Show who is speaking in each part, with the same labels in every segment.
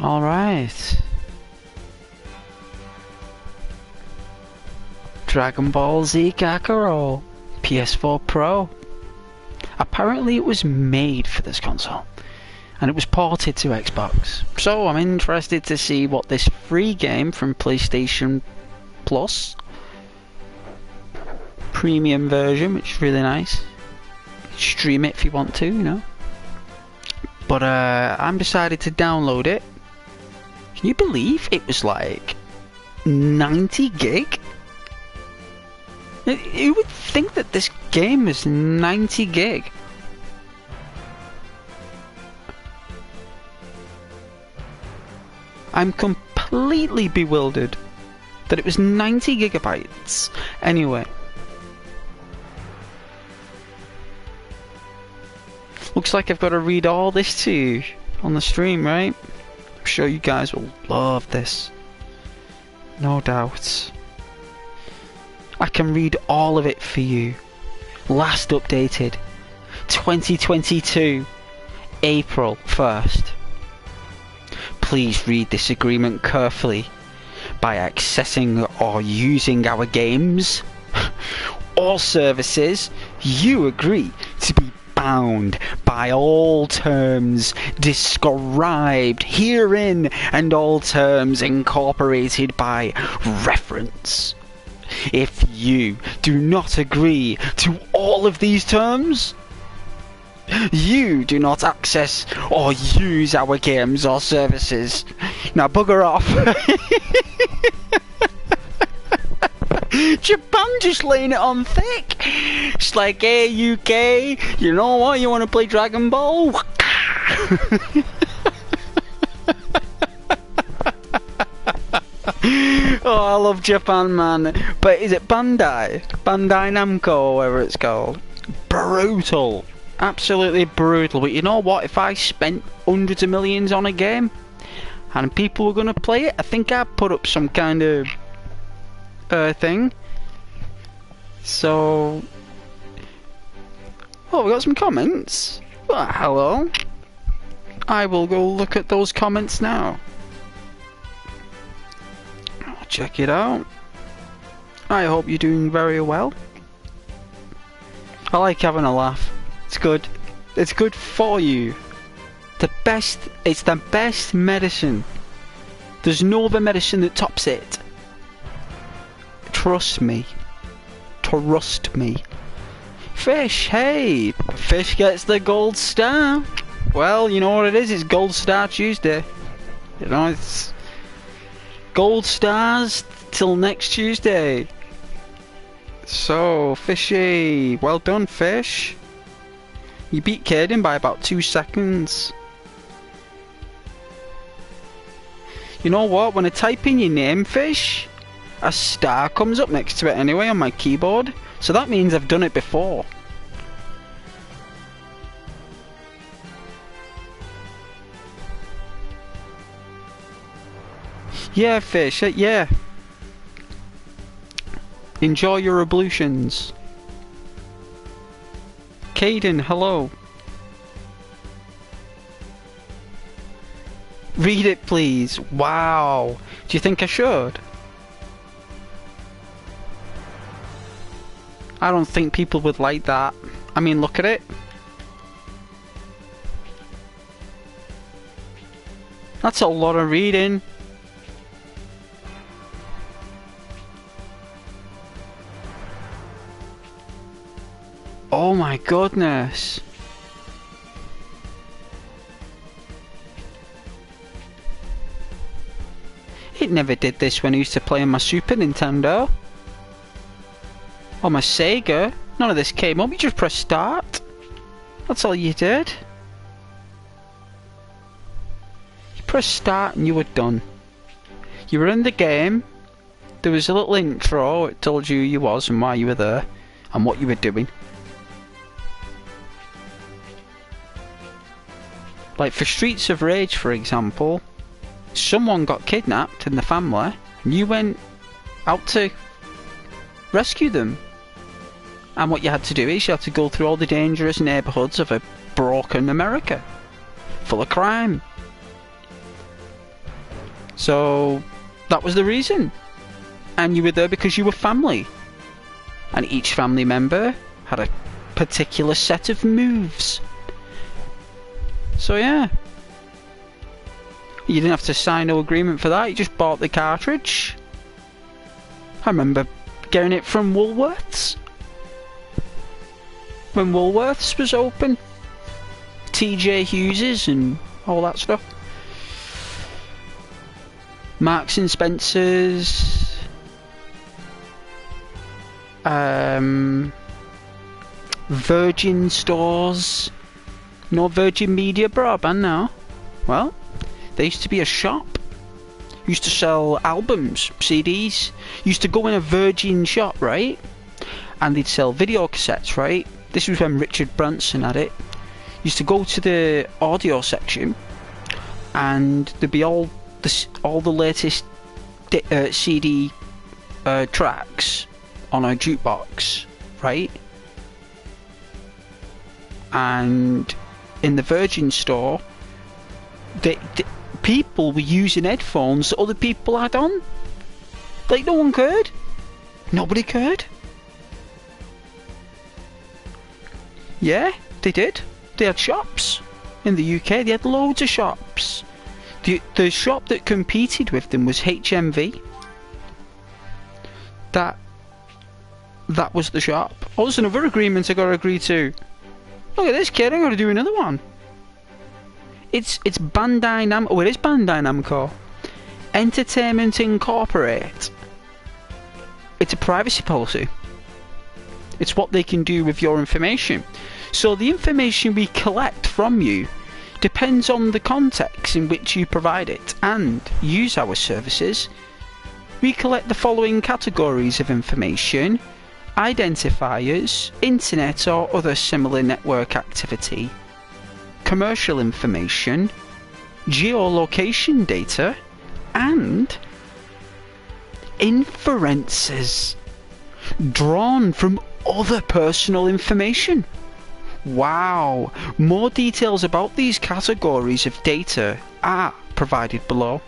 Speaker 1: Alright. Dragon Ball Z Kakarot. PS4 Pro. Apparently it was made for this console. And it was ported to Xbox. So I'm interested to see what this free game from PlayStation Plus. Premium version, which is really nice. Stream it if you want to, you know. But I'm decided to download it. Can you believe it was like 90 gig? You would think that this game was 90 gig. I'm completely bewildered that it was 90 gigabytes. Anyway. Looks like I've got to read all this to you on the stream, right? I'm sure you guys will love this. No doubt. I can read all of it for you. Last updated 2022 April 1st. Please read this agreement carefully. By accessing or using our games or services, you agree to be bound by all terms described herein and all terms incorporated by reference. If you do not agree to all of these terms, you do not access or use our games or services. Now bugger off. Japan just laying it on thick. It's like, hey UK, you know what, you want to play Dragon Ball? Oh, I love Japan, man. But is it Bandai? Bandai Namco, whatever it's called. Brutal. Absolutely brutal. But you know what? If I spent hundreds of millions on a game and people were going to play it, I think I'd put up some kind of thing. So... oh, we got some comments. Well, hello. I will go look at those comments now. Check it out. I hope you're doing very well. I like having a laugh. It's good. It's good for you. It's the best medicine. There's no other medicine that tops it. Trust me. Trust me. Fish, hey! Fish gets the gold star. Well, you know what it is? It's Gold Star Tuesday. You know, it's gold stars till next Tuesday. So, Fishy, well done, Fish. You beat Caden by about 2 seconds. You know what? When I type in your name, Fish, a star comes up next to it anyway on my keyboard. So that means I've done it before. Yeah, Fish, yeah. Enjoy your ablutions. Caden, hello. Read it, please. Wow. Do you think I should? I don't think people would like that. I mean, look at it. That's a lot of reading. Oh my goodness. It never did this when I used to play on my Super Nintendo. Or my Sega. None of this came up. You just press start. That's all you did. You press start and you were done. You were in the game. There was a little intro. It told you who you was and why you were there. And what you were doing. Like for Streets of Rage, for example, someone got kidnapped in the family, and you went out to rescue them. And what you had to do is you had to go through all the dangerous neighbourhoods of a broken America, full of crime. So that was the reason. And you were there because you were family. And each family member had a particular set of moves. So yeah. You didn't have to sign no agreement for that, you just bought the cartridge. I remember getting it from Woolworths. When Woolworths was open. TJ Hughes's and all that stuff. Marks and Spencer's. Virgin stores. No Virgin Media broadband now. Well, there used to be a shop. Used to sell albums, CDs. Used to go in a Virgin shop, right? And they'd sell video cassettes, right? This was when Richard Branson had it. Used to go to the audio section, and there'd be all the latest CD tracks on a jukebox, right? And in the Virgin store, people were using headphones that other people had on. Like, no one cared. Nobody cared. Yeah, they did. They had shops. In the UK, they had loads of shops. The shop that competed with them was HMV. That was the shop. Oh, there's another agreement I got to agree to. Look at this, kid. I'm going to do another one. It's Bandai Namco. Oh, it is Bandai Namco. Entertainment Incorporate. It's a privacy policy. It's what they can do with your information. So the information we collect from you depends on the context in which you provide it and use our services. We collect the following categories of information: identifiers, internet or other similar network activity, commercial information, geolocation data, and inferences drawn from other personal information. Wow! More details about these categories of data are provided below.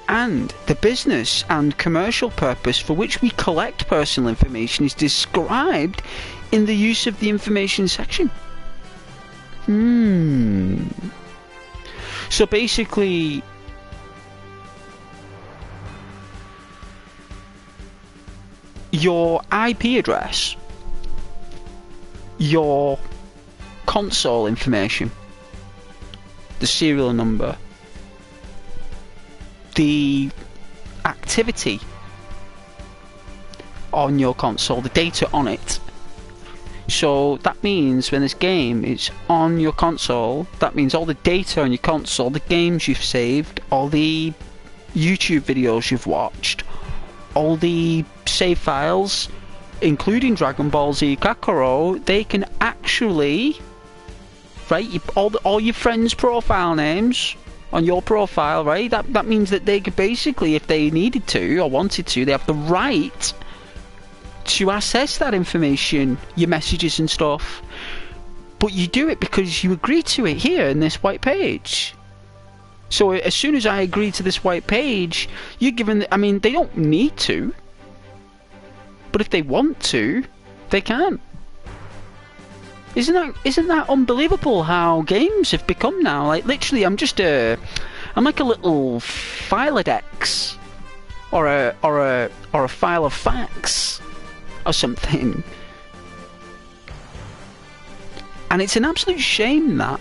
Speaker 1: And the business and commercial purpose for which we collect personal information is described in the use of the information section. So basically, your IP address, your console information, the serial number, the activity on your console, the data on it. So that means when this game is on your console, that means all the data on your console, the games you've saved, all the YouTube videos you've watched, all the save files, including Dragon Ball Z Kakarot, they can actually, right, all your friends' profile names on your profile, right? That means that they could basically, if they needed to or wanted to, they have the right to access that information, your messages and stuff. But you do it because you agree to it here in this white page. So as soon as I agree to this white page, you're given, I mean, they don't need to, but if they want to, they can. Isn't that unbelievable how games have become now? Like, literally, I'm like a little Filodex or a file of facts or something. And it's an absolute shame that,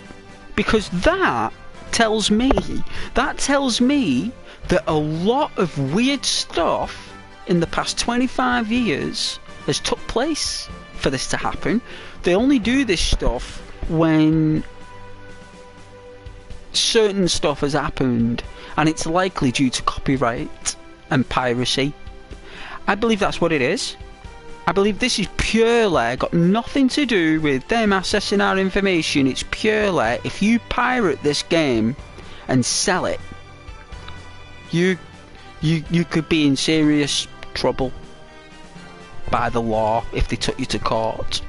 Speaker 1: because that tells me that a lot of weird stuff in the past 25 years has took place for this to happen. They only do this stuff when certain stuff has happened and it's likely due to copyright and piracy. I believe that's what it is. I believe this is purely got nothing to do with them accessing our information. It's purely, if you pirate this game and sell it, you could be in serious trouble by the law if they took you to court.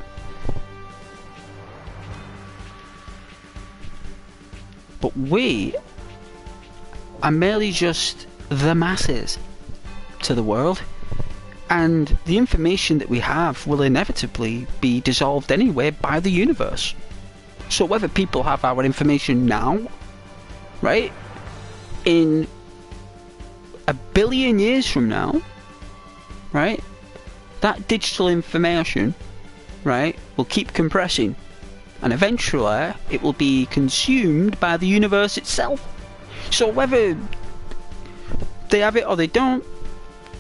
Speaker 1: But we are merely just the masses to the world, and the information that we have will inevitably be dissolved anyway by the universe. So whether people have our information now, right, in a billion years from now, right, that digital information, right, will keep compressing, and eventually it will be consumed by the universe itself. So whether they have it or they don't,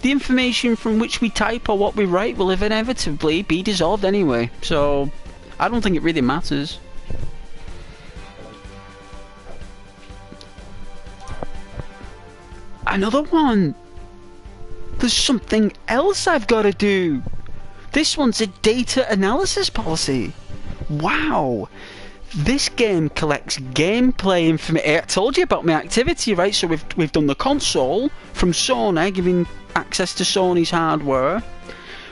Speaker 1: the information from which we type or what we write will inevitably be dissolved anyway. So I don't think it really matters. Another one. There's something else I've got to do. This one's a data analysis policy. Wow. This game collects gameplay information. I told you about my activity, right? So we've done the console from Sony, giving access to Sony's hardware.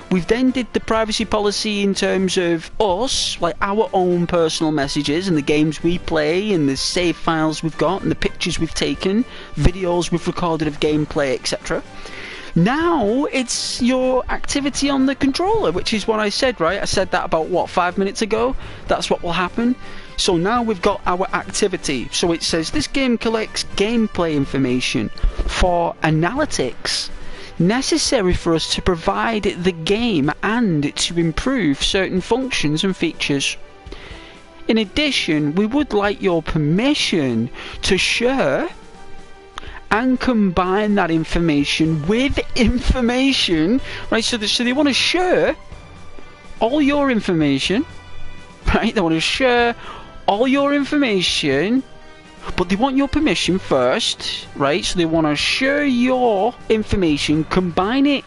Speaker 1: We've then did the privacy policy in terms of us, like our own personal messages and the games we play and the save files we've got and the pictures we've taken, videos we've recorded of gameplay, etc. Now it's your activity on the controller, which is what I said, right? I said that about, what, 5 minutes ago? That's what will happen. So now we've got our activity. So it says this game collects gameplay information for analytics necessary for us to provide the game and to improve certain functions and features. In addition, we would like your permission to share and combine that information with information, right? So they want to share all your information, right? They want to share all your information, but they want your permission first, right? So they want to share your information, combine it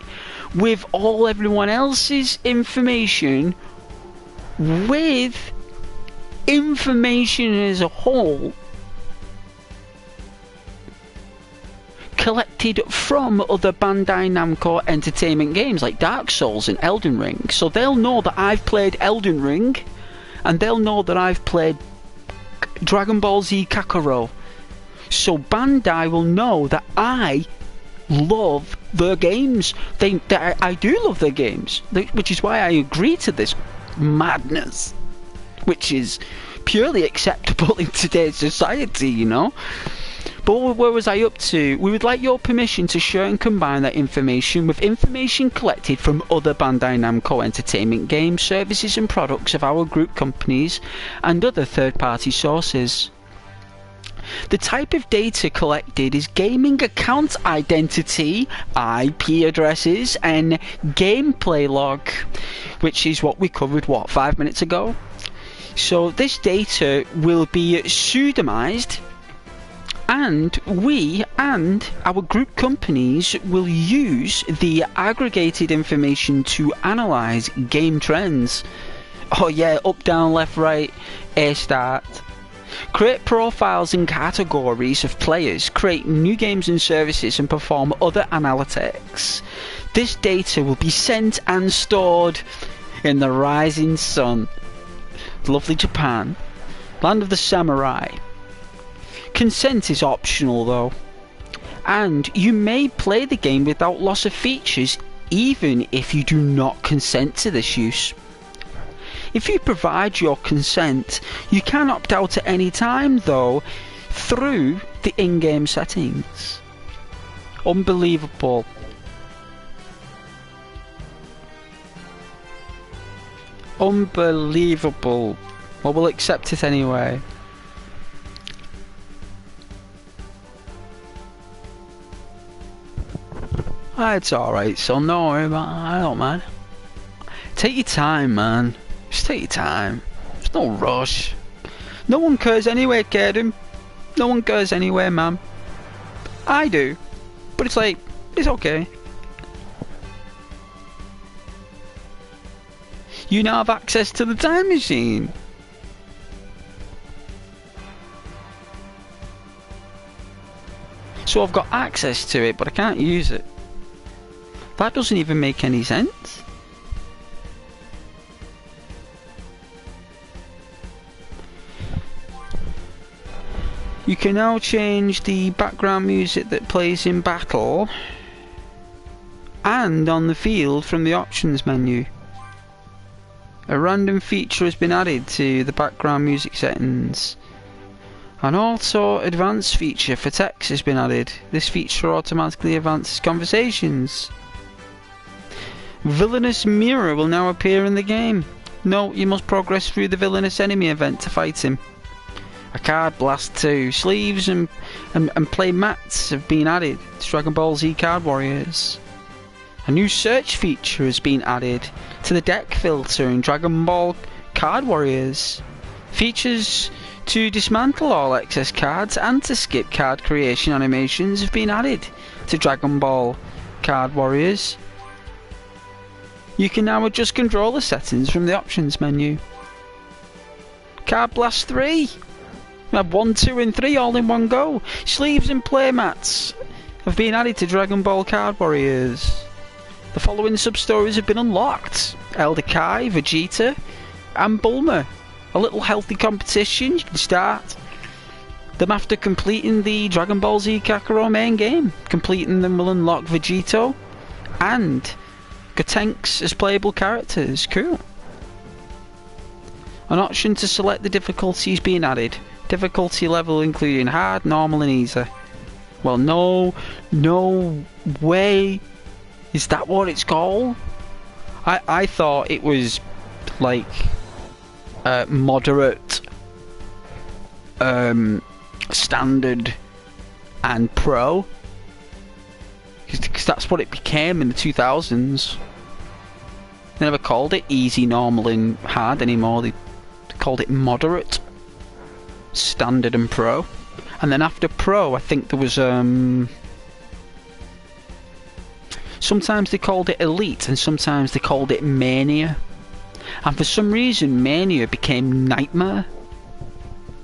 Speaker 1: with everyone else's information, with information as a whole collected from other Bandai Namco Entertainment games like Dark Souls and Elden Ring. So they'll know that I've played Elden Ring, and they'll know that I've played Dragon Ball Z Kakarot. So Bandai will know that I love their games. I do love their games, which is why I agree to this madness, which is purely acceptable in today's society, you know. But where was I up to? We would like your permission to share and combine that information with information collected from other Bandai Namco Entertainment games, services and products of our group companies and other third-party sources. The type of data collected is gaming account identity, IP addresses and gameplay log, which is what we covered, 5 minutes ago? So this data will be pseudonymized, and we and our group companies will use the aggregated information to analyze game trends. Oh yeah, up, down, left, right, A start. Create profiles and categories of players, create new games and services, and perform other analytics. This data will be sent and stored in the rising sun. Lovely Japan, land of the samurai. Consent is optional though, and you may play the game without loss of features even if you do not consent to this use. If you provide your consent, you can opt out at any time though through the in-game settings. Unbelievable. Unbelievable. Well, we'll accept it anyway. It's alright, son, don't worry about it. I don't mind. Take your time, man. Just take your time. There's no rush. No one cares anyway, Kaden. No one cares anyway, man. I do. But it's like, it's okay. You now have access to the time machine. So I've got access to it, but I can't use it. That doesn't even make any sense. You can now change the background music that plays in battle and on the field from the options menu. A random feature has been added to the background music settings. An auto advance feature for text has been added. This feature automatically advances conversations. Villainous mirror will now appear in the game. Note, you must progress through the villainous enemy event to fight him. A card blast too. Sleeves and play mats have been added to Dragon Ball Z Card Warriors. A new search feature has been added to the deck filter in Dragon Ball Card Warriors. Features to dismantle all excess cards and to skip card creation animations have been added to Dragon Ball Card Warriors. You can now adjust controller settings from the options menu. Card Blast 3! We have 1, 2 and 3 all in one go. Sleeves and playmats have been added to Dragon Ball Card Warriors. The following sub-stories have been unlocked. Elder Kai, Vegeta and Bulma. A little healthy competition, you can start them after completing the Dragon Ball Z Kakarot main game. Completing them will unlock Vegito and Gotenks as playable characters. Cool. An option to select the difficulty is being added. Difficulty level including hard, normal and easy. Well, no way. Is that what it's called? I thought it was like moderate, standard and pro, because that's what it became in the 2000s. They never called it easy, normal and hard anymore. They called it moderate, standard and pro. And then after pro, I think there was sometimes they called it elite and sometimes they called it mania. And for some reason mania became nightmare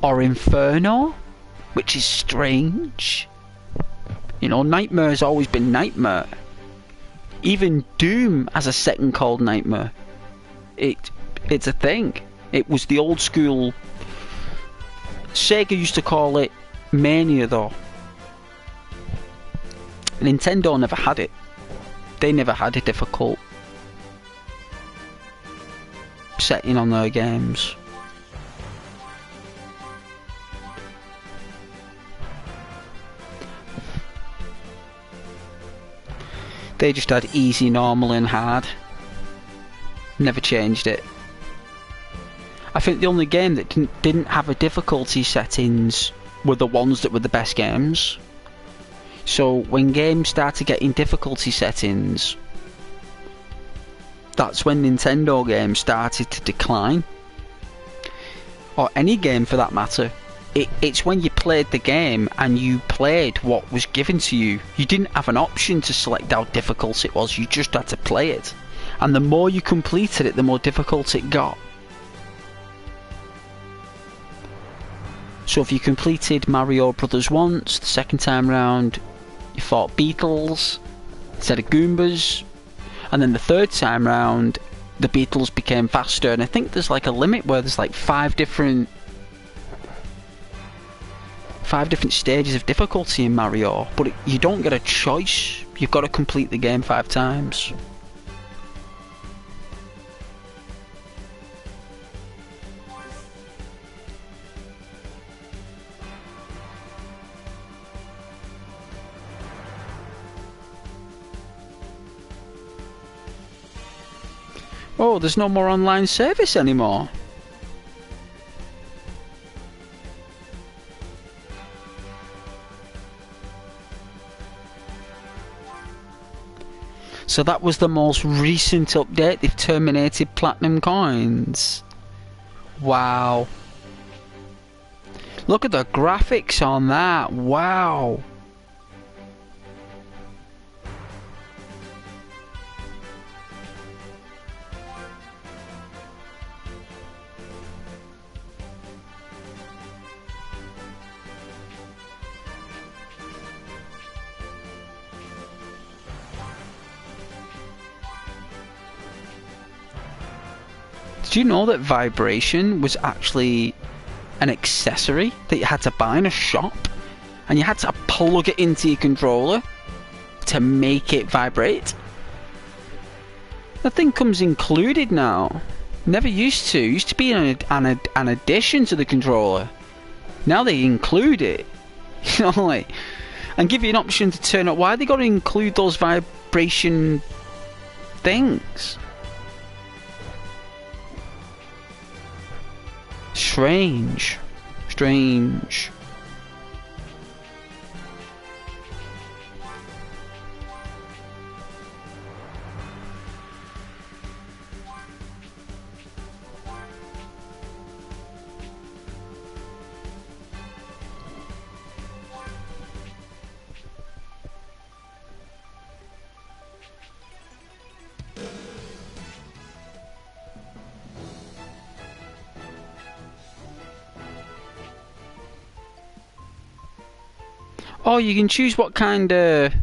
Speaker 1: or inferno, which is strange. You know, nightmare has always been nightmare. Even Doom has a second called nightmare. It's a thing. It was the old school. Sega used to call it mania though. Nintendo never had it. They never had a difficult setting on their games. They just had easy, normal and hard. Never changed it. I think the only game that didn't have a difficulty settings were the ones that were the best games. So when games started getting difficulty settings, that's when Nintendo games started to decline. Or any game for that matter. It's when you played the game and you played what was given to you. You didn't have an option to select how difficult it was, you just had to play it. And the more you completed it, the more difficult it got. So if you completed Mario Brothers once, the second time round you fought Beetles instead of Goombas, and then the third time round the Beetles became faster, and I think there's like a limit where there's like five different stages of difficulty in Mario, but you don't get a choice. You've got to complete the game 5 times. Oh, there's no more online service anymore. So that was the most recent update. They've terminated platinum coins. Wow. Look at the graphics on that. Wow. Did you know that vibration was actually an accessory that you had to buy in a shop? and you had to plug it into your controller to make it vibrate. That thing comes included now. Never used to. Used to be an addition to the controller. Now they include it. You know, like, and give you an option to turn up. Why they got to include those vibration things? Strange. Strange. Oh, you can choose what kind of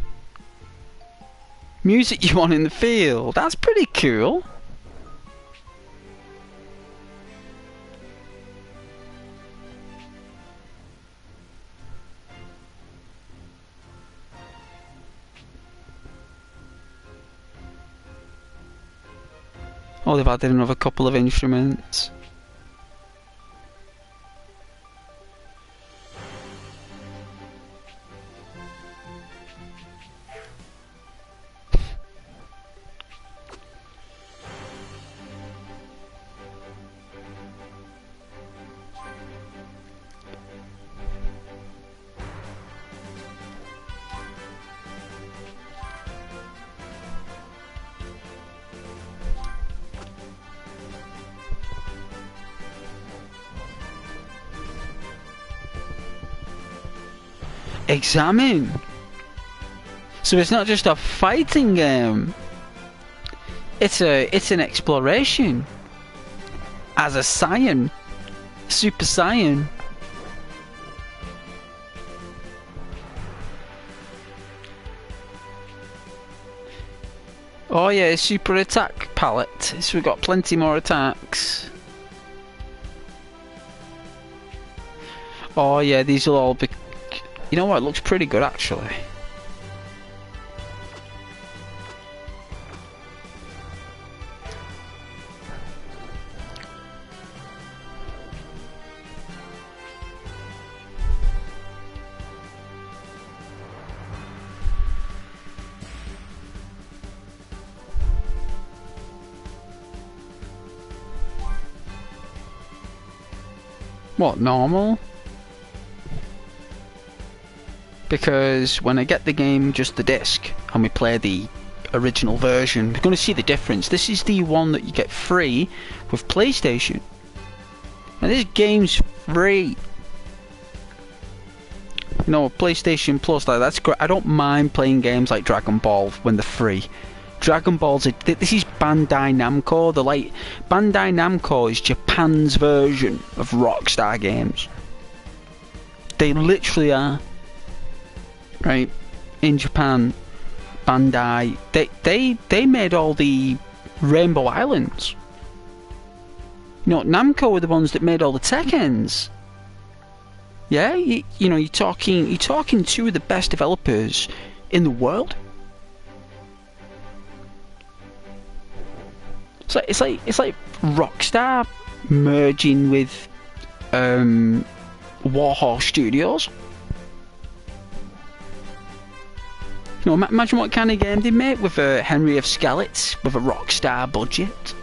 Speaker 1: music you want in the field. That's pretty cool. Oh, they've added another couple of instruments. Examine. So it's not just a fighting game. It's an exploration. As a Saiyan, Super Saiyan. Oh yeah, super attack palette. So we've got plenty more attacks. Oh yeah, these will all be. You know what? It looks pretty good actually. What, normal? Because when I get the game, just the disc, and we play the original version, we're going to see the difference. This is the one that you get free with PlayStation. And this game's free. You know, PlayStation Plus, like, that's great. I don't mind playing games like Dragon Ball when they're free. Dragon Ball's this is Bandai Namco. They're like, Bandai Namco is Japan's version of Rockstar Games. They literally are. Right, in Japan, Bandai, they made all the Rainbow Islands. You know, Namco were the ones that made all the Tekkens. Yeah, you know, you're talking two of the best developers in the world. It's like Rockstar merging with Warhorse Studios. You know, imagine what kind of game they make with Henry of Skalitz with a Rockstar budget.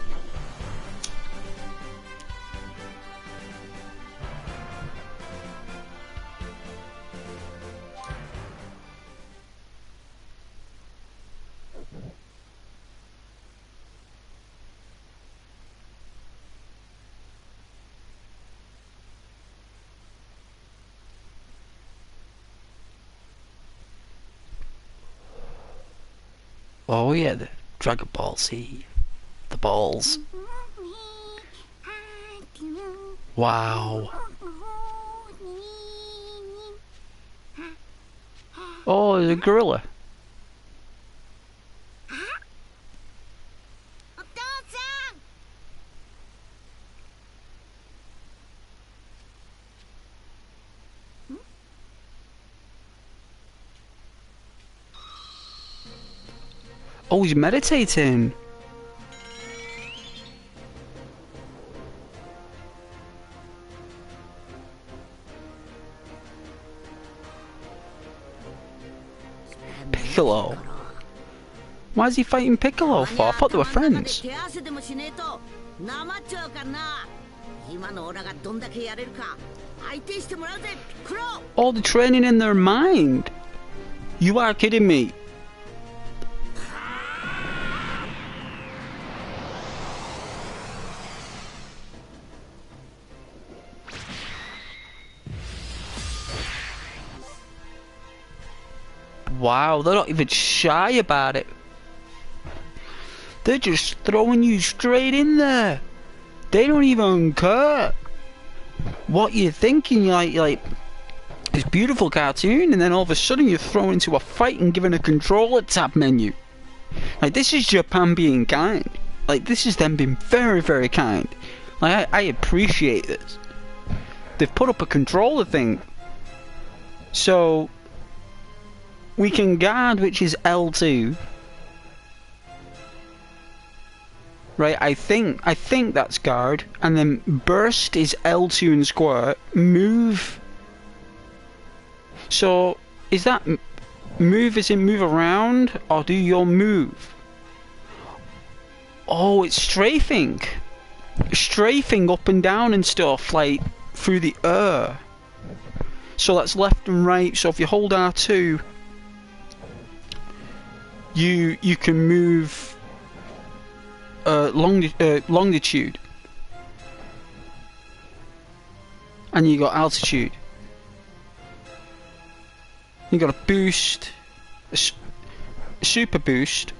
Speaker 1: Oh yeah, the Dragon Ball Z. The balls. Wow. Oh, there's a gorilla. Oh, he's meditating. Piccolo? Why is he fighting Piccolo for? I thought they were friends. All the training in their mind. You are kidding me. Wow, they're not even shy about it. They're just throwing you straight in there. They don't even care what you're thinking. Like this beautiful cartoon, and then all of a sudden you're thrown into a fight and given a controller tab menu. Like, this is Japan being kind. Like, this is them being very, very kind. Like, I appreciate this. They've put up a controller thing, so we can guard, which is L2. Right, I think that's guard, and then burst is L2 and squirt. Move. So, is that move as in move around, or do your move? Oh, it's strafing. Strafing up and down and stuff, like, through the air. So that's left and right, so if you hold R2, you can move longitude. And you got altitude. You got a boost, a super boost.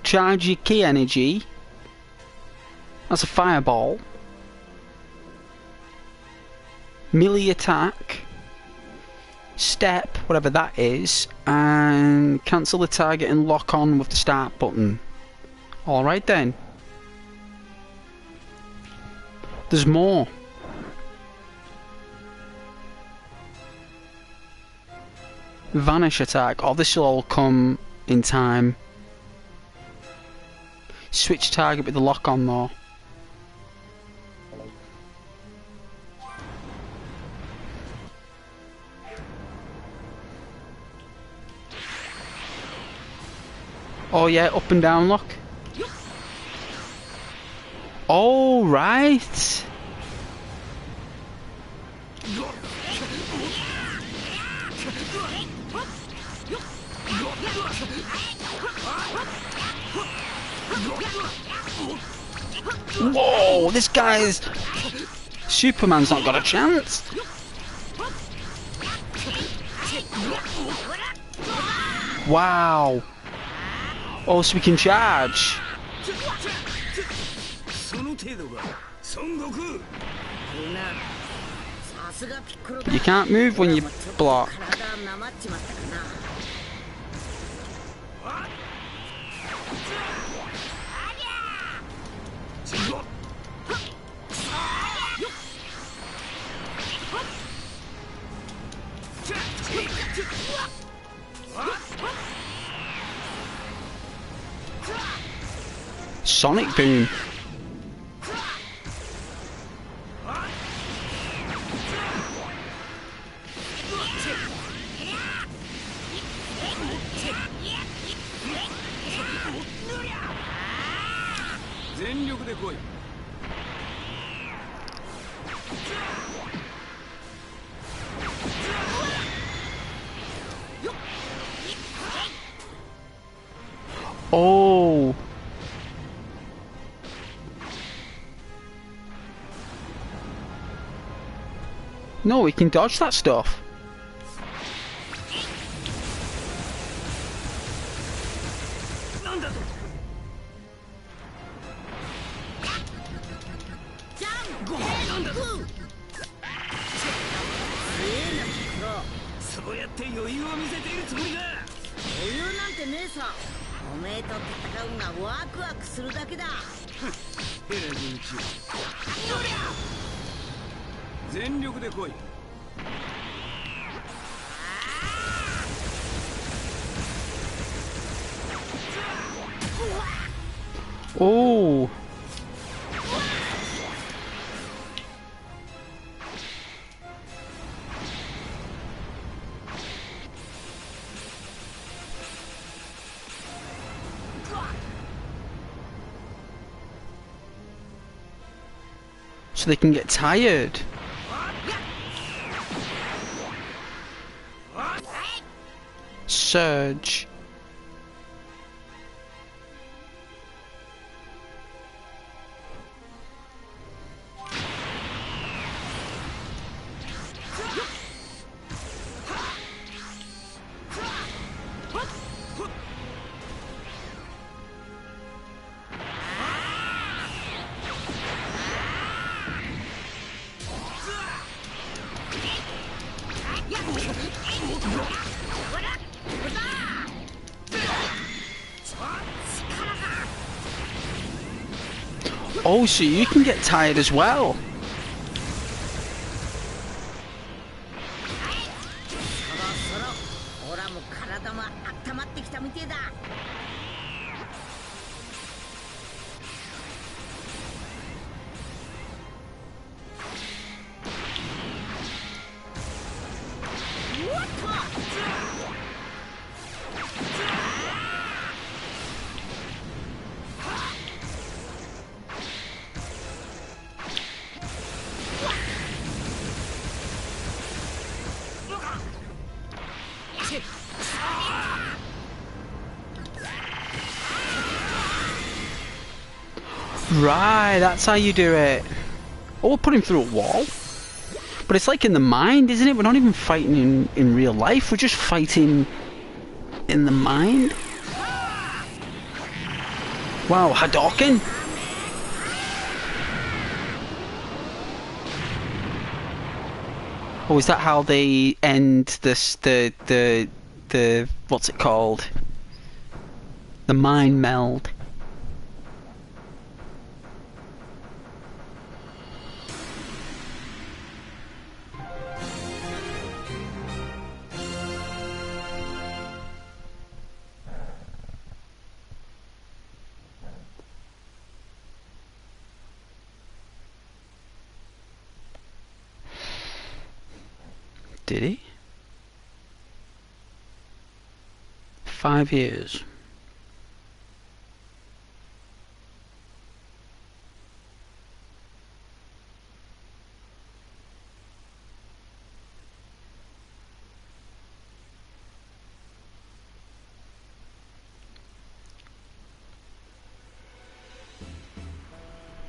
Speaker 1: Charge your key energy. That's a fireball. Melee attack. Step, whatever that is, and cancel the target and lock on with the start button. Alright then. There's more. Vanish attack. Oh, this will all come in time. Switch target with the lock on though. Oh yeah, up and down lock. Oh right. Whoa, this guy's... Superman's not got a chance. Wow. Oh, so we can charge. You can't move when you block. Sonic Boom. Oh. No, we can dodge that stuff. Oh. So they can get tired. Surge. Oh, so you can get tired as well. Right, that's how you do it. Oh, we'll put him through a wall. But it's like in the mind, isn't it? We're not even fighting in real life. We're just fighting in the mind. Wow, Hadouken. Oh, is that how they end this? The what's it called? The mind meld. Did he? 5 years.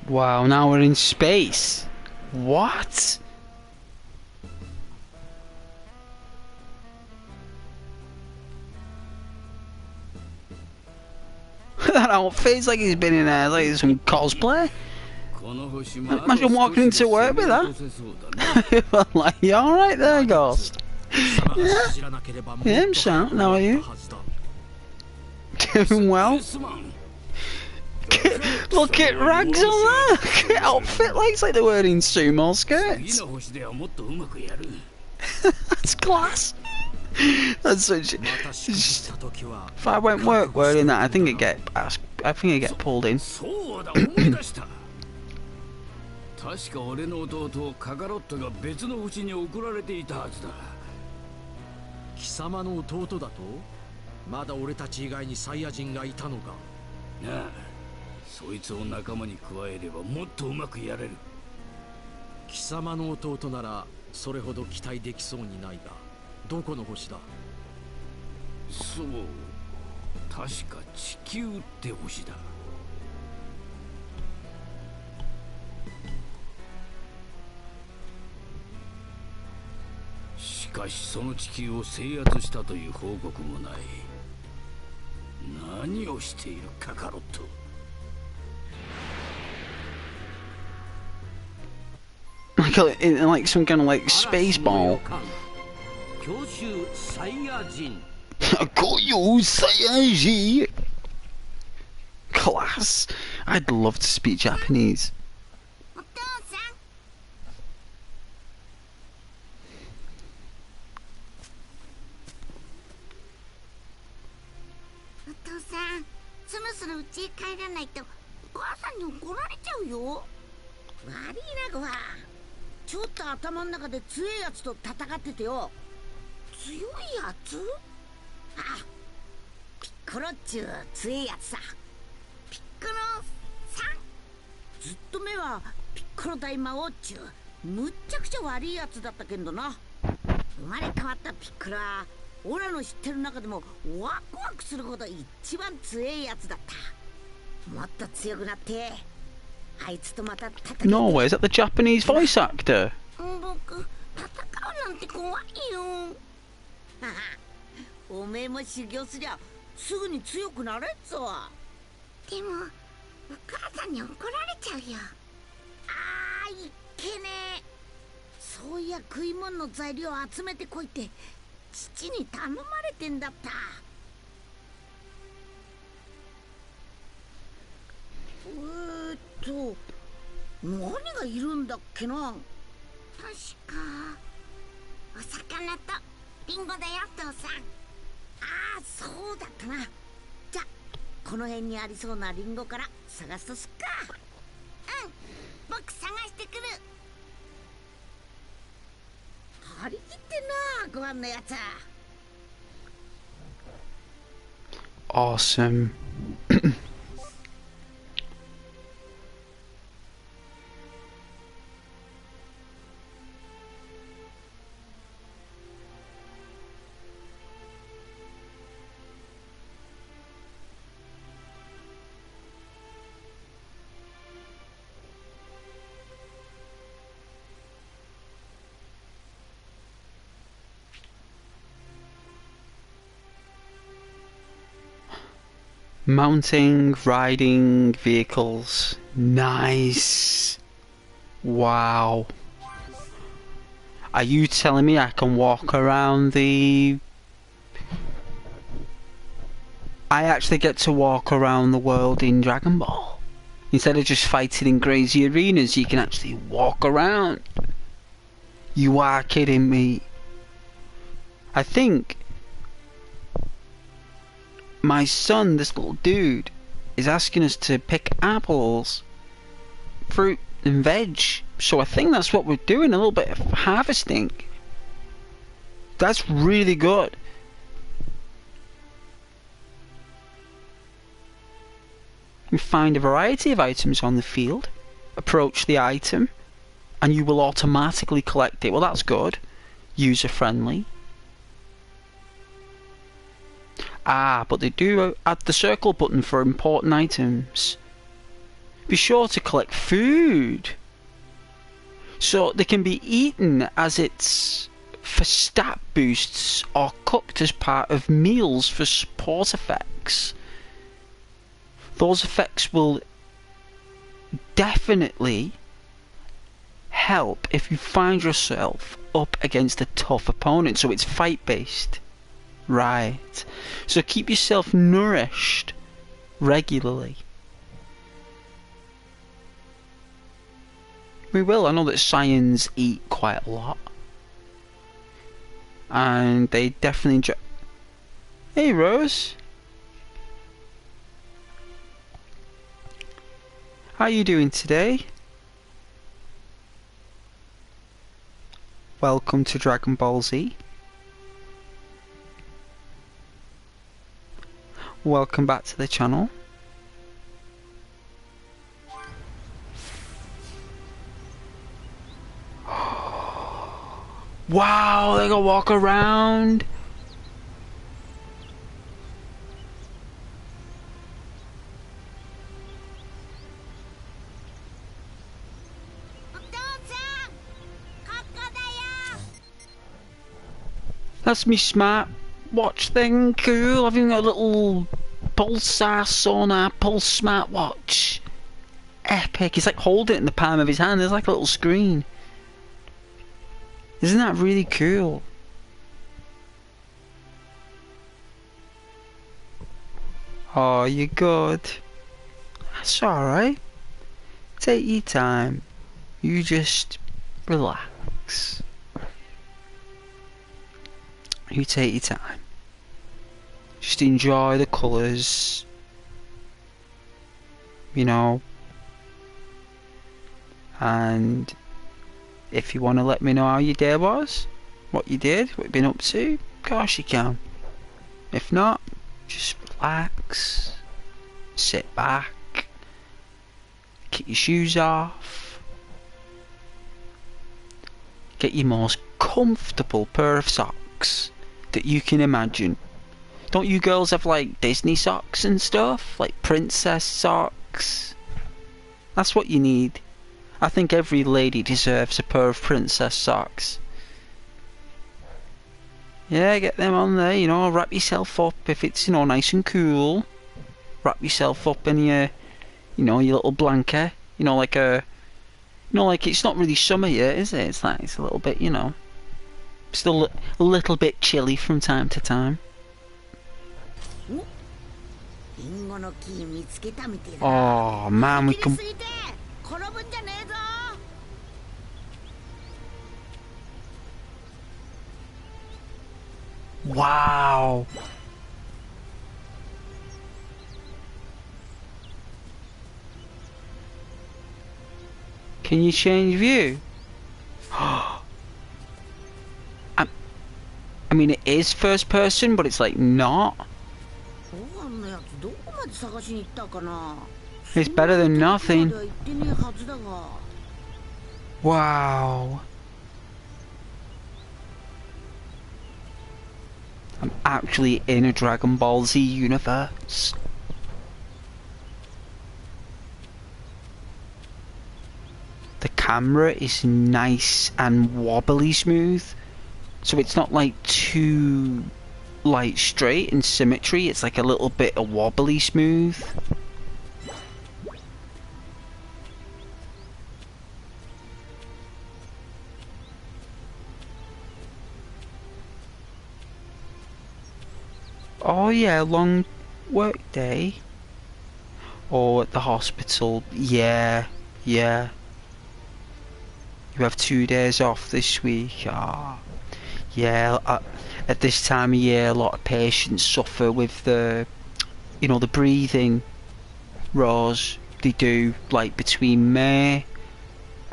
Speaker 1: Wow, now we're in space. What? That outfit is like he's been in like some cosplay. Imagine walking into work with that. Like, you alright there, Ghost? Yeah. Yeah, I'm sound. How are you? Doing well. Look at rags on that. Outfit like they were wearing sumo skirts. That's class. That's such. If I went work wearing that, I think I'd get pulled in.
Speaker 2: 確か俺の弟カカロットが別の星に送られていたはずだ。貴様の弟だと？まだ俺たち以外にサイヤ人がいたのか？なあ、そいつを仲間に加えればもっとうまくやれる。貴様の弟ならそれほど期待できそうにないが、どこの星だ？そう、確か地球って星だ。しかしその地球を制圧したという報告もない。何をしているカカロット。
Speaker 1: like some kind of like space ball.
Speaker 2: 教習サイヤ人。
Speaker 1: Class. I'd love to speak Japanese.
Speaker 3: お父さん、そろそろ家へ帰らないと母さんに怒られちゃうよ。悪いな、ごはん。ちょっと頭の中で強いやつと戦っててよ。強いやつ？あ、ピッコロっちゅう強いやつさ。ピッコロさん。ずっと目はピッコロ大魔王っちゅうむっちゃくちゃ悪いやつだったけんどな。生まれ変わったピッコロはオラの知ってる中でもワクワクするほど一番強いやつだった。もっと強くなってあいつとまた戦って。
Speaker 1: No way, is that the Japanese voice actor?
Speaker 3: 僕戦うなんて怖いよ。おめえも修行すりゃすぐに強くなれっぞ。でもお母さんに怒られちゃうよ。あー、いっけねえ。そういや食い物の材料集めてこいって父に頼まれてんだった。何がいるんだっけな。確かお魚とリンゴだよ、父さん。ああ、そうだったな。じゃこの辺にありそうなリンゴから探すとすっか。うん、僕探してくる。張り切ってんな、ご飯のやつ。
Speaker 1: Awesome. Mounting, riding vehicles. Nice. Wow. Are you telling me I can walk around the... I actually get to walk around the world in Dragon Ball? Instead of just fighting in crazy arenas, you can actually walk around. You are kidding me. I think my son, this little dude, is asking us to pick apples, fruit and veg. So I think that's what we're doing, a little bit of harvesting. That's really good. You find a variety of items on the field, approach the item, and you will automatically collect it. Well, that's good. User friendly. Ah, but they do add the circle button for important items. Be sure to collect food, so they can be eaten as it's for stat boosts or cooked as part of meals for support effects. Those effects will definitely help if you find yourself up against a tough opponent, so it's fight based. Right, so keep yourself nourished regularly. We will. I know that Saiyans eat quite a lot, and they definitely enjoy. Hey Rose, how are you doing today? Welcome to Dragon Ball Z. Welcome back to the channel. Wow, they can walk around. That's me smart watch thing. Cool. I've even got a little pulsar sonar pulse smartwatch. Epic. It's like holding it in the palm of his hand. There's like a little screen. Isn't that really cool? Oh, you're good. That's alright. Take your time. You just relax. You take your time. Just enjoy the colours. you know. And if you want to let me know how your day was, what you did, what you've been up to, of course you can. If not, just relax, sit back, kick your shoes off, get your most comfortable pair of socks that you can imagine. Don't you girls have like Disney socks and stuff? Like princess socks? That's what you need. I think every lady deserves a pair of princess socks. Yeah, get them on there, you know, wrap yourself up if it's, you know, nice and cool. Wrap yourself up in your, you know, your little blanket. You know, like it's not really summer yet, is it? It's like, it's a little bit, you know, still a little bit chilly from time to time. Oh man, we can... Wow! Can you change view? I mean, it is first person, but it's like not. It's better than nothing. Wow. I'm actually in a Dragon Ball Z universe. The camera is nice and wobbly smooth, so it's not like too like straight in symmetry. It's like a little bit of wobbly smooth. Oh yeah, long work day. Or at the hospital. Yeah, yeah. You have 2 days off this week. Ah, yeah. At this time of year, a lot of patients suffer with the, you know, the breathing. Rose, they do like between May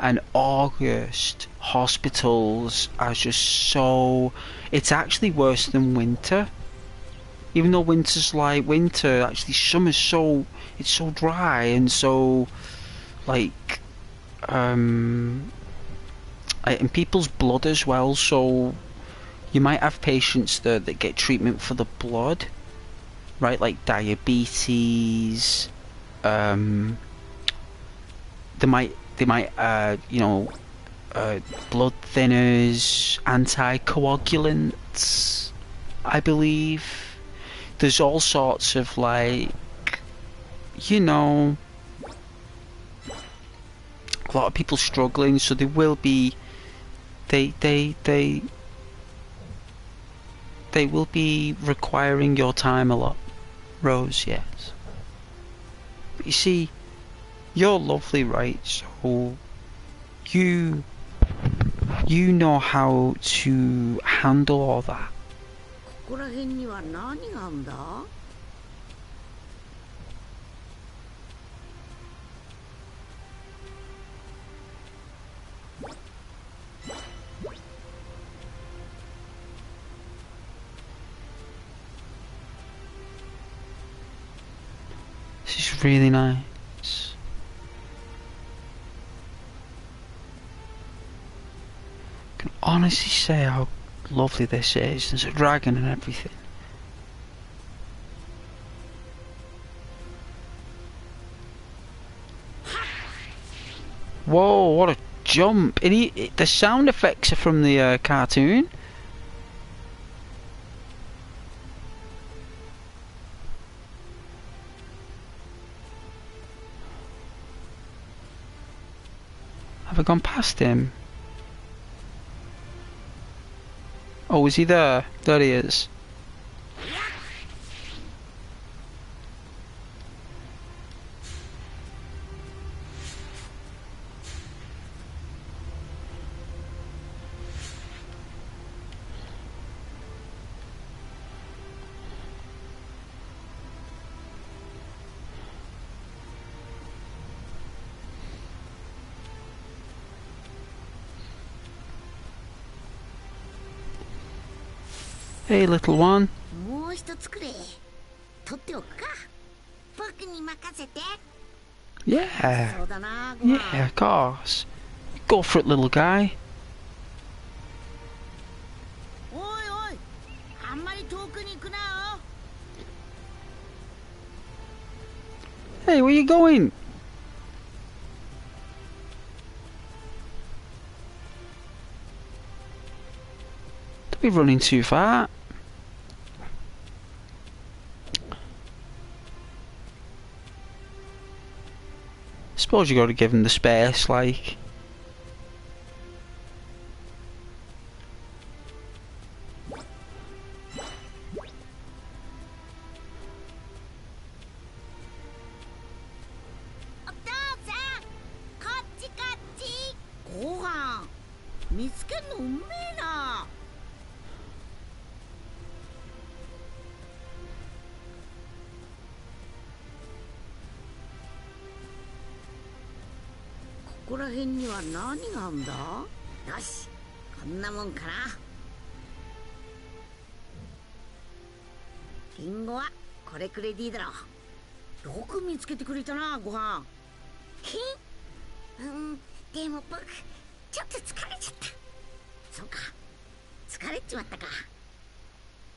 Speaker 1: and August. Hospitals are just so. It's actually worse than winter. Even though winter's like winter, actually summer's so, it's so dry and so like and people's blood as well, so you might have patients that get treatment for the blood, right, like diabetes. They might you know, blood thinners, anticoagulants, I believe. There's all sorts of like, you know, a lot of people struggling, so they will be, they will be requiring your time a lot, Rose, yes. But you see, you're lovely, right? So you know how to handle all that. This is really nice. I can honestly say how lovely this is. There's a dragon and everything. Whoa, what a jump. And the sound effects are from the cartoon. Have I gone past him? Oh, is he there? There he is. Hey, little one.
Speaker 3: もう一つくれ。取っておくか。僕に任せて。
Speaker 1: Yeah.
Speaker 3: そうだな、ご飯。
Speaker 1: Yeah, of course. Go for it, little guy.
Speaker 3: おいおい、あんまり遠くに行くなよ。
Speaker 1: Hey, where you going? Don't be running too far. Suppose you got to give him the space, like.
Speaker 3: お父さん、こっちこっち。ご飯見つけんのうめえな。ここら辺には何があんだ。よし、こんなもんかな。リンゴはこれくれでいいだろう。よく見つけてくれたな、ご飯。でも僕ちょっと疲れちゃった。そうか、疲れちまったか。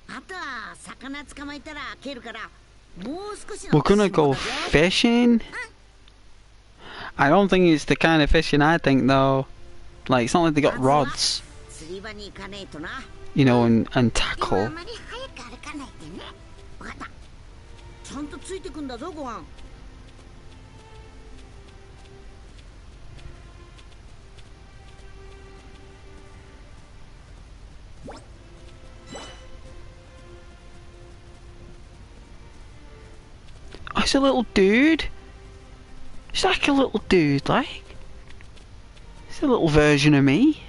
Speaker 3: あとは魚捕まえたら蹴るから、もう少しの。
Speaker 1: We're gonna go fishing? I don't think it's the kind of fishing I think, though. Like, it's not like they got rods,
Speaker 3: 釣り場に行かねえとな。
Speaker 1: you know, and
Speaker 3: でもあ
Speaker 1: tackle.
Speaker 3: まり早く歩かないでね。わかった。ちゃんとついてくんだぞ、ご飯。
Speaker 1: Oh, he's a little dude. He's like a little dude, like. He's a little version of me.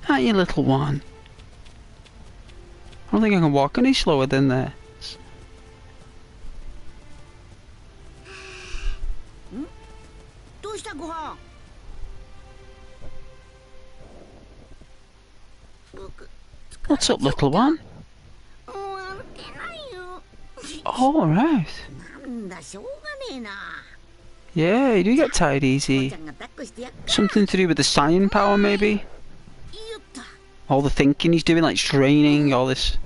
Speaker 1: Aren't you, little one? I don't think I can walk any slower than this.
Speaker 3: どうしたご飯。僕
Speaker 1: What's up, little one?
Speaker 3: もう歩けないよ。
Speaker 1: Oh, alright.
Speaker 3: なんだ、しょうがねえな。
Speaker 1: Yeah, you do get tired
Speaker 3: 父
Speaker 1: easy.
Speaker 3: ちゃんが抱っこしてやっか。
Speaker 1: Something to do with the Saiyan power, maybe?
Speaker 3: よっと。
Speaker 1: All the thinking he's doing, like training, all this.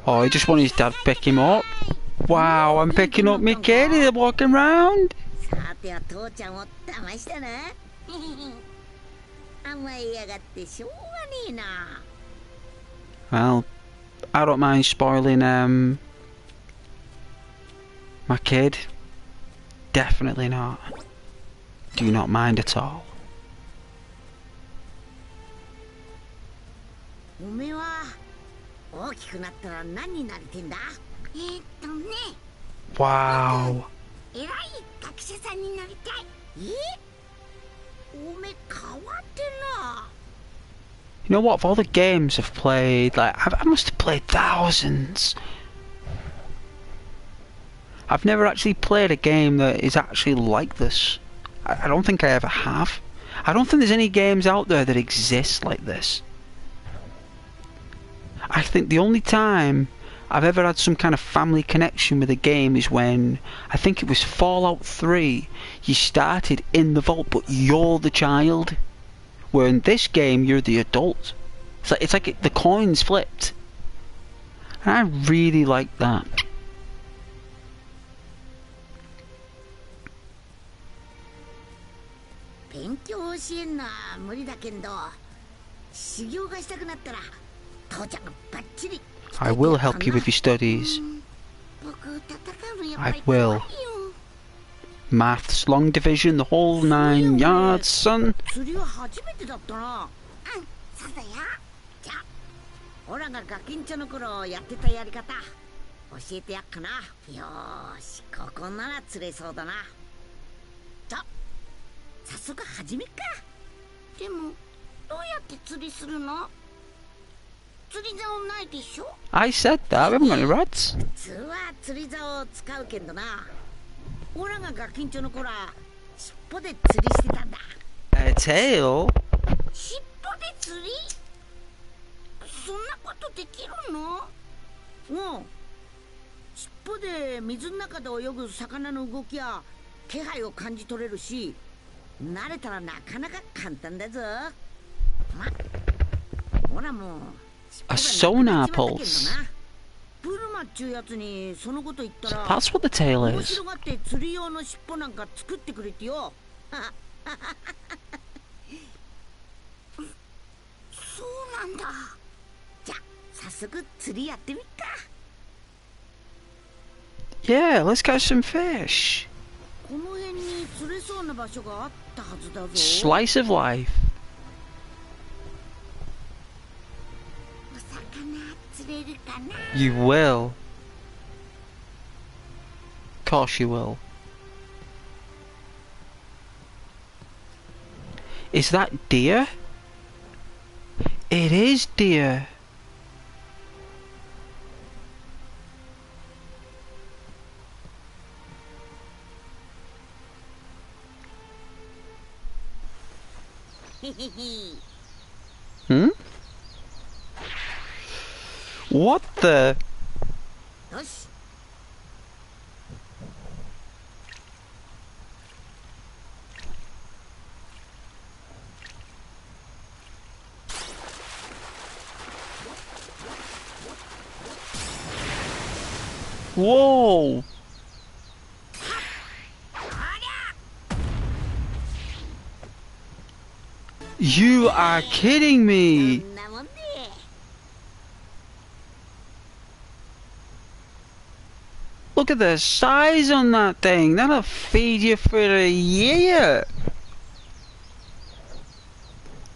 Speaker 1: Oh, he just wanted his dad to pick him up. Wow, I'm picking up my kid, he's walking round.
Speaker 3: さては父ちゃんを騙したな。甘えやがってしょうがねえな。
Speaker 1: Well, I don't mind spoiling, my kid. Definitely not. Do not mind at all.
Speaker 3: おめえは大きくなったら何になりてんだ。ね。
Speaker 1: Wow.
Speaker 3: 偉い学者さんになりたい。おめえ変わってんな。
Speaker 1: You know what? Of all the games I've played, like I must have played thousands. I've never actually played a game that is actually like this. I don't think I ever have. I don't think there's any games out there that exist like this. I think the only time I've ever had some kind of family connection with a game is when, I think it was Fallout 3, you started in the vault but you're the child. Where in this game you're the adult. It's like the coins flipped. And I really like that.
Speaker 3: 勉強教えんのは無理だけど、修行がしたくなったら父ちゃんがバッチリ。
Speaker 1: I will help you with your studies.
Speaker 3: 僕戦うのやっぱ
Speaker 1: I
Speaker 3: り怖いよ。
Speaker 1: will. Maths, long division, the whole 9 yards, son.
Speaker 3: 釣りは初めてだったな。そうだよ。じゃあオラがガキンチョの頃やってたやり方教えてやっかな。よーし、ここなら釣れそうだな。じゃあ早速始めっか。でもどうやって釣りするの？釣り竿ないでしょ？
Speaker 1: I said that, we haven't got any rods.
Speaker 3: 普通は釣り竿を使うけどな。オラがガキンチョの頃は尻尾で釣りしてたんだ。
Speaker 1: A tail?
Speaker 3: 尻尾で釣り？そんなことできるの？うん。尻尾で水の中で泳ぐ魚の動きや気配を感じ取れるし、慣れたらなかなか簡単だぞ。ま、ほらもう
Speaker 1: A sonar pulse.
Speaker 3: ブルマっちゅうやつにそのこと言ったら、
Speaker 1: That's what the tail
Speaker 3: 面
Speaker 1: is.
Speaker 3: 白がって釣り用の尻尾なんか作ってくれてよ。そうなんだ。じゃあ早速釣りやってみっか。
Speaker 1: Yeah, let's catch some fish.
Speaker 3: この辺に釣れそうな場所があったはずだぞ。
Speaker 1: Slice of life.
Speaker 3: お魚釣れるかな？
Speaker 1: You will. Of course you will. Is that deer? It is deer. Hmm? What the?
Speaker 3: よし。
Speaker 1: Whoa! You are kidding me!
Speaker 3: そんなもんで。
Speaker 1: Look at the size on that thing. That'll feed you for a year.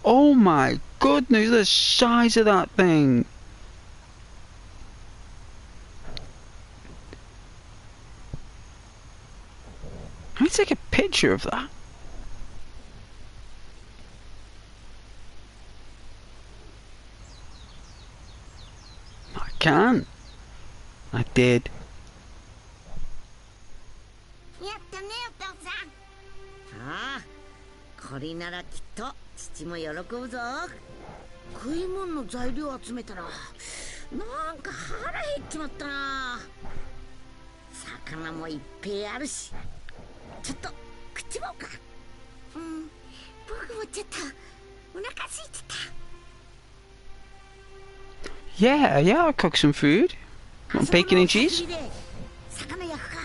Speaker 1: Oh my goodness, the size of that thing. Can I take a picture of that? I can. I did.
Speaker 3: やったねお父さん。ああ、これならきっと父も喜ぶぞ。食い物の材料集めたらなんか腹減っちまったな。魚もいっぺいあるし、ちょっと食っちまおうか。うん、僕もちょっとお腹空いてた。
Speaker 1: Yeah, I'll cook some food. Want bacon and cheese?
Speaker 3: 魚焼くか。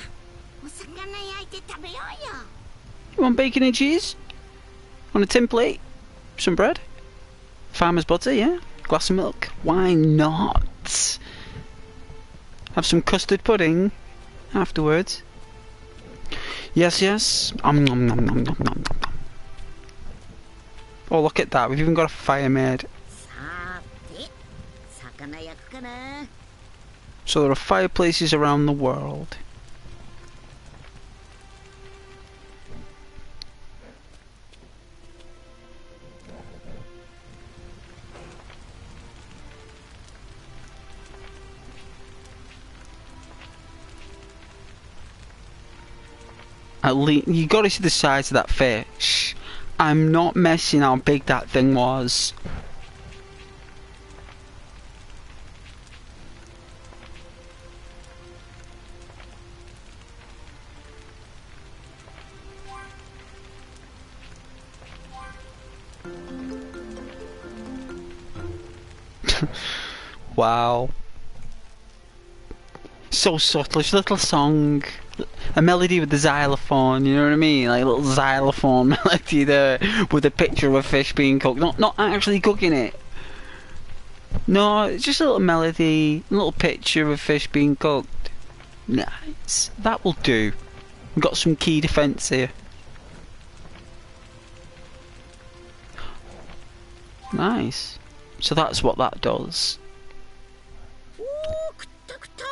Speaker 3: お魚焼いて食べようよ。
Speaker 1: You want bacon and cheese? On a tin plate? Some bread? Farmer's butter, yeah? Glass of milk? Why not? Have some custard pudding afterwards. Yes, yes. Nom, nom, nom, nom, nom. Oh, look at that. We've even got a fire made.
Speaker 3: さて、魚焼くかな。
Speaker 1: So there are fireplaces around the world. At least you got to see the size of that fish. I'm not messing how big that thing was. Wow. So subtle, it's a little song. A melody with the xylophone, you know what I mean? Like a little xylophone melody there with a picture of a fish being cooked. Not actually cooking it. No, it's just a little melody, a little picture of a fish being cooked. Nice. That will do. We've got some key defense here. Nice. So that's what that does.
Speaker 3: おお、食った食った。や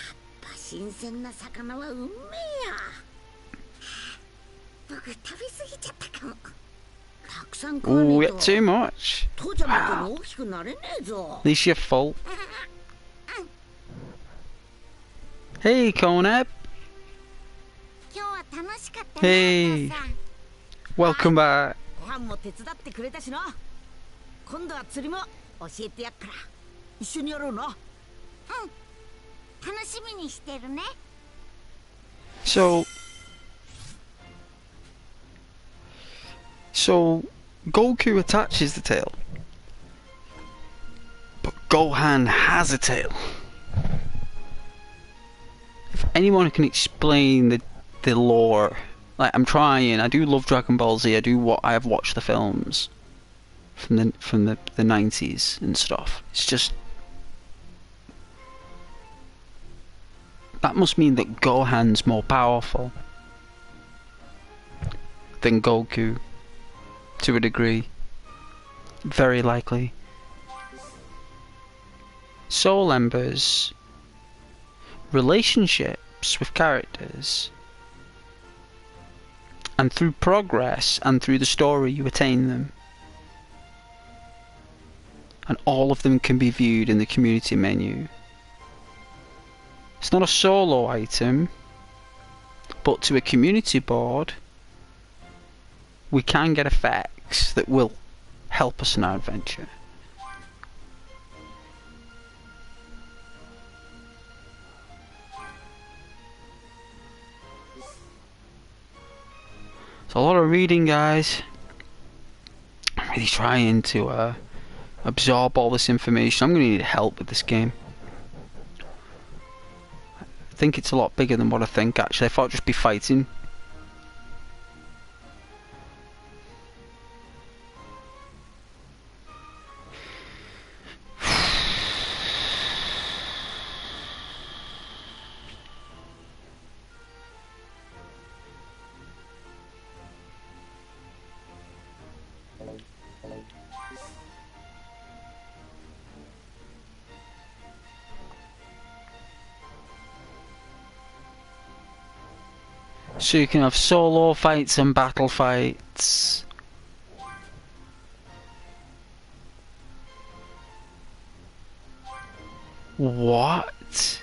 Speaker 3: っぱ新鮮な魚はうめえや。僕食べ過ぎちゃったかも。たくさん食わね
Speaker 1: Ooh,
Speaker 3: え
Speaker 1: get
Speaker 3: と
Speaker 1: too much.
Speaker 3: 父ちゃんみたい
Speaker 1: Wow.
Speaker 3: に大きくなれねえぞ。
Speaker 1: At least you're full. Hey, Conep.
Speaker 3: 今日は楽しかったね、
Speaker 1: Hey.
Speaker 3: お父さん。
Speaker 1: Welcome back.
Speaker 3: ご飯も手伝ってくれたしな。今度は釣りも教えてやっから
Speaker 4: 一緒にやろうな。
Speaker 3: 楽しみにしてるね。
Speaker 1: So Goku attaches the tail, but Gohan has a tail. If anyone can explain the lore, like I'm trying. I do love Dragon Ball Z. I have watched the films from the 90s and stuff. It's just that must mean that Gohan's more powerful than Goku. To a degree. Very likely. Soul Embers. Relationships with characters. And through progress and through the story you attain them. And all of them can be viewed in the community menu. It's not a solo item, but to a community board we can get effects that will help us in our adventure. It's a lot of reading, guys. I'm really trying to absorb all this information. I'm going to need help with this game. I think it's a lot bigger than what I think, actually. I thought I'd just be fighting. So you can have solo fights and battle fights. What?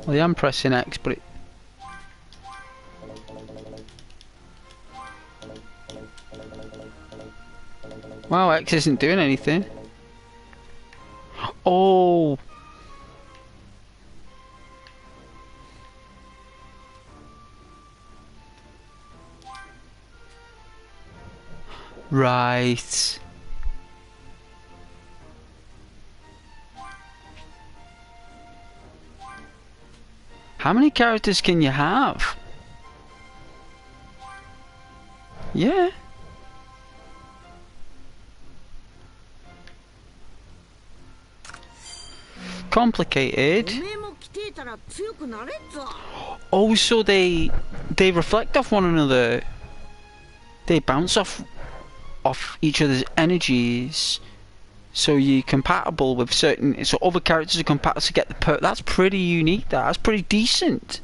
Speaker 1: Well, yeah, I'm pressing X, but it... Wow, X isn't doing anything. Oh! Right. How many characters can you have? Yeah. Complicated. Oh, so they reflect off one another. They bounce off each other's energies. So you're compatible with certain. So other characters are compatible to get the perk. That's pretty unique. That's pretty decent.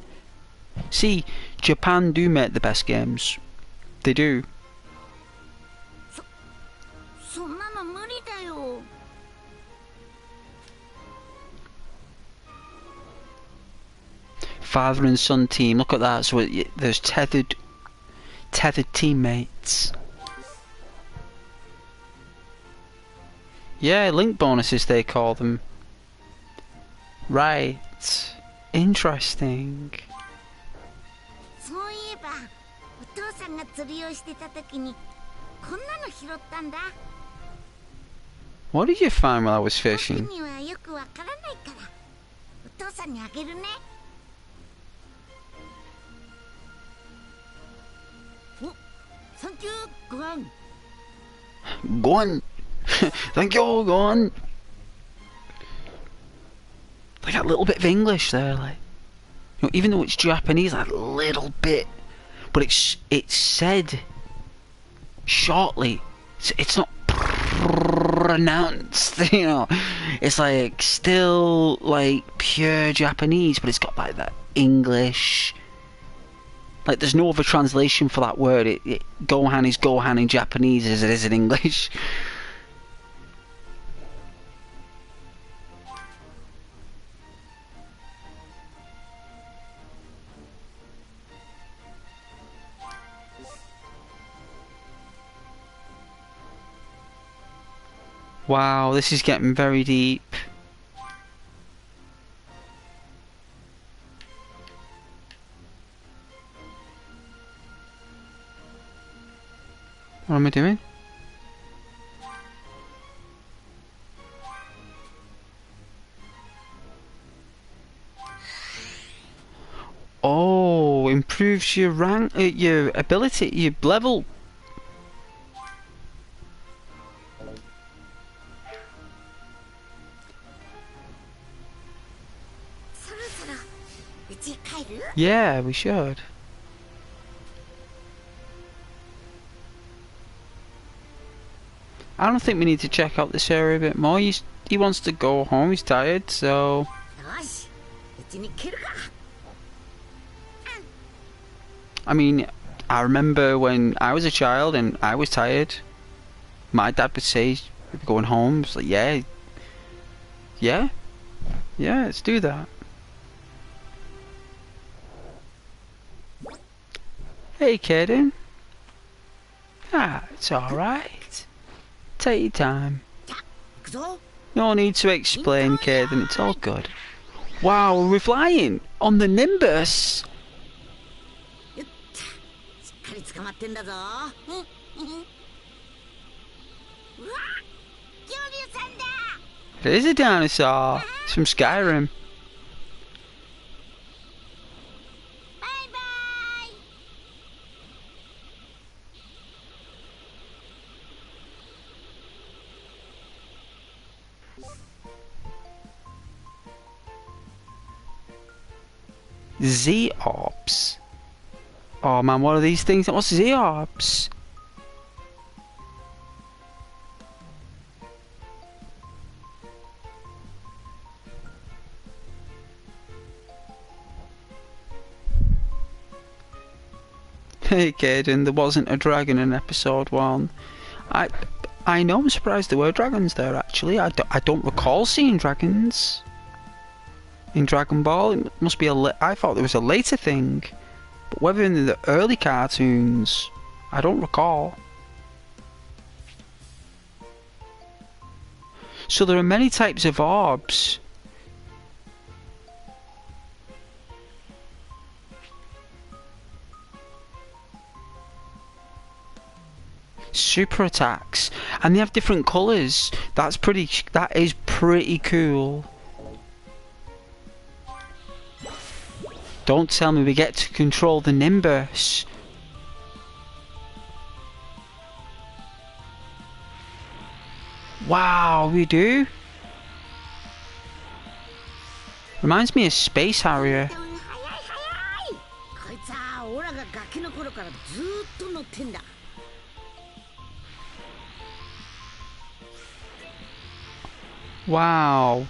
Speaker 1: See, Japan do make the best games. They do. Father and son team. Look at that. So there's tethered teammates. Yeah, link bonuses they call them. Right. Interesting. What did you find while I was fishing?
Speaker 3: Thank you, Gohan.
Speaker 1: Gohan. Thank you, Gohan. Like a little bit of English there, like, you know, even though it's Japanese, like a little bit, but it's said shortly. It's not pronounced, you know. It's like still like pure Japanese, but it's got like that English. Like there's no other translation for that word. Gohan is Gohan in Japanese as it is in English. Wow, this is getting very deep. What am I doing? Oh, improves your rank, your ability, your level. Yeah, we should. I don't think we need to check out this area a bit more. He wants to go home, he's tired, so... I mean, I remember when I was a child and I was tired, my dad would say, we're going home. It's like, yeah, let's do that. Hey, Kaden. Ah, it's alright. Take your time. No need to explain, Kaden, it's all good. Wow, we're flying on the Nimbus. It is a dinosaur. It's from Skyrim. Z-Orbs. Oh man, what are these things? What's Z-Orbs? Hey Kaden, there wasn't a dragon in episode 1. I know, I'm surprised there were dragons there actually. I don't recall seeing dragons in Dragon Ball. It must be I thought there was a later thing. But whether in the early cartoons, I don't recall. So there are many types of orbs. Super attacks, and they have different colours. That is pretty cool. Don't tell me we get to control the Nimbus. Wow, we do. Reminds me of Space Harrier. Wow.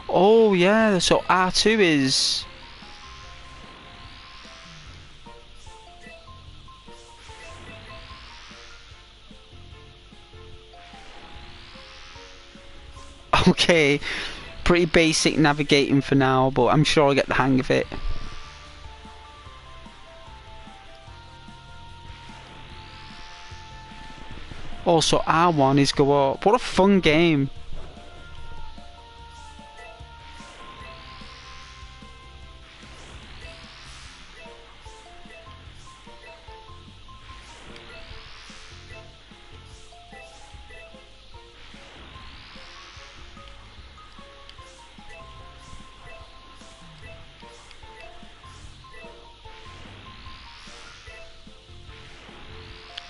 Speaker 1: Oh yeah, so R2 is... Okay, pretty basic navigating for now, but I'm sure I'll get the hang of it. Also, R1 is go up. What a fun game.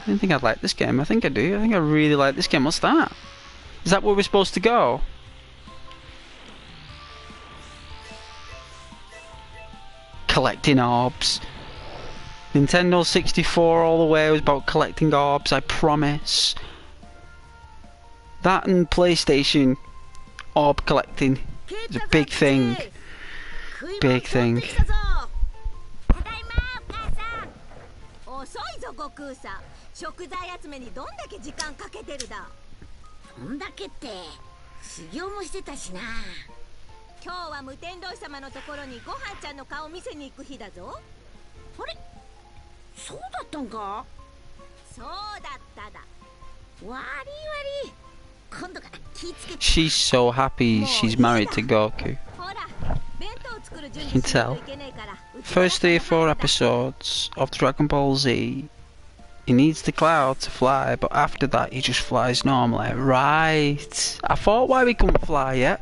Speaker 1: I didn't think I'd like this game. I think I do. I think I really like this game. What's that? Is that where we're supposed to go? Collecting orbs. Nintendo 64 all the way was about collecting orbs, I promise. That and PlayStation orb collecting is a big thing. Big thing.
Speaker 4: 食材集めにどんだけ時間かけてるだ。
Speaker 3: そんだけって修行もしてたしな。
Speaker 4: 今日は無天道様のところにごはんちゃんの顔見せに行く日だぞ。
Speaker 3: あれ、そうだったんか。
Speaker 4: そうだっただ。
Speaker 3: わりわり。今度から気ぃつけて。
Speaker 1: She's so happy she's married to Goku.
Speaker 4: ほら弁当を作る準
Speaker 1: You
Speaker 4: 備
Speaker 1: can
Speaker 4: しない
Speaker 1: tell.
Speaker 4: といけねえから。
Speaker 1: First 3 or 4 episodes of Dragon Ball Z, he needs the cloud to fly, but after that he just flies normally. Right. I thought why we couldn't fly yet.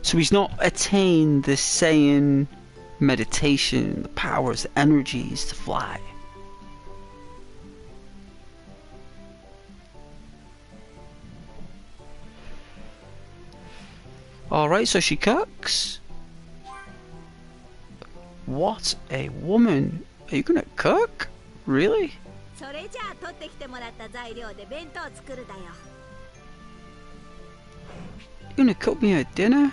Speaker 1: So he's not attained the Saiyan meditation, the powers, the energies to fly. Alright, so she cooks. What a woman. Are you gonna cook? Really?
Speaker 4: それじゃあ取ってきてもらった材料で弁当作るだよ。
Speaker 1: You gonna cook me a dinner?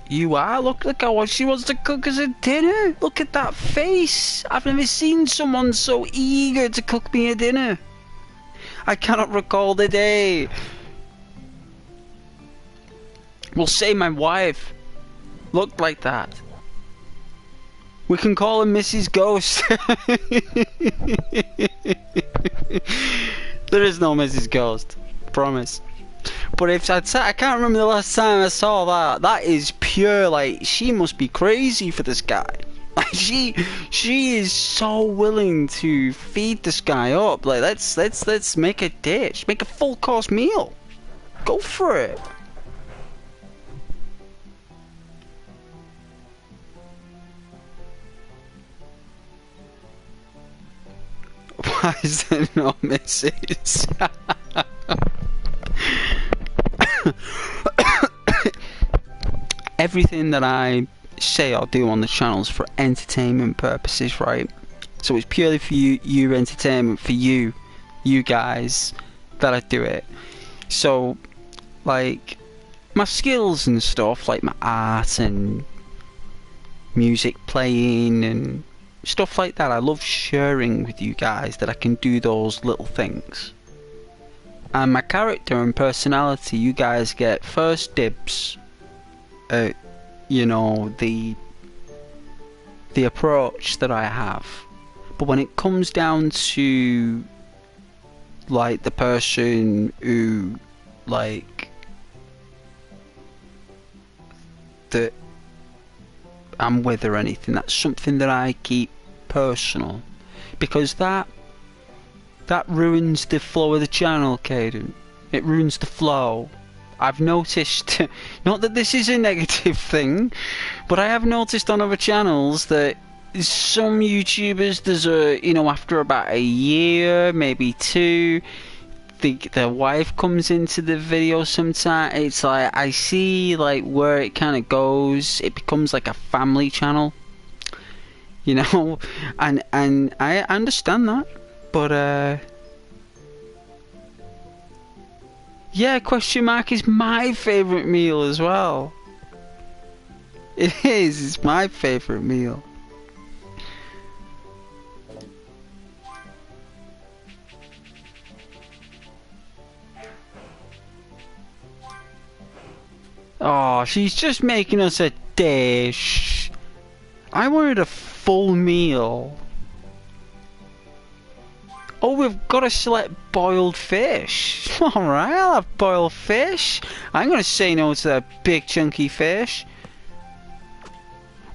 Speaker 1: You are? Look how she wants to cook us a dinner. Look at that face. I've never seen someone so eager to cook me a dinner. I cannot recall the day. We'll say my wife looked like that. We can call her Mrs. Ghost. There is no Mrs. Ghost. Promise. But if I can't remember the last time I saw that. That is pure, like, she must be crazy for this guy. Like, she is so willing to feed this guy up. Like, let's make a dish, make a full course meal. Go for it. Why is there no Mrs.? Everything that I say or do on the channel is for entertainment purposes, right? So it's purely for you entertainment, for you guys, that I do it. So, like, my skills and stuff, like my art and music playing and stuff like that, I love sharing with you guys that I can do those little things. And my character and personality, you guys get first dibs at, you know, the approach that I have. But when it comes down to, like, the person who, like, that I'm with or anything, that's something that I keep personal, because that ruins the flow of the channel, Caden. It ruins the flow. I've noticed, not that this is a negative thing, but I have noticed on other channels that some YouTubers, there's a, you know, after about a year, maybe 2, the wife comes into the video sometime. It's like, I see, like, where it kind of goes. It becomes like a family channel, you know, and I understand that, but yeah, question mark is my favourite meal as well. It is, it's my favourite meal. Oh, she's just making us a dish. I wanted a full meal. Oh, we've got to select boiled fish. Alright, I'll have boiled fish. I'm going to say no to that big chunky fish.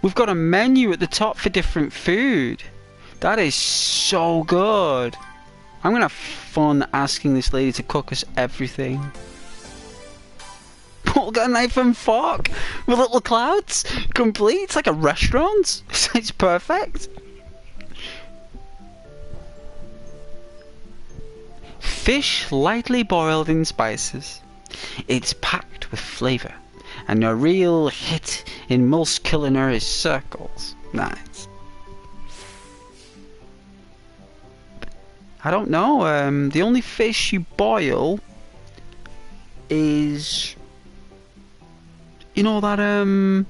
Speaker 1: We've got a menu at the top for different food. That is so good. I'm going to have fun asking this lady to cook us everything. We've got a knife and fork with little clouds. Complete. It's like a restaurant. It's perfect. Fish lightly boiled in spices. It's packed with flavour and a real hit in most culinary circles. Nice. I don't know. The only fish you boil is, you know, that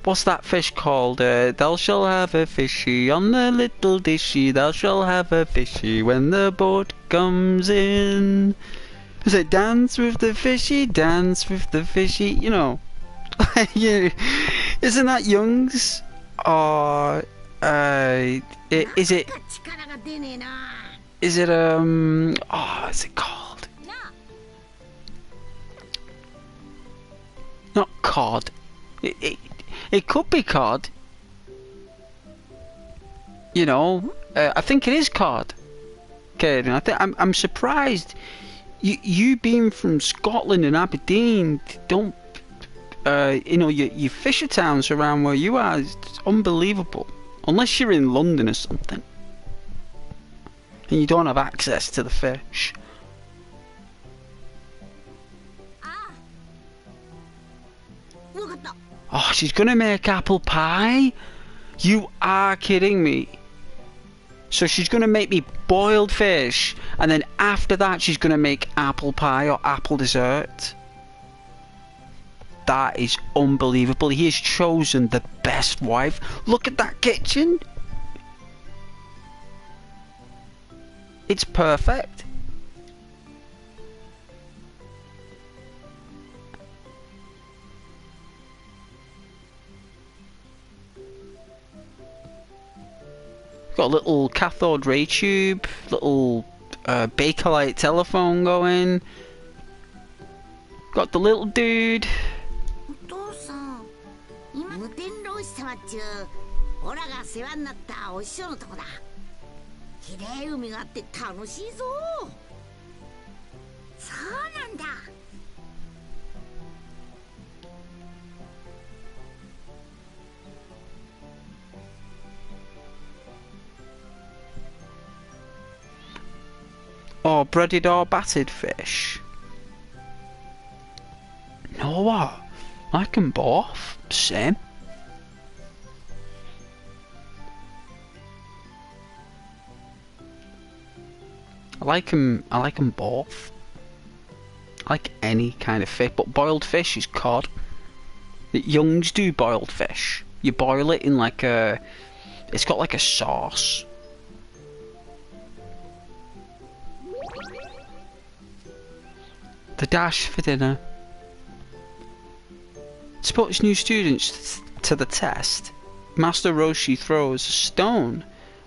Speaker 1: what's that fish called? Thou shalt have a fishy on the little dishy. Thou shalt have a fishy when the boat comes in. Is it dance with the fishy, dance with the fishy? You know, yeah. Isn't that Young's? Or is it? is it oh, what's it called? Not cod. It could be cod. You know, I think it is cod. Okay, I think I'm surprised. You being from Scotland and Aberdeen, don't you know your fisher towns around where you are? It's unbelievable. Unless you're in London or something, and you don't have access to the fish. Oh, she's gonna make apple pie? You are kidding me. So she's gonna make me boiled fish, and then after that she's gonna make apple pie or apple dessert. That is unbelievable. He has chosen the best wife. Look at that kitchen. It's perfect. Got a little cathode ray tube, little Bakelite telephone going. Got the little dude.
Speaker 3: お父さん、今無天老師様っちゅうオラが世話になったお師匠のとこだ。きれい海があって楽しいぞ。そうなんだ。
Speaker 1: Or breaded or battered fish. No what? I like them both. Same. I like them both. I like any kind of fish, but boiled fish is cod. The Youngs do boiled fish. You boil it in like a... It's got like a sauce. The dash for dinner. To put his new students to the test, Master Roshi throws a stone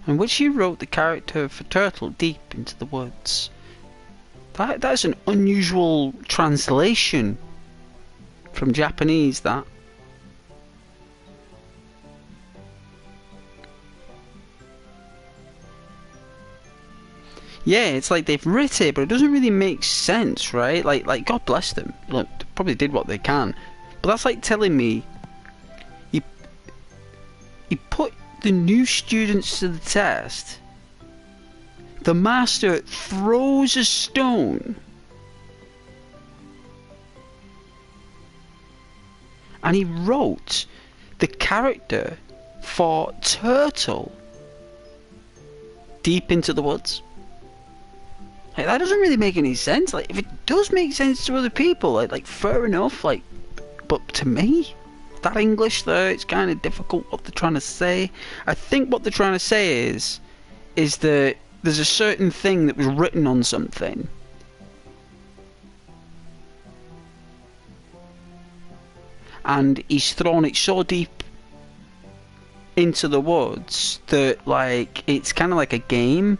Speaker 1: on which he wrote the character for Turtle deep into the woods. That's an unusual translation from Japanese, that. Yeah, it's like they've written it, but it doesn't really make sense, right? Like God bless them. Look, they probably did what they can. But that's like telling me you put the new students to the test. The master throws a stone and he wrote the character for Turtle deep into the woods. Like, that doesn't really make any sense. Like, if it does make sense to other people, like fair enough. Like, but to me, that English there, it's kind of difficult what they're trying to say. I think what they're trying to say is that there's a certain thing that was written on something, and he's thrown it so deep into the woods that, like, it's kind of like a game.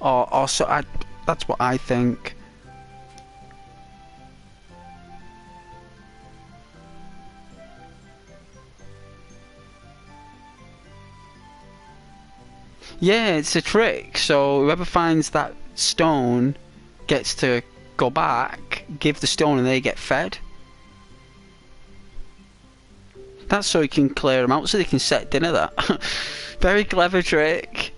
Speaker 1: Or so that's what I think. Yeah, it's a trick. So whoever finds that stone gets to go back, give the stone, and they get fed. That's so he can clear them out, so they can set dinner. That very clever trick.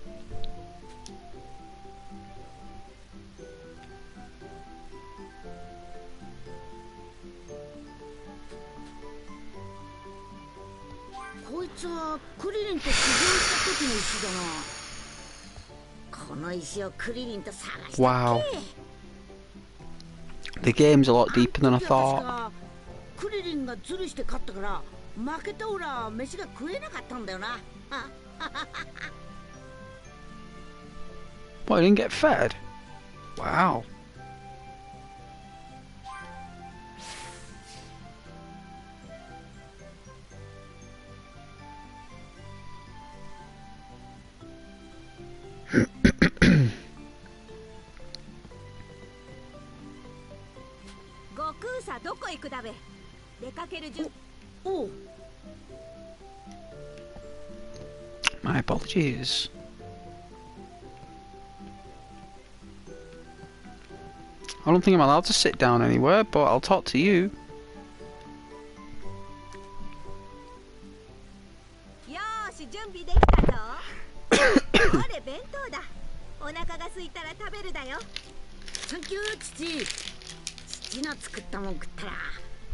Speaker 1: Wow. The game's a lot deeper than I thought. What, I didn't get fed? Wow.
Speaker 4: こ行くだべ。出かける準。
Speaker 3: おう。
Speaker 1: My apologies. I don't think I'm allowed to sit down anywhere, but I'll talk to you.
Speaker 4: よーし、準備できたぞ。これ弁当だ。お腹が空いたら食べるだよ。
Speaker 3: サンキュー父。父の作ったもん食ったら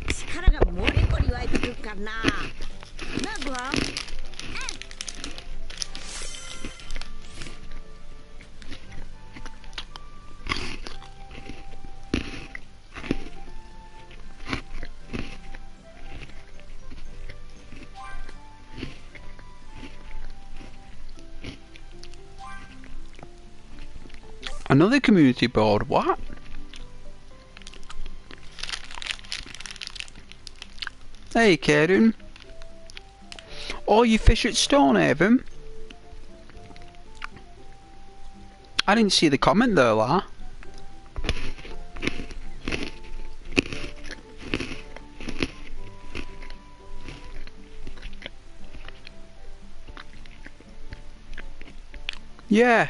Speaker 3: 力がもりもり湧いてくるからな。なあグア。
Speaker 1: Another community board, what? Hey, Kaden. Oh, you fish at Stonehaven? I didn't see the comment there, La. Yeah.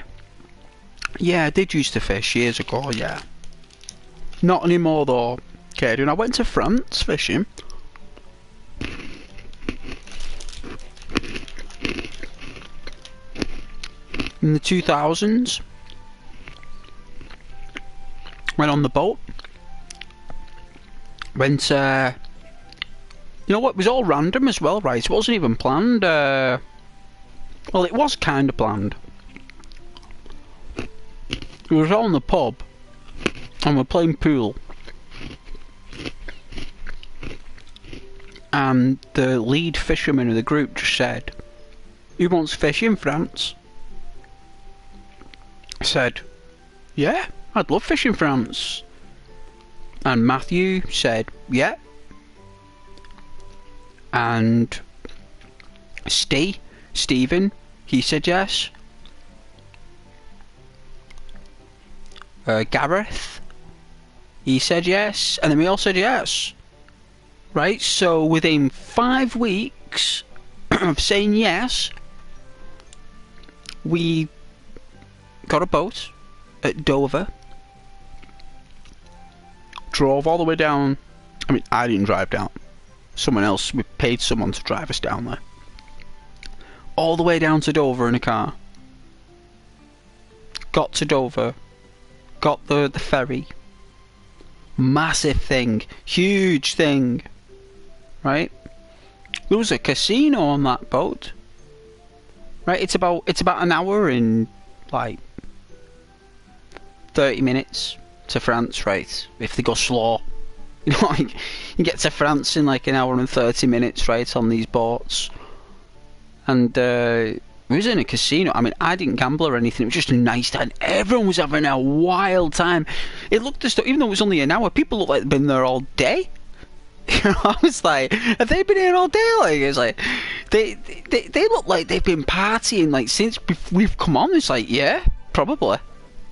Speaker 1: Yeah, I did used to fish years ago, yeah. Not anymore though, Kaden. I went to France fishing. In the 2000s. Went on the boat. Went, you know what, it was all random as well, right? It wasn't even planned, well, it was kind of planned. We was all in the pub and we're playing pool, and the lead fisherman of the group just said, "Who wants to fish in France?" I said, "Yeah, I'd love fish in France." And Matthew said, "Yeah." And Stephen, he said yes. Gareth, he said yes, and then we all said yes. Right, so within 5 weeks of saying yes, we got a boat at Dover, drove all the way down. I mean, I didn't drive down. Someone else, we paid someone to drive us down there. All the way down to Dover in a car. Got to Dover. Got the ferry. Massive thing. Huge thing. Right? There was a casino on that boat. Right? It's about an hour and like 30 minutes to France, right? If they go slow. You know, like, you get to France in like an hour and 30 minutes, right, on these boats. And we was in a casino. I mean, I didn't gamble or anything. It was just a nice time. Everyone was having a wild time. It looked as though, even though it was only an hour, people looked like they'd been there all day. You know, I was like, have they been here all day? Like, it's like, they look like they've been partying like since we've come on. It's like, yeah, probably.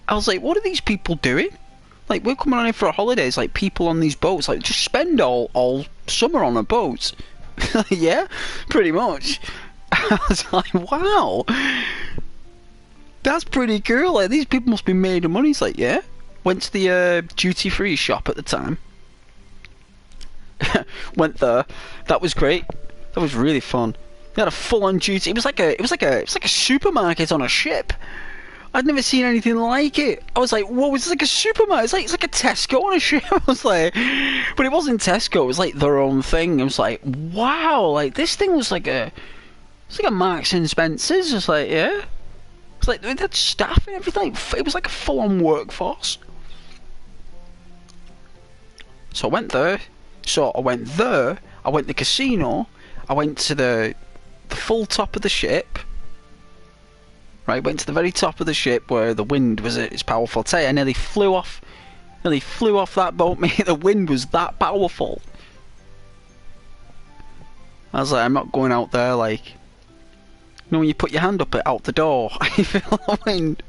Speaker 1: I was like, what are these people doing? Like, we're coming on here for a holiday. It's like people on these boats, like, just spend all summer on a boat. Yeah, pretty much. I was like, wow, that's pretty cool. Like, these people must be made of money. It's like, yeah. Went to the duty-free shop at the time. Went there. That was great. That was really fun. They had a full-on duty. It was like a supermarket on a ship. I'd never seen anything like it. I was like, whoa, it's like a supermarket. It's like a Tesco on a ship. I was like, but it wasn't Tesco. It was like their own thing. I was like, wow, like this thing was like it's like a Marks and Spencer's. It's like, yeah. It's like they had staff and everything. It was like a full-on workforce. So I went there. I went to the casino. I went to the full top of the ship. Right, went to the very top of the ship where the wind was at its powerful. I tell you, I nearly flew off that boat, mate. The wind was that powerful. I was like, I'm not going out there like, you know, when you put your hand up out the door, I feel the wind.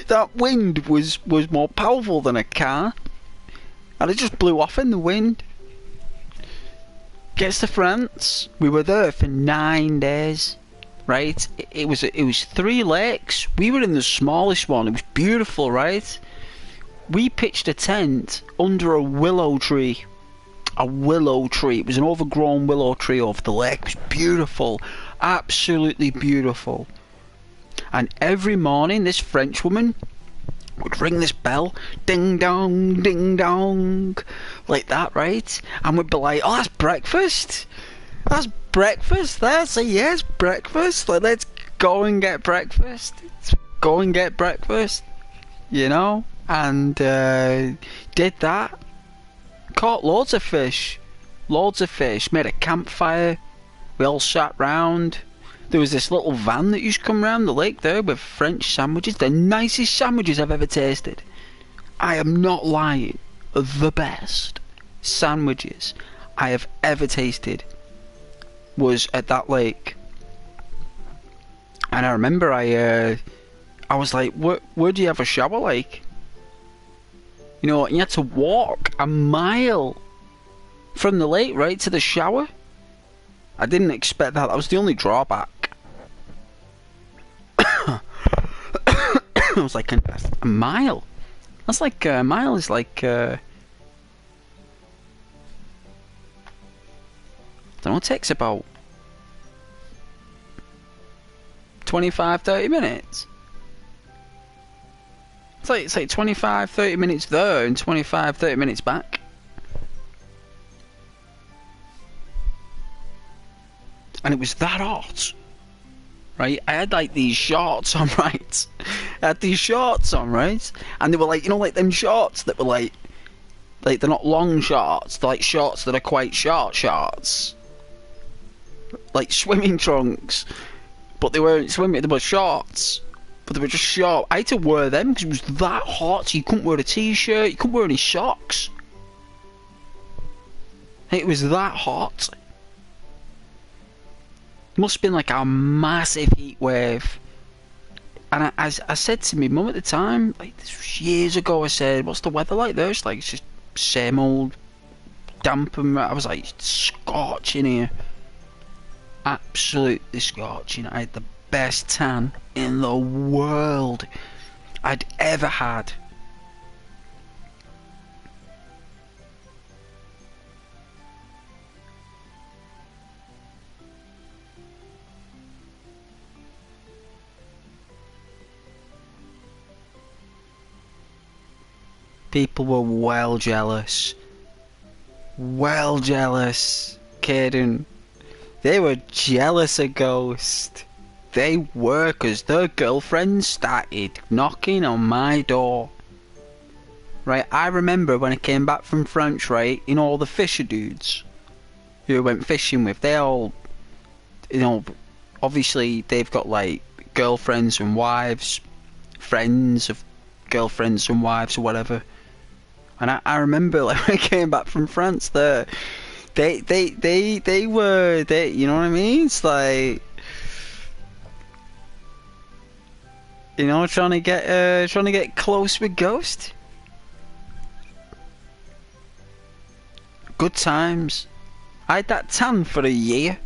Speaker 1: That wind was more powerful than a car, and it just blew off in the wind. Gets to France. We were there for 9 days. Right? It was 3 lakes. We were in the smallest one. It was beautiful, right? We pitched a tent under a willow tree. A willow tree. It was an overgrown willow tree over the lake. It was beautiful. Absolutely beautiful. And every morning this French woman would ring this bell. Ding dong, like that, right? And we'd be like, oh, that's breakfast. That's breakfast. That's a yes, breakfast. Like, let's go and get breakfast. Let's go and get breakfast. You know? And did that. Caught loads of fish. Loads of fish. Made a campfire. We all sat round. There was this little van that used to come round the lake there with French sandwiches. The nicest sandwiches I've ever tasted. I am not lying. The best sandwiches I have ever tasted was at that lake. And I remember I was like, where do you have a shower, like? You know, and you had to walk a mile from the lake right to the shower. I didn't expect that. That was the only drawback. I was like, a mile? That's like, a mile is like, I don't know, it takes about 25-30 minutes. It's like 25-30 minutes there and 25-30 minutes back. And it was that hot, right? I had like these shorts on, right? I had these shorts on, right? And they were like, you know, like them shorts that were like they're not long shorts, they're like shorts that are quite short shorts. Like swimming trunks. But they weren't swimming, they were shorts. But they were just short. I had to wear them because it was that hot. So you couldn't wear a t-shirt, you couldn't wear any socks. It was that hot. It must have been like a massive heat wave. And I said to my mum at the time, like this was years ago, I said, what's the weather like there? She's like, it's just same old damp, and I was like, it's scorching here. Absolutely scorching. I had the best tan in the world I'd ever had. People were well jealous. Well jealous, Caden. They were jealous of Ghost. They were, because their girlfriends started knocking on my door. Right, I remember when I came back from France, right, you know, all the fisher dudes who I went fishing with, they all, you know, obviously they've got like girlfriends and wives, friends of girlfriends and wives or whatever. And I remember like when I came back from France there, they were, you know what I mean? It's like, you know, trying to get close with Ghost. Good times. I had that tan for a year.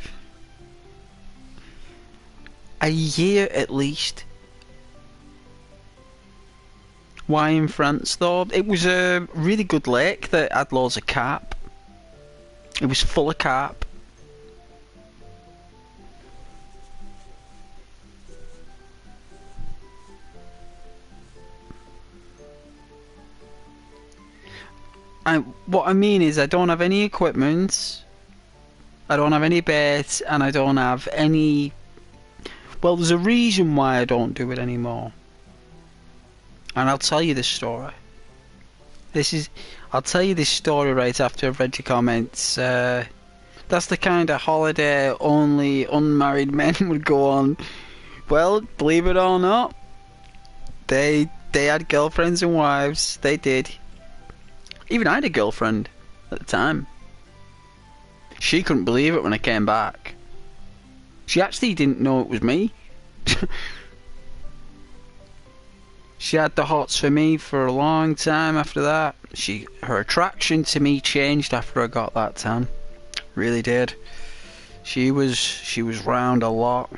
Speaker 1: A year at least. Why in France though? It was a really good lake that had loads of carp. It was full of carp. What I mean is I don't have any equipment, I don't have any bait, and I don't have any... Well, there's a reason why I don't do it anymore. And I'll tell you this story. I'll tell you this story right after I've read your comments. That's the kind of holiday only unmarried men would go on. Well, believe it or not, they had girlfriends and wives. They did. Even I had a girlfriend at the time. She couldn't believe it when I came back. She actually didn't know it was me. She had the hots for me for a long time after that. Her attraction to me changed after I got that tan. Really did. She was round a lot.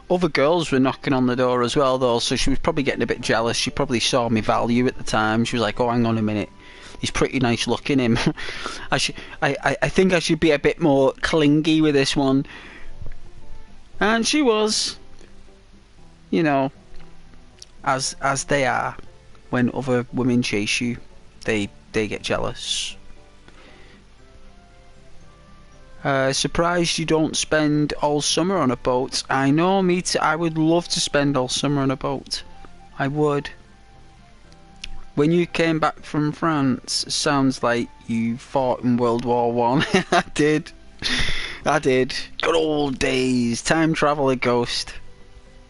Speaker 1: Other girls were knocking on the door as well, though, so she was probably getting a bit jealous. She probably saw me value at the time. She was like, "Oh, hang on a minute, he's pretty nice looking, him. I think I should be a bit more clingy with this one." And she was, you know, as they are when other women chase you, they get jealous. Surprised you don't spend all summer on a boat. I know, me too. I would love to spend all summer on a boat. I would. When you came back from France, it sounds like you fought in World War One. I did. Good old days. Time traveler ghost.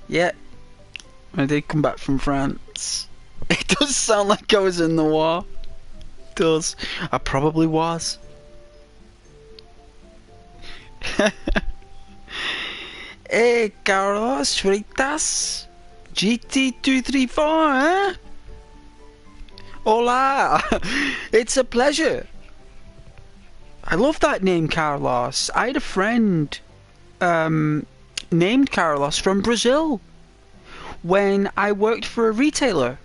Speaker 1: Yeah. I did come back from France. It does sound like I was in the war. It does. I probably was. Hey, Carlos Fritas, GT234, eh? Hola, it's a pleasure. I love that name, Carlos. I had a friend named Carlos from Brazil when I worked for a retailer,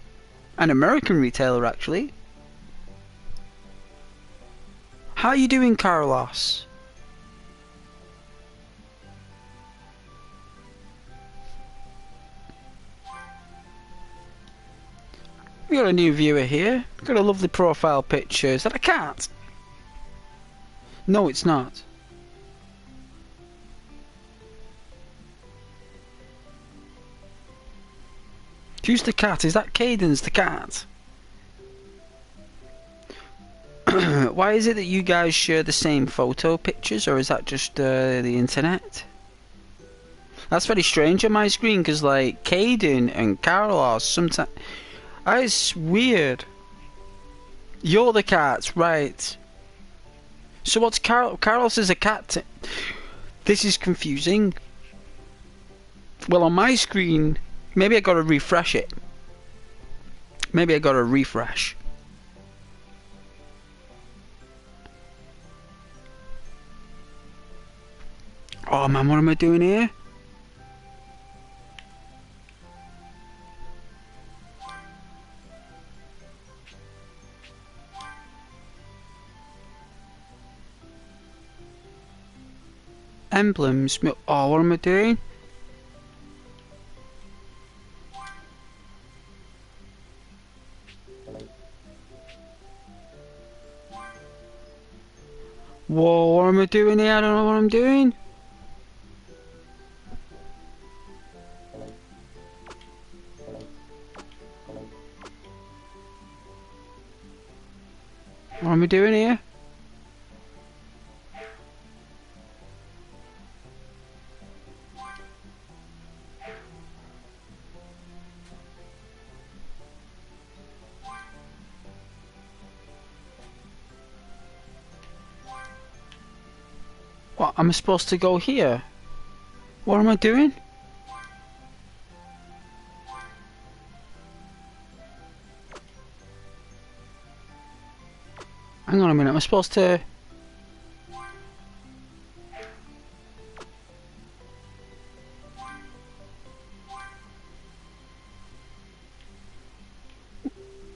Speaker 1: an American retailer actually. How are you doing, Carlos? We got a new viewer here. Got a lovely profile picture. Is that a cat? No, it's not. Who's the cat? Is that Caden's the cat? Why is it that you guys share the same photo pictures, or is that just the internet? That's very strange on my screen, because like Caden and Carlos sometimes. It's weird. You're the cat, right? So what's Carlos is a cat? This is confusing. Well, on my screen, maybe I gotta refresh it. Maybe I gotta refresh. Oh man, what am I doing here? Emblems. Oh, what am I doing? Whoa, what am I doing here? I don't know what I'm doing. What am I doing here? What, am I supposed to go here? What am I doing? Hang on a minute, am I supposed to...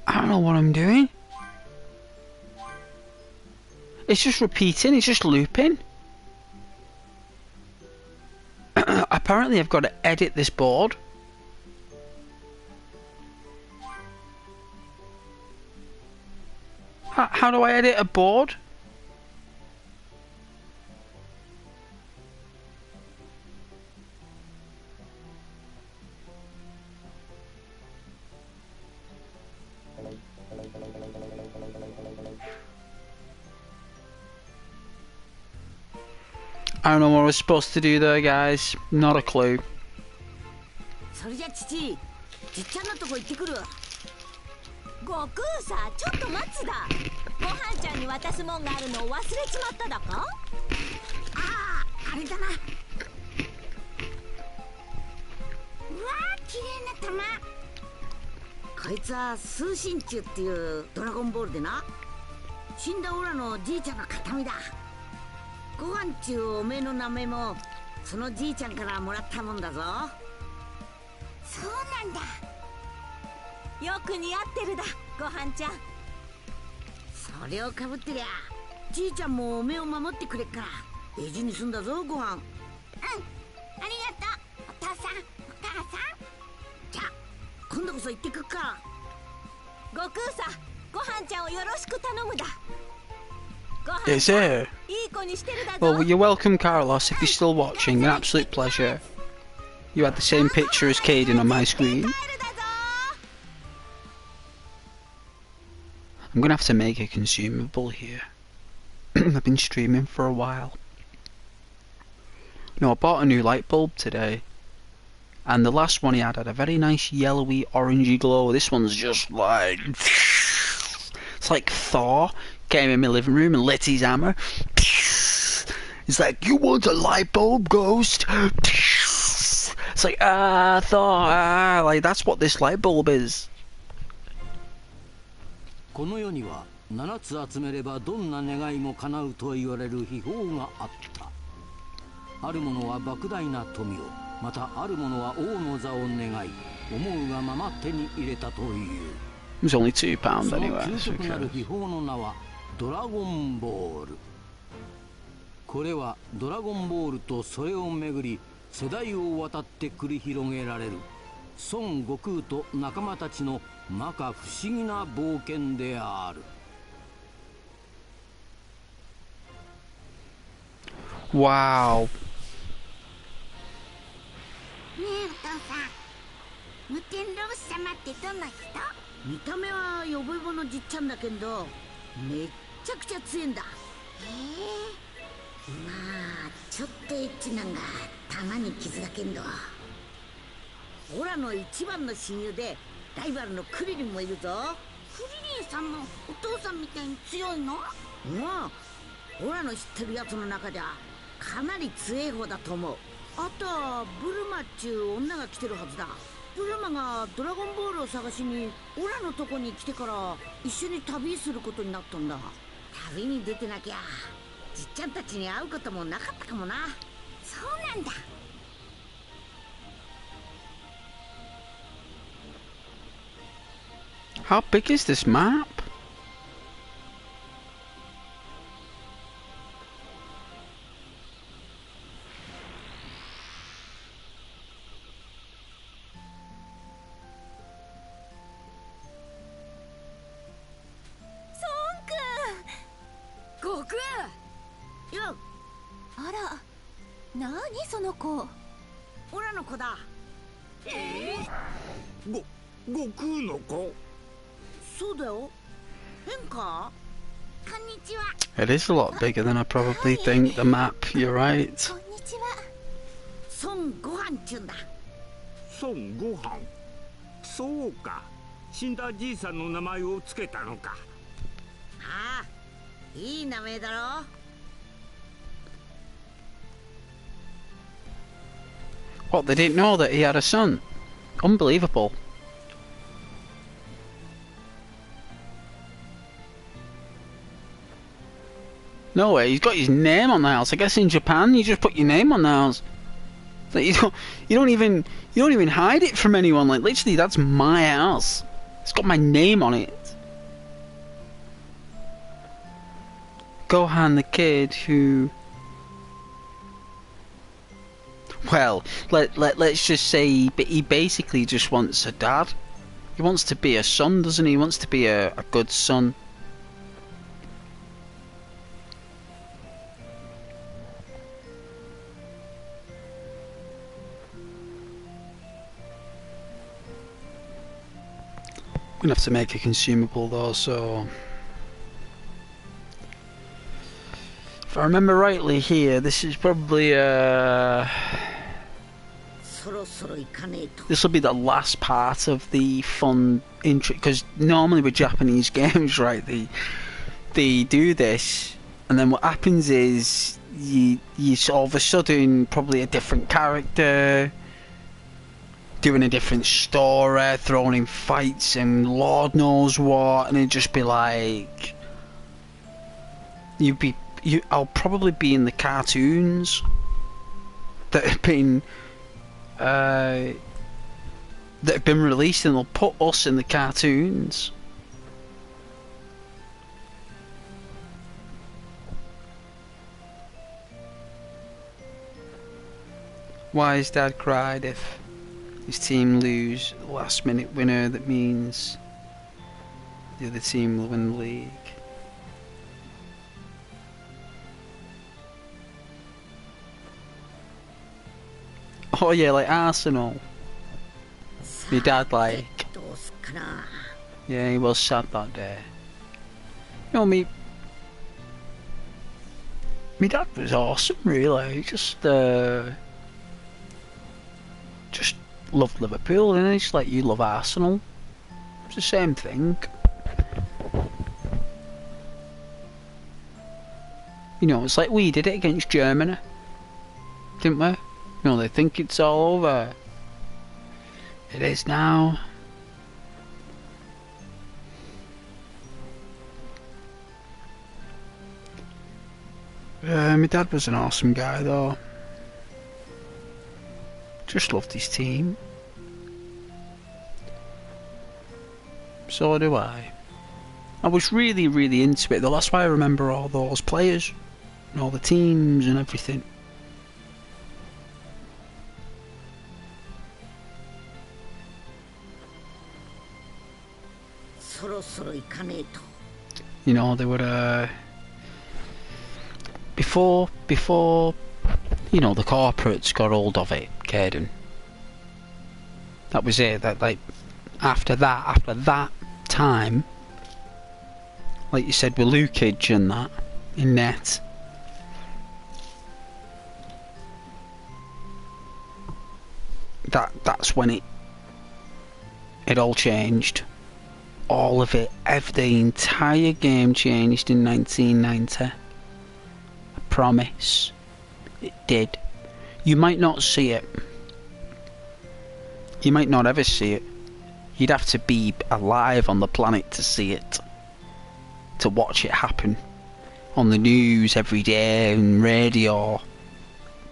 Speaker 1: I don't know what I'm doing. It's just repeating, it's just looping. Apparently I've got to edit this board. How do I edit a board? I don't know what I was supposed to do there, guys. Not a clue.
Speaker 3: それじゃ父、じっちゃんのとこ行ってくる。
Speaker 4: 悟空さ、ちょっと待つだ。ご飯ちゃんに渡すもんがあるのを忘れちまっただか？
Speaker 3: ああ、あれだな。うわー、綺麗な玉。こいつは通信中っていうドラゴンボールでな、死んだオラのじいちゃんの形見だ。ご飯中おめえの名前もそのじいちゃんからもらったもんだぞ。
Speaker 4: そうなんだ。よく似合ってるだ、ごはんちゃん。
Speaker 3: それをかぶってりゃじいちゃんもおめえを守ってくれっから大事にすんだぞご飯。
Speaker 4: うん、ありがとう、お父さん、お母さん。
Speaker 3: じゃあ今度こそ行ってくっか。
Speaker 4: 悟空さ、ごはんちゃんをよろしく頼むだ。ごはん
Speaker 1: Is
Speaker 4: ちゃん、
Speaker 1: it?
Speaker 4: いい子にしてるだぞ。
Speaker 1: Well, you're welcome, Carlos. If you're still watching, an absolute pleasure. You had the same picture as Caden on my screen.
Speaker 4: 帰るだぞ。
Speaker 1: I'm gonna have to make a consumable here. I've been streaming for a while. No, I bought a new light bulb today. And the last one he had a very nice yellowy, orangey glow. This one's just like... It's like Thor came in my living room and lit his hammer. He's like, you want a light bulb, ghost? It's like, Thor, like that's what this light bulb is.
Speaker 2: この世には7つ集めればどんな願いも叶うと言われる秘宝があった。ある者は莫大な富を、またある者は王の座を願い、思うがまま手に入れたという。
Speaker 1: It was only £2
Speaker 2: その
Speaker 1: anyway.
Speaker 2: 究
Speaker 1: So
Speaker 2: 極なる
Speaker 1: okay.
Speaker 2: 秘宝の名はドラゴンボール。これはドラゴンボールとそれをめぐり世代を渡って繰り広げられる孫悟空と仲間たちの摩訶不思議な冒険である。
Speaker 1: Wow.
Speaker 4: ねえお父さん、無天老師様ってどんな人？
Speaker 3: 見た目はヨボヨボのじっちゃんだけどめっちゃくちゃ強いんだ。まあちょっとエッチなんがたまに傷だけんど、オラの一番の親友でライバルのクリリンもいるぞ。
Speaker 4: クリリンさんもお父さんみたいに強いの？
Speaker 3: うん、オラの知ってるやつの中ではかなり強い方だと思う。あとはブルマっちゅう女が来てるはずだ。ブルマがドラゴンボールを探しにオラのとこに来てから一緒に旅することになったんだ。旅に出てなきゃじっちゃんたちに会うこともなかったかもな。
Speaker 4: そうなんだ。
Speaker 1: How big is this map?
Speaker 4: Son君。悟
Speaker 3: よっ、
Speaker 4: 空。あら、なにその子。
Speaker 3: オラの子だ。
Speaker 5: 悟空の子。
Speaker 3: そうだよ。変か？
Speaker 4: こんにちは。
Speaker 1: It is a lot bigger than I probably think, the map, you're right.
Speaker 4: こんにちは。
Speaker 3: 孫悟飯っちゅうんだ。
Speaker 5: 孫悟飯。そうか、死んだじいさんの名前をつけたのか。
Speaker 3: ああ、いい名前だろ。
Speaker 1: What, they didn't know that he had a son? Unbelievable. No way, he's got his name on the house. I guess in Japan you just put your name on the house. Like you don't even hide it from anyone. Like literally, that's my house. It's got my name on it. Gohan, the kid who, well, let's just say he basically just wants a dad. He wants to be a son, doesn't he? He wants to be a good son. I'm gonna have to make a consumable though, so if I remember rightly here, this is probably this will be the last part of the fun intro, because normally with Japanese games, right, they do this, and then what happens is you all of a sudden probably a different character doing a different story, thrown in fights and Lord knows what, and it'd just be like you'd be I'll probably be in the cartoons that have been released, and they'll put us in the cartoons. Why has Dad cried if his team lose the last minute winner? That means the other team will win the league. Oh yeah, like Arsenal. My dad, like, yeah, he was sad that day. You know, my dad was awesome, really. Just loved Liverpool, and it's like you love Arsenal. It's the same thing. You know, it's like we did it against Germany, didn't we? You know, they think it's all over. It is now. My dad was an awesome guy, though. Just loved his team. So do I. I was really, really into it, though. That's why I remember all those players and all the teams and everything. You know, they were before you know, the corporates got hold of it, Caden. That was it. That, like, after that time, like you said with Lukage and that in net, that's when it all changed. All of it, the entire game changed in 1990. I promise. It did. You might not see it. You might not ever see it. You'd have to be alive on the planet to see it. To watch it happen. On the news every day, and radio,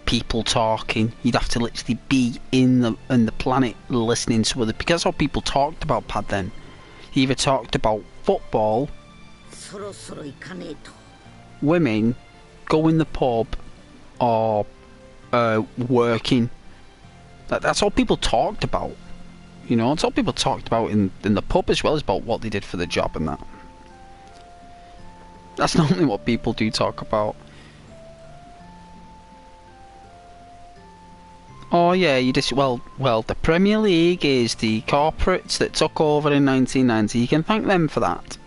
Speaker 1: people talking. You'd have to literally be in the planet listening to other, because that's how people talked about Pad then. He either talked about football, women, go in the pub, or working. That's all people talked about. You know, it's all people talked about in the pub, as well as about what they did for the job and that. That's normally what people do talk about. Oh yeah, you just well, the Premier League is the corporates that took over in 1990. You can thank them for that.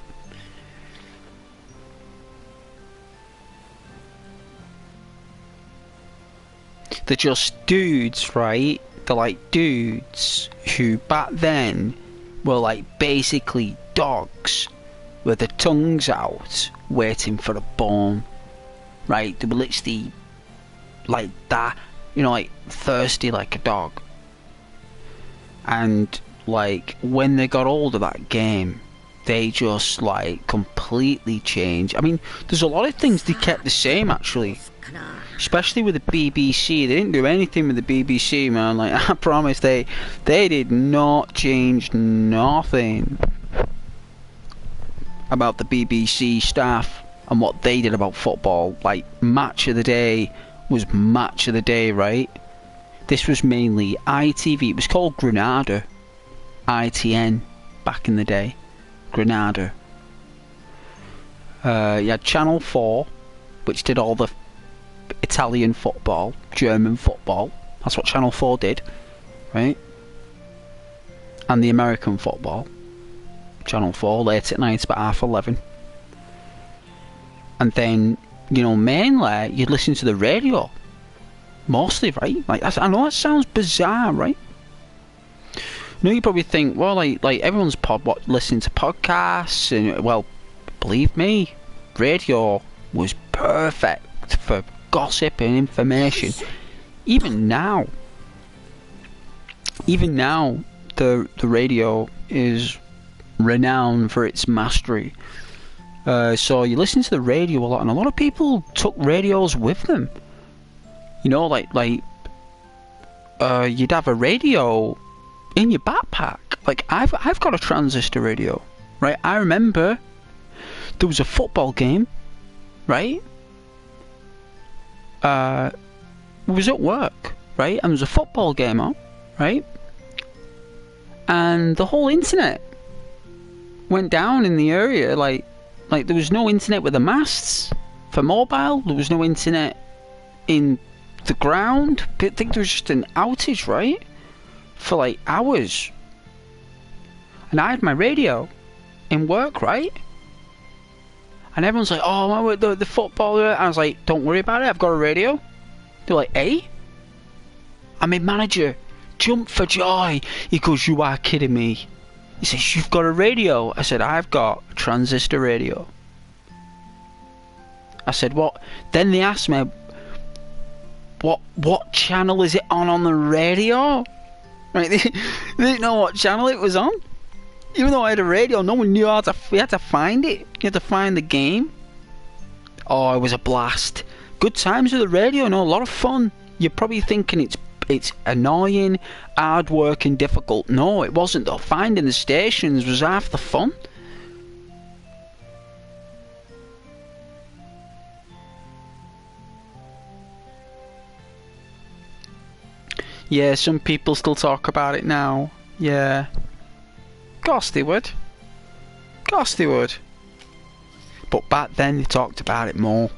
Speaker 1: They're just dudes, right? They're like dudes who back then were like basically dogs with their tongues out waiting for a bone, right? They were literally like that. You know, like thirsty like a dog. And like when they got hold of that game, they just like completely changed. I mean, there's a lot of things they kept the same actually, especially with the BBC. They didn't do anything with the BBC, man. Like, I promise, they did not change nothing about the BBC staff and what they did about football. Like, match of the day was match of the day, right? This was mainly ITV. It was called Granada, ITN back in the day. Granada. You had Channel 4, which did all the Italian football, German football. That's what Channel 4 did, right? And the American football. Channel 4, late at night, about 11:30. And then, you know, mainly you'd listen to the radio, mostly, right? Like, I know that sounds bizarre, right? I know you probably think, well, like everyone's listening to podcasts, and well, believe me, radio was perfect for gossip and information. Even now, the radio is renowned for its mastery So you listen to the radio a lot, and a lot of people took radios with them. You know, you'd have a radio in your backpack. Like I've got a transistor radio, right? I remember there was a football game, right? It was at work, right? And there was a football game on, right? And the whole internet went down in the area. Like there was no internet with the masts for mobile. There was no internet in the ground. I think there was just an outage, right? For like hours. And I had my radio in work, right? And everyone's like, oh, the footballer. I was like, don't worry about it, I've got a radio. They're like, hey? And my manager jumped for joy. He goes, you are kidding me. He says, you've got a radio. I said, I've got a transistor radio. I said, what? Then they asked me, what channel is it on the radio? Right? They didn't know what channel it was on. Even though I had a radio, no one knew how to. We had to find it. You had to find the game. Oh, it was a blast. Good times with the radio. No, a lot of fun. You're probably thinking it's annoying, hard work, and difficult. No, it wasn't though. Finding the stations was half the fun. Yeah, some people still talk about it now. Yeah. Of course they would. Of course they would. But back then they talked about it more.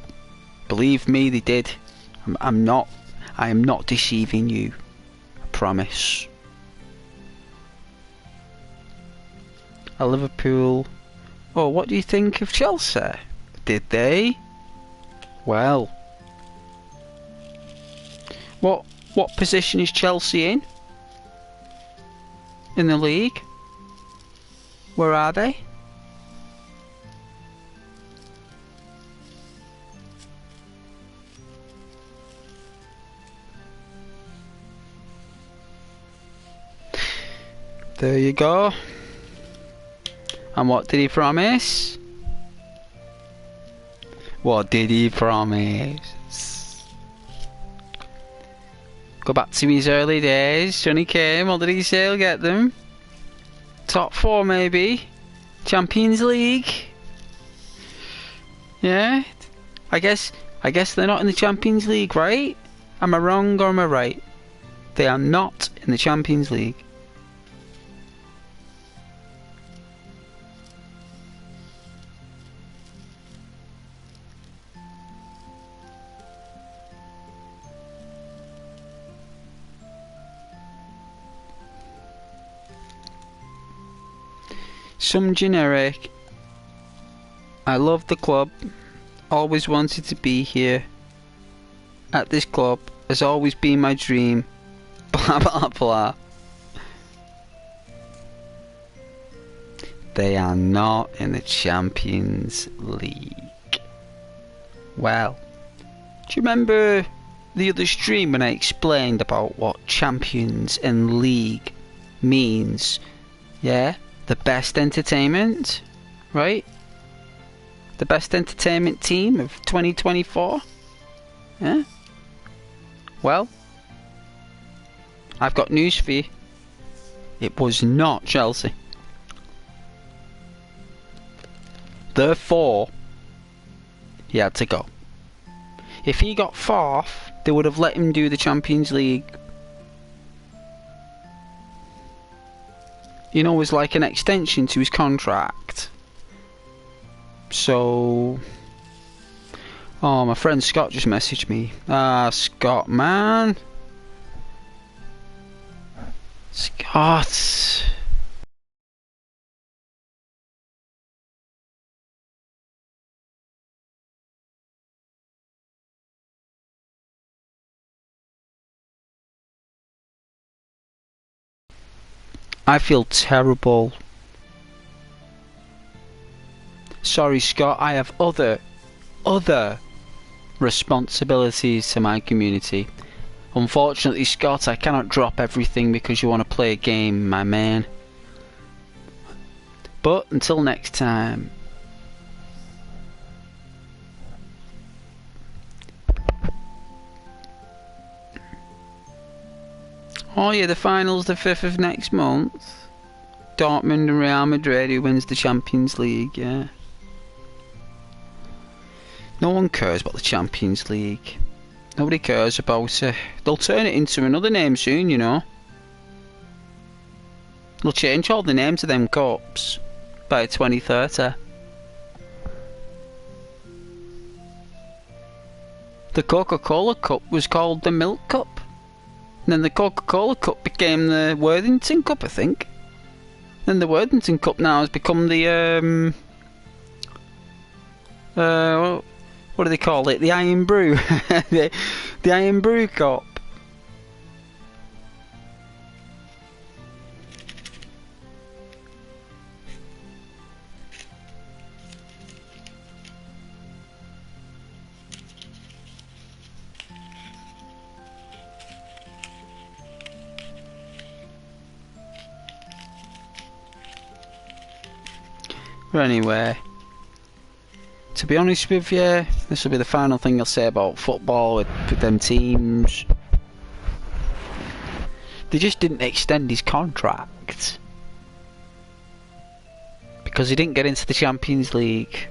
Speaker 1: Believe me, they did. I am not deceiving you. I promise. A Liverpool. Oh, what do you think of Chelsea? Did they? Well. What position is Chelsea in? In the league? Where are they? There you go. And what did he promise? What did he promise? Go back to his early days. Johnny came. What did he say? He'll get them. Top 4 maybe. Champions League. Yeah. I guess they're not in the Champions League, right? Am I wrong or am I right? They are not in the Champions League. Some generic. I love the club. Always wanted to be here. At this club has always been my dream. Blah blah blah. They are not in the Champions League. Well, do you remember the other stream when I explained about what Champions and League means? Yeah? The best entertainment, right? The best entertainment team of 2024. Yeah? Well, I've got news for you. It was not Chelsea. Therefore, he had to go. If he got 4th, they would have let him do the Champions League. You know, it was like an extension to his contract. So... Oh, my friend Scott just messaged me. Ah, Scott, man. Scott. I feel terrible. Sorry, Scott, I have other responsibilities to my community. Unfortunately, Scott, I cannot drop everything because you want to play a game, my man. But until next time, Oh yeah, the final's the 5th of next month. Dortmund and Real Madrid, who wins the Champions League, yeah. No one cares about the Champions League. Nobody cares about it. They'll turn it into another name soon, you know. They'll change all the names of them cups by 2030. The Coca-Cola Cup was called the Milk Cup. And then the Coca-Cola Cup became the Worthington Cup, I think. Then the Worthington Cup now has become the what do they call it? The Iron Brew. the Iron Brew Cup. But anyway, to be honest with you, this will be the final thing I'll say about football with them teams. They just didn't extend his contract because he didn't get into the Champions League.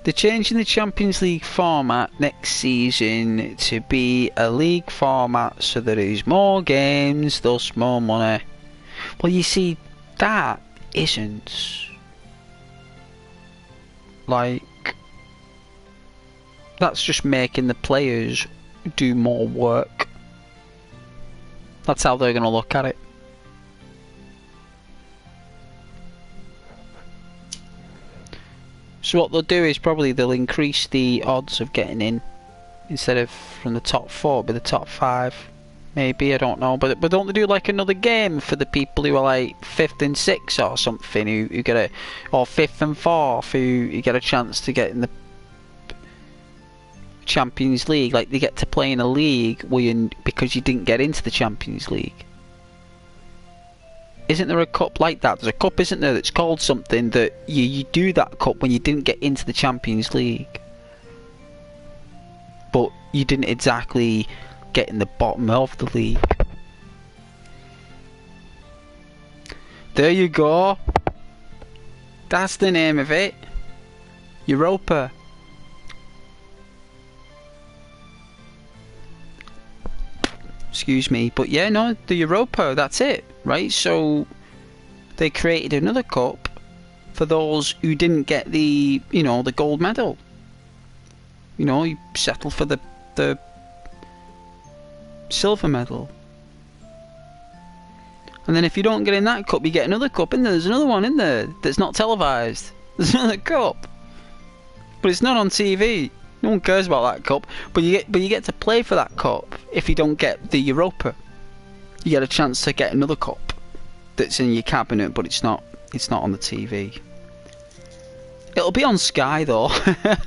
Speaker 1: They're changing the Champions League format next season to be a league format so there is more games, thus more money. Well, you see, that isn't like, that's just making the players do more work. That's how they're going to look at it. So what they'll do is probably they'll increase the odds of getting in. Instead of from the top 4, be the top 5. Maybe, I don't know, but don't they do like another game for the people who are like 5th and 6th or something, who get a, or 5th and 4th, who get a chance to get in the Champions League? Like they get to play in a league because you didn't get into the Champions League. Isn't there a cup like that? There's a cup, isn't there, that's called something that you do that cup when you didn't get into the Champions League, but you didn't exactly get in the bottom of the league. There you go. That's the name of it. Europa. Excuse me, but yeah, no, the Europa, that's it, right? So they created another cup for those who didn't get the, you know, the gold medal. You know, you settle for the silver medal. And then if you don't get in that cup, you get another cup in there. There's another one in there that's not televised. There's another cup, but it's not on TV. No one cares about that cup. But you get to play for that cup. If you don't get the Europa, you get a chance to get another cup that's in your cabinet, but it's not on the TV. It'll be on Sky though.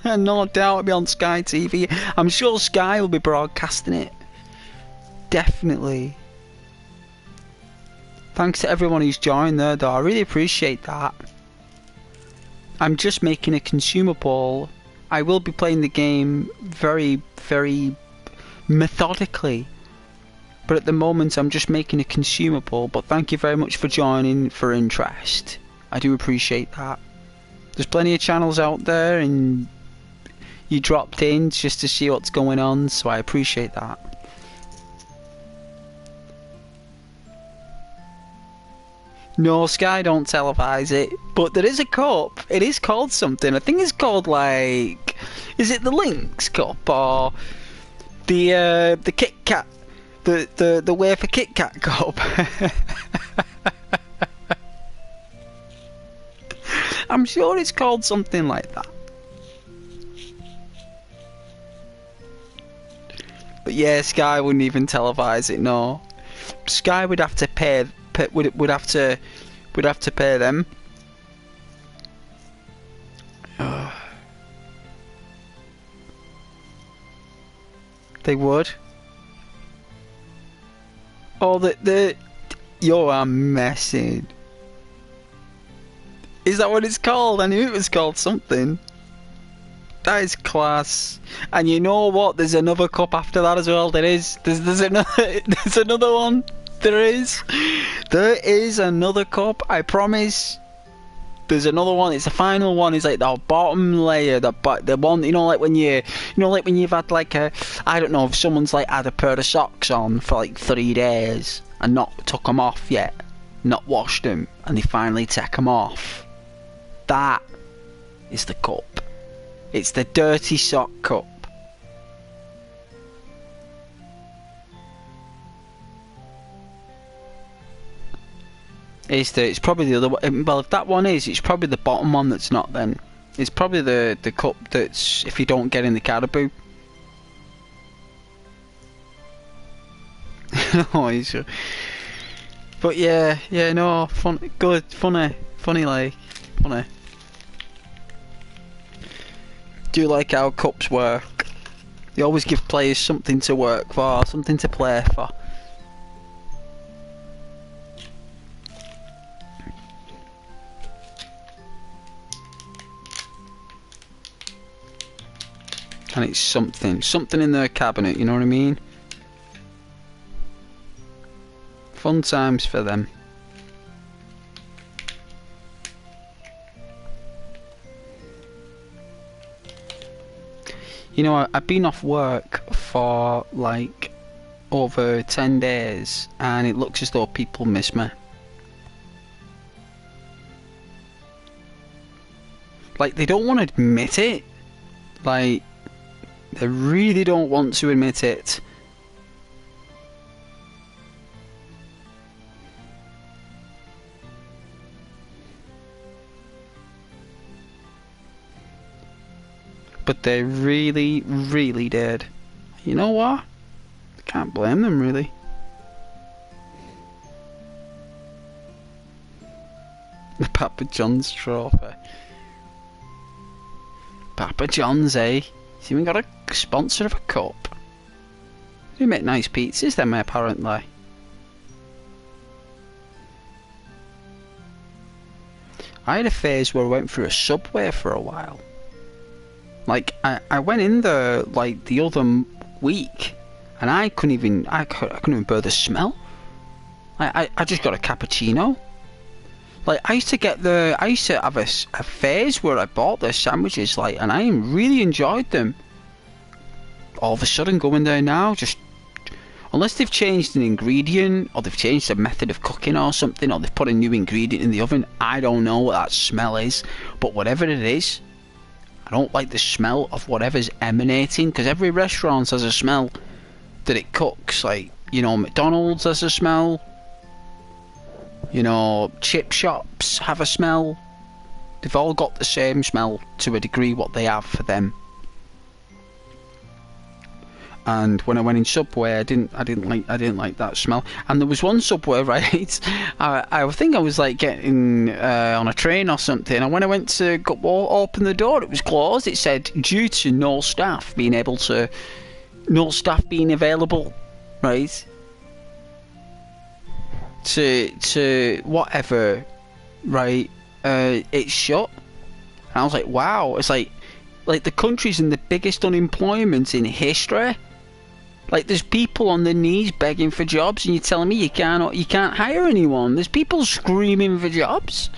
Speaker 1: No doubt it'll be on Sky TV. I'm sure Sky will be broadcasting it. Definitely. Thanks to everyone who's joined there though, I really appreciate that. I'm just making a consumable. I will be playing the game very, very methodically, but at the moment I'm just making a consumable. But thank you very much for joining, for interest. I do appreciate that. There's plenty of channels out there and you dropped in just to see what's going on, so I appreciate that. No, Sky don't televise it, but there is a cup. It is called something. I think it's called like, is it the Lynx Cup or the Kit Kat, the Wafer Kit Kat Cup? I'm sure it's called something like that. But yeah, Sky wouldn't even televise it. No, Sky would have to pay. Would have to pay them. They would. Oh, you are messing. Is that what it's called? I knew it was called something. That is class. And you know what? There's another cup after that as well. There's another there's another one. There is another cup. I promise. There's another one. It's the final one. It's like the bottom layer, the one, you know, like when like when you've had like a, I don't know, if someone's like had a pair of socks on for like 3 days and not took them off yet, not washed them, and they finally take them off. That is the cup. It's the dirty sock cup. It's probably the other one. Well, if that one is, it's probably the bottom one that's not then. It's probably the cup that's if you don't get in the caribou. Oh, but yeah, no, fun, good, funny, like, funny. Do you like how cups work? They always give players something to work for, something to play for. And it's something in their cabinet, you know what I mean? Fun times for them. You know, I've been off work for like over 10 days and it looks as though people miss me. Like, they don't want to admit it. Like, they really don't want to admit it. But they really, really did. You know what? I can't blame them, really. The Papa John's trophy. Papa John's, eh? He's even got a sponsor of a cup. They make nice pizzas, them, apparently. I had a phase where I went through a Subway for a while. Like, I went in there, like, the other week, and I couldn't even bear the smell. I just got a cappuccino. Like, I used to have a phase where I bought their sandwiches, like, and I really enjoyed them. All of a sudden, going there now, just, unless they've changed an ingredient, or they've changed the method of cooking or something, or they've put a new ingredient in the oven, I don't know what that smell is, but whatever it is, I don't like the smell of whatever's emanating, because every restaurant has a smell that it cooks. Like, you know, McDonald's has a smell. You know, chip shops have a smell. They've all got the same smell to a degree, what they have for them. And when I went in Subway, I didn't like that smell. And there was one Subway, right? I think I was like getting on a train or something. And when I went to open the door, it was closed. It said due to no staff being available, right? To whatever, right? It's shut. And I was like, wow. It's like the country's in the biggest unemployment in history. Like, there's people on their knees begging for jobs, and you're telling me you can't hire anyone. There's people screaming for jobs.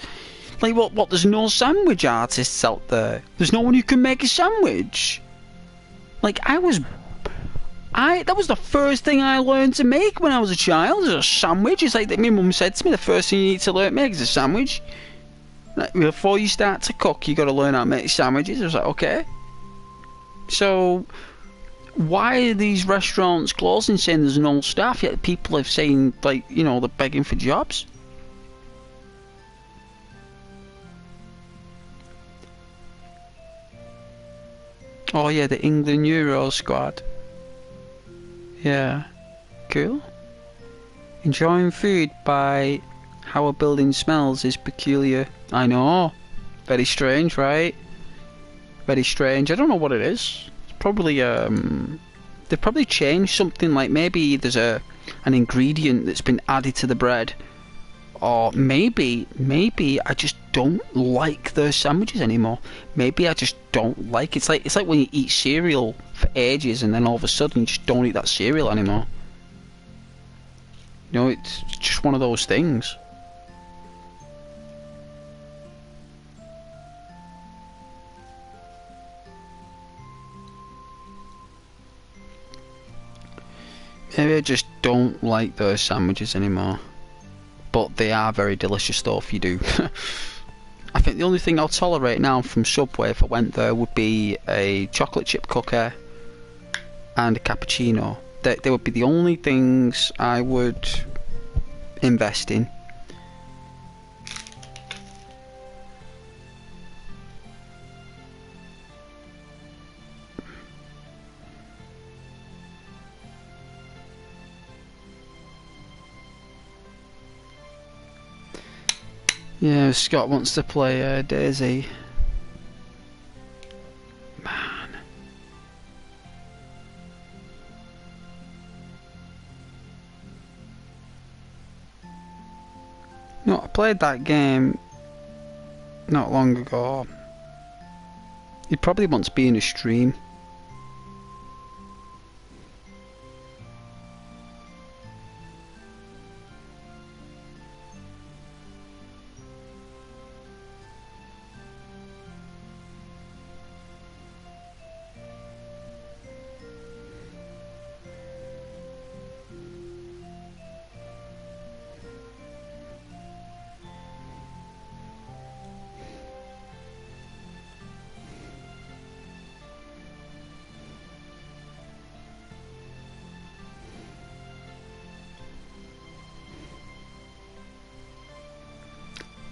Speaker 1: Like, what? There's no sandwich artists out there. There's no one who can make a sandwich. Like, that was the first thing I learned to make when I was a child. Is a sandwich. It's like my mum said to me, the first thing you need to learn to make is a sandwich. Like, before you start to cook, you got to learn how to make sandwiches. I was like, okay. So, why are these restaurants closing, saying there's no staff, yet people are saying, like, you know, they're begging for jobs? Oh yeah, the England Euro squad. Yeah, cool. Enjoying food by how a building smells is peculiar. I know. Very strange, right? Very strange. I don't know what it is. It's probably they've probably changed something, like maybe there's an ingredient that's been added to the bread, or maybe I just don't like those sandwiches anymore. Maybe I just don't like it's like when you eat cereal for ages and then all of a sudden you just don't eat that cereal anymore. You know, it's just one of those things. Maybe I just don't like those sandwiches anymore. But they are very delicious though if you do. I think the only thing I'll tolerate now from Subway if I went there would be a chocolate chip cookie and a cappuccino. They would be the only things I would invest in. Yeah, Scott wants to play Daisy. Man. No, I played that game not long ago. He probably wants to be in a stream.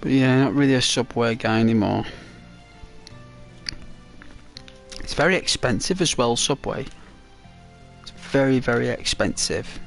Speaker 1: But yeah, not really a Subway guy anymore. It's very expensive as well, Subway. It's very, very expensive.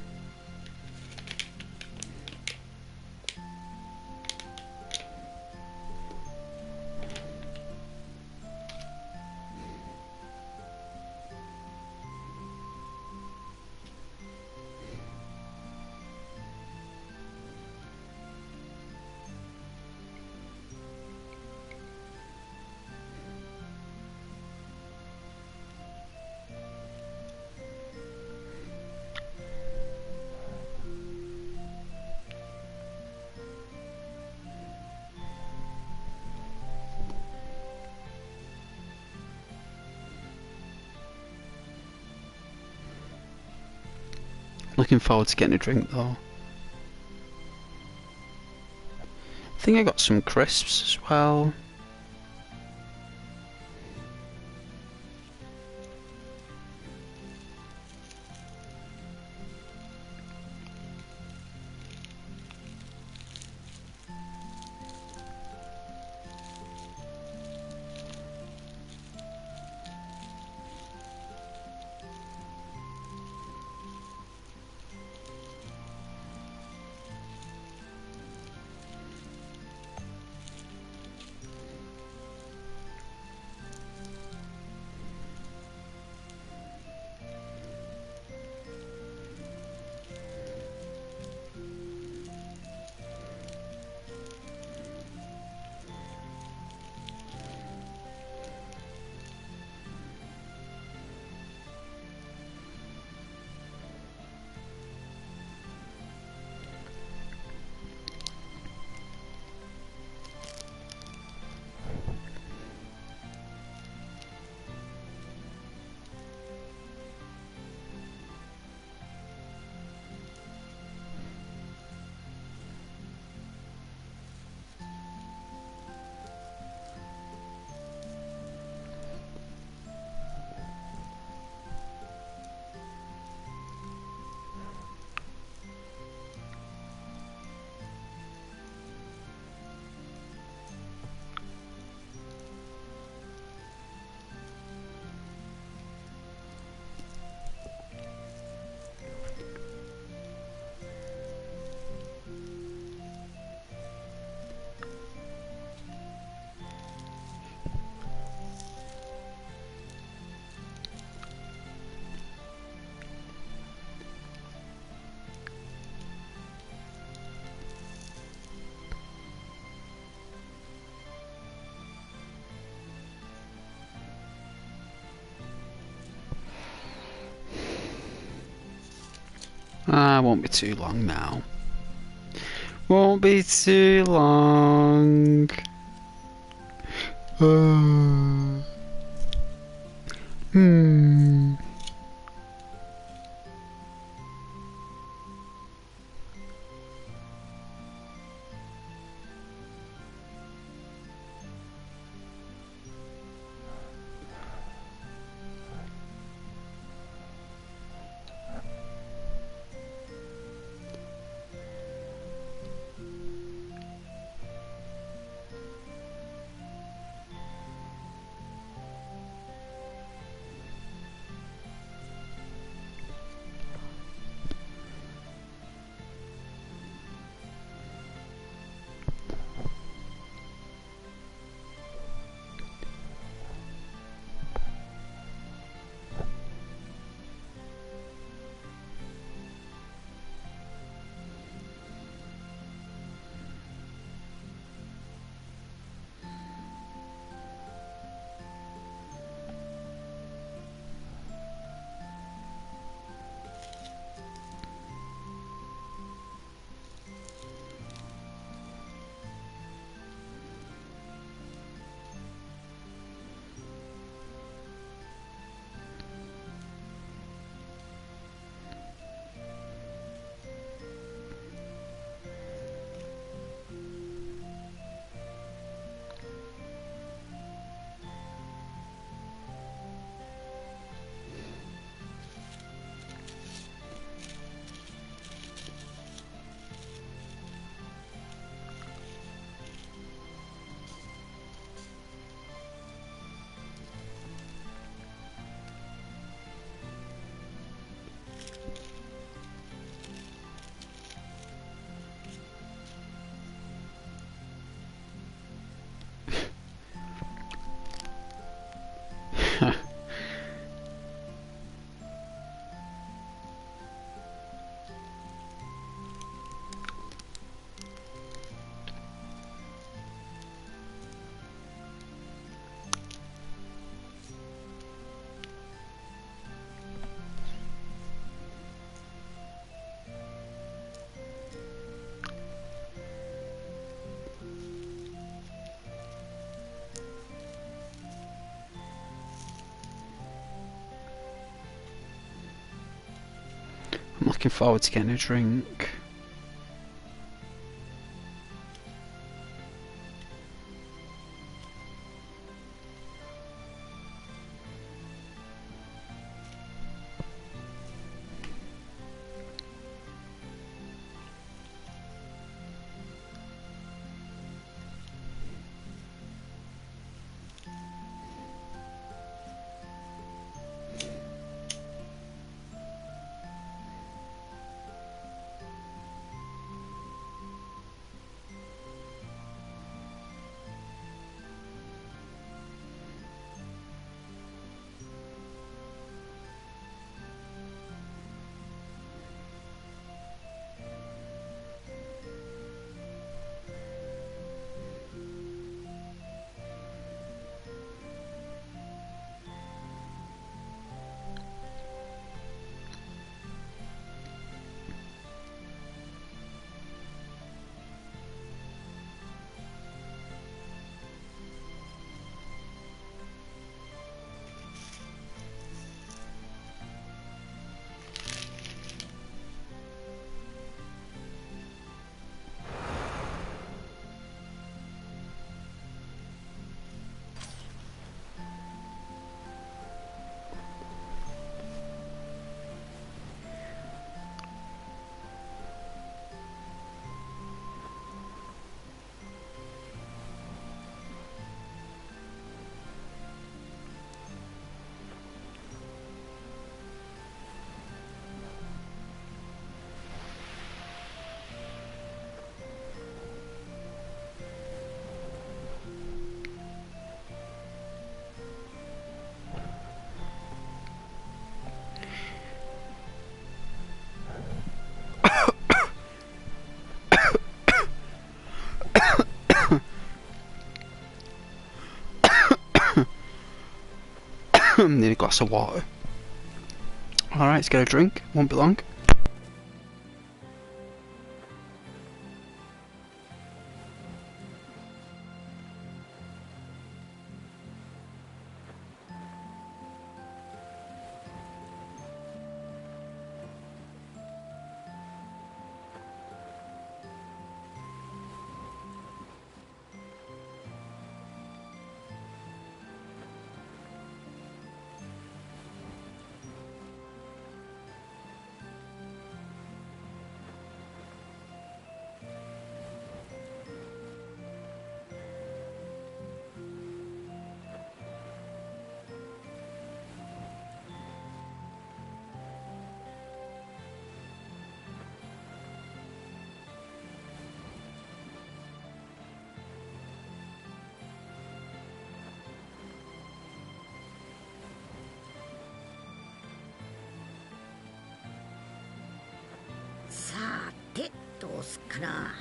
Speaker 1: Looking forward to getting a drink though. I think I got some crisps as well. Won't be too long now. Won't be too long. Hmm. I'm looking forward to getting a drink. Need a glass of water. Alright, let's get a drink. Won't be long.
Speaker 3: どうすっかな。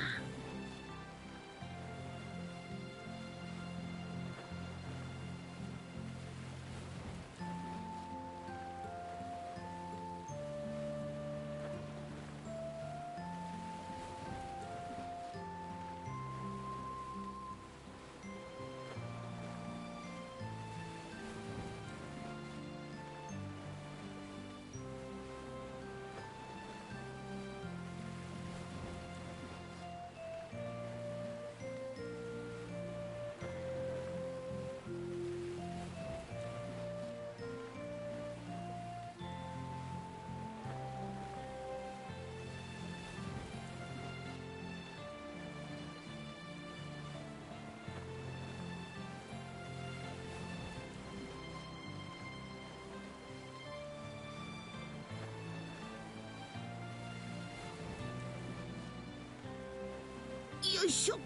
Speaker 3: よいしょっ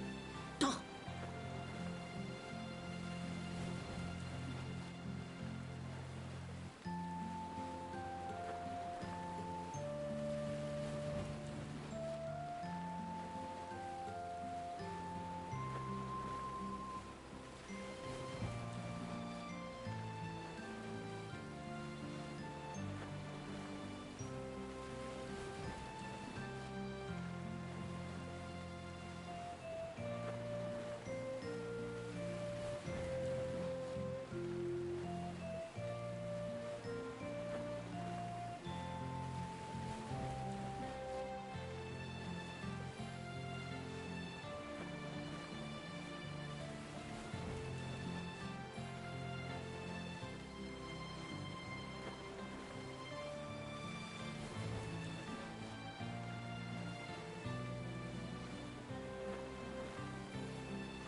Speaker 3: と。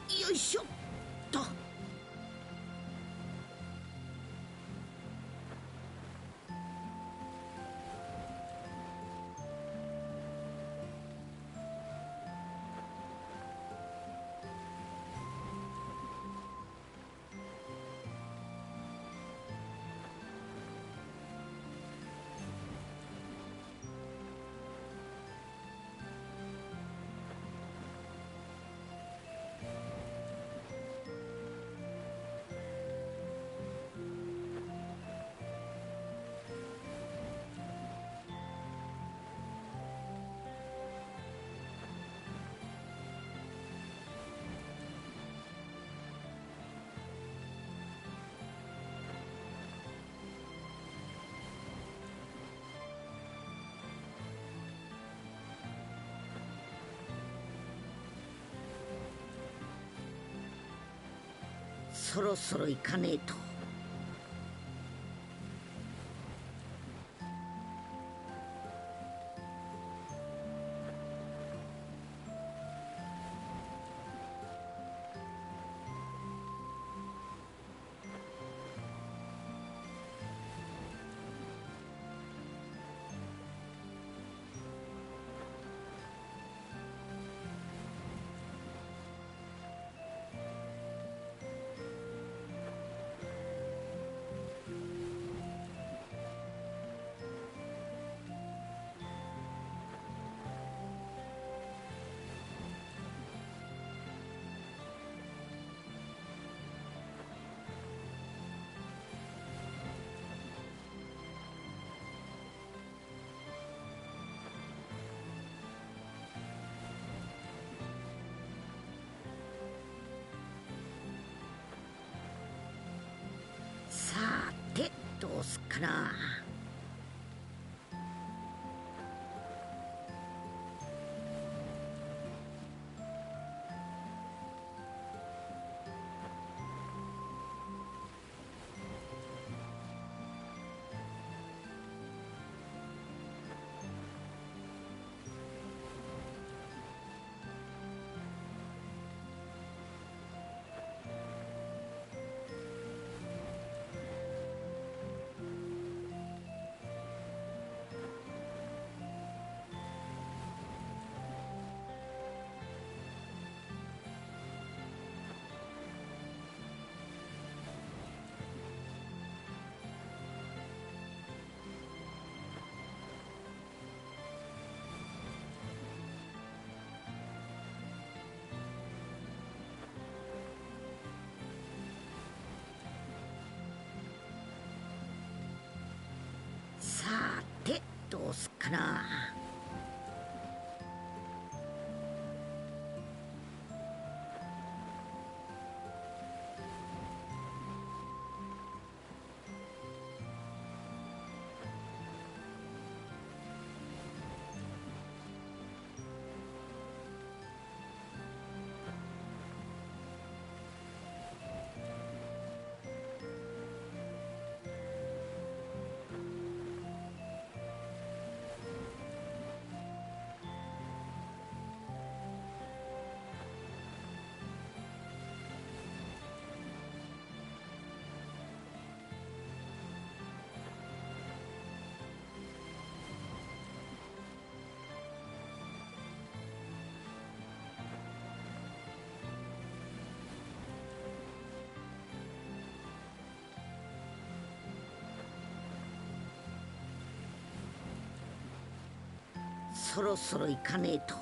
Speaker 3: よいしょっと。そろそろ行かねえと。さてどうすっかな。どうすっかな。そろそろ行かねえと。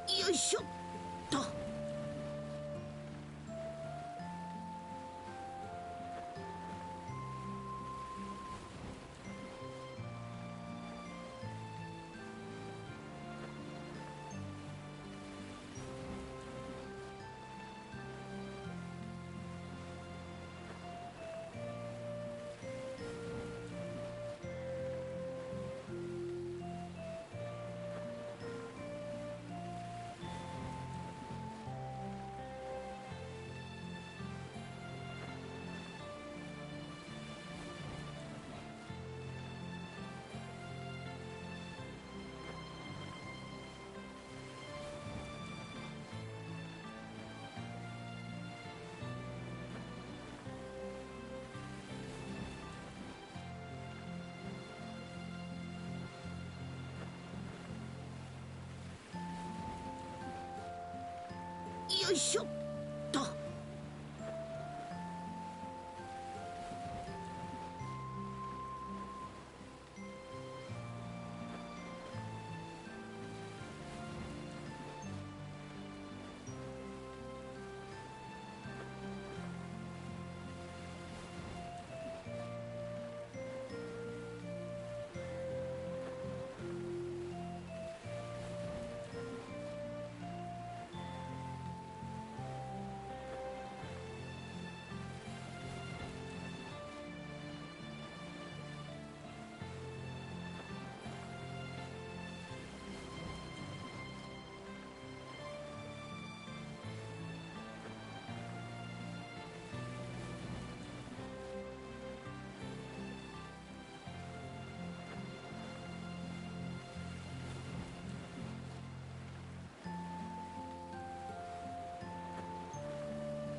Speaker 3: よいしょっと。よいしょっと。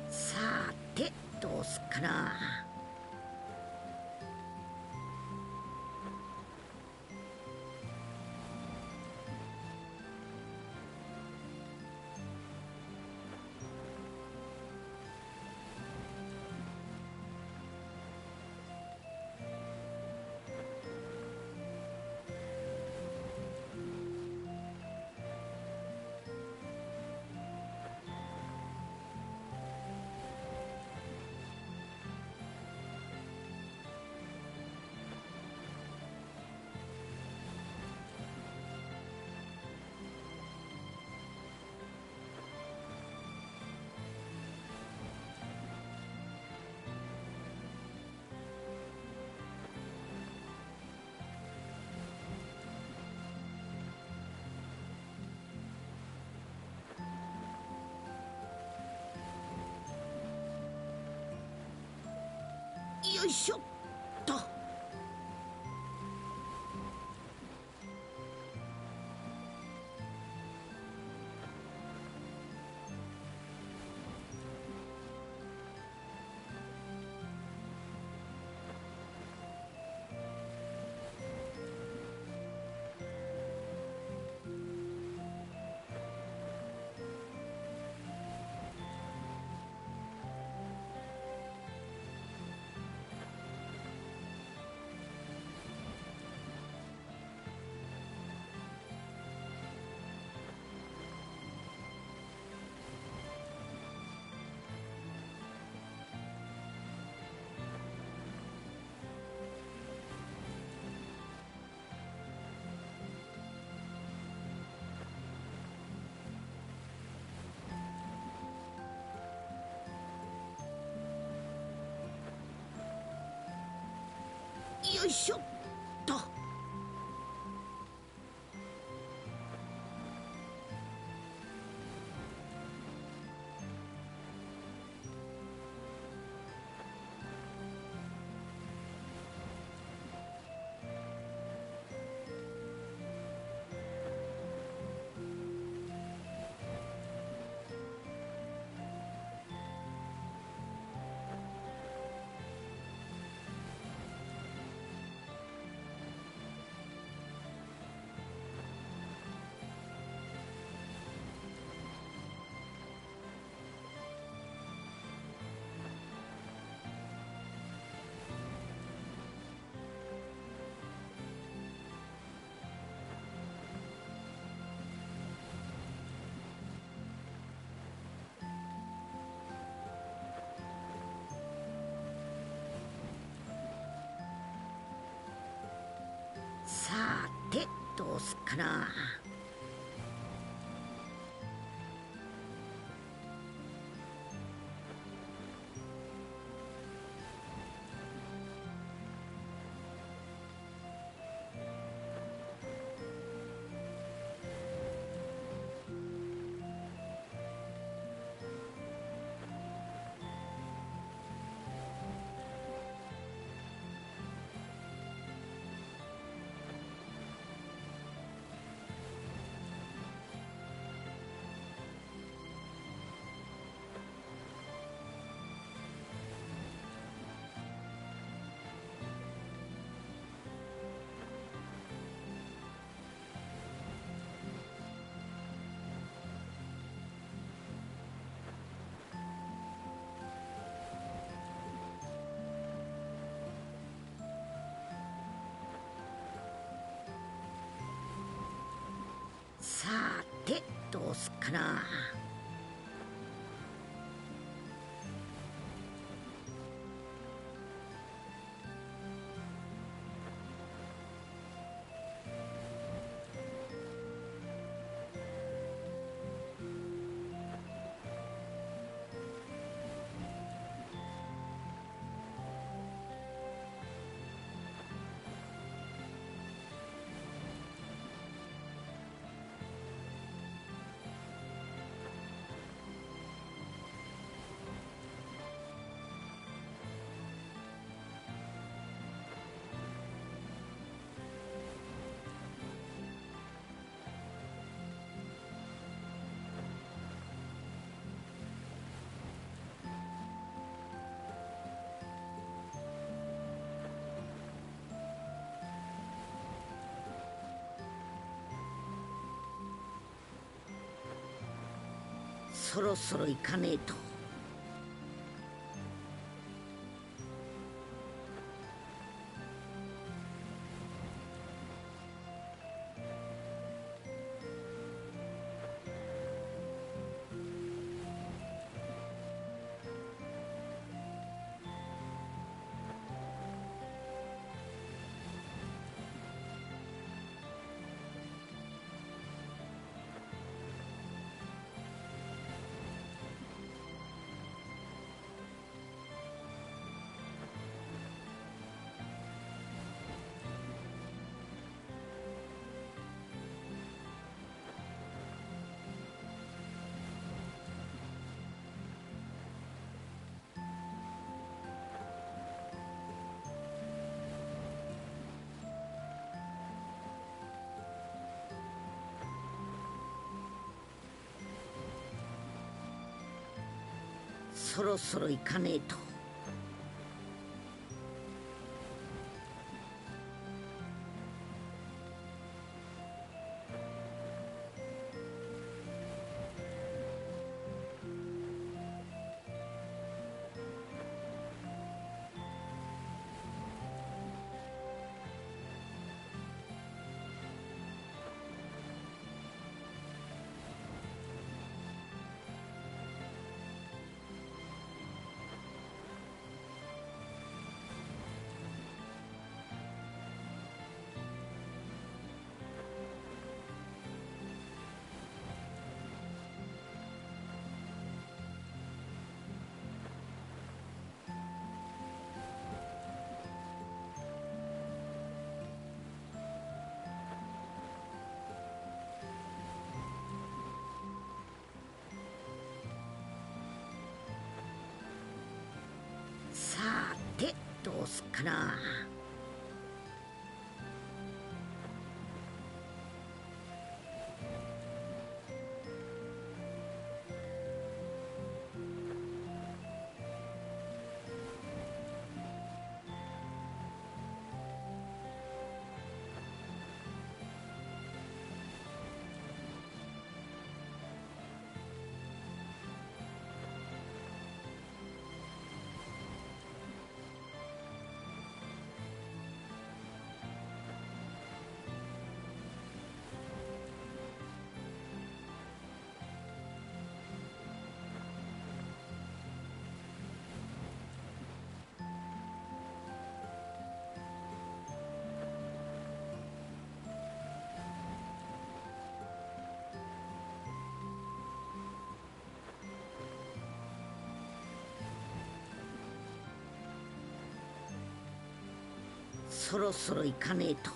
Speaker 3: さてどうすっかな。よいしょっと。よいしょっと。さてどうすっかな。さてどうすっかな。そろそろ行かねえと。そろそろ行かねえと。さてどうすっかな。そろそろ行かねえと。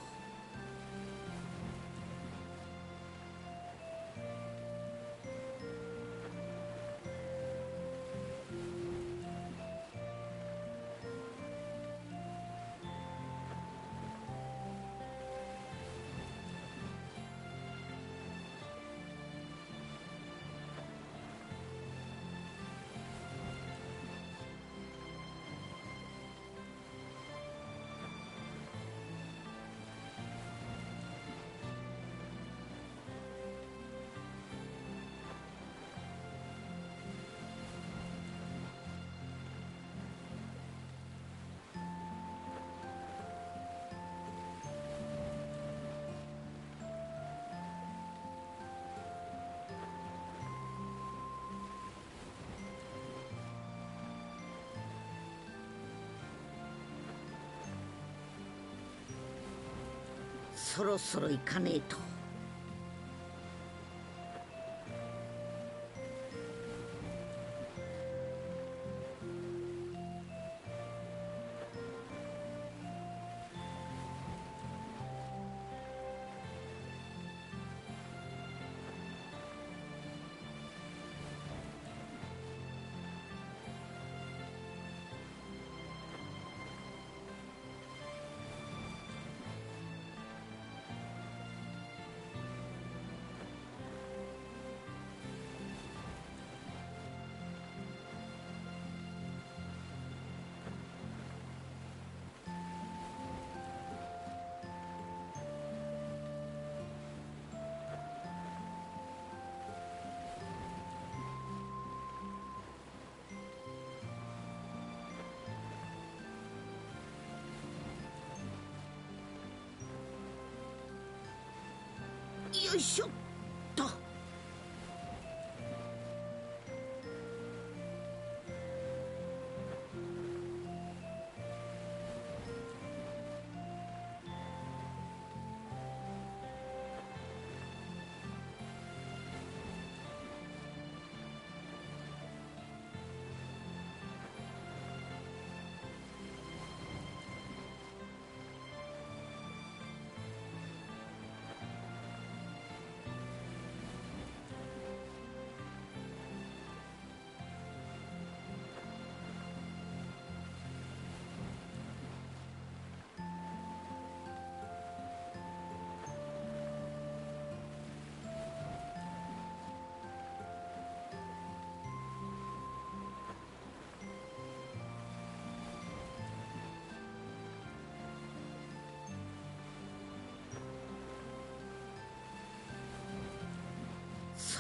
Speaker 3: そろそろ行かねえと。よいしょっと。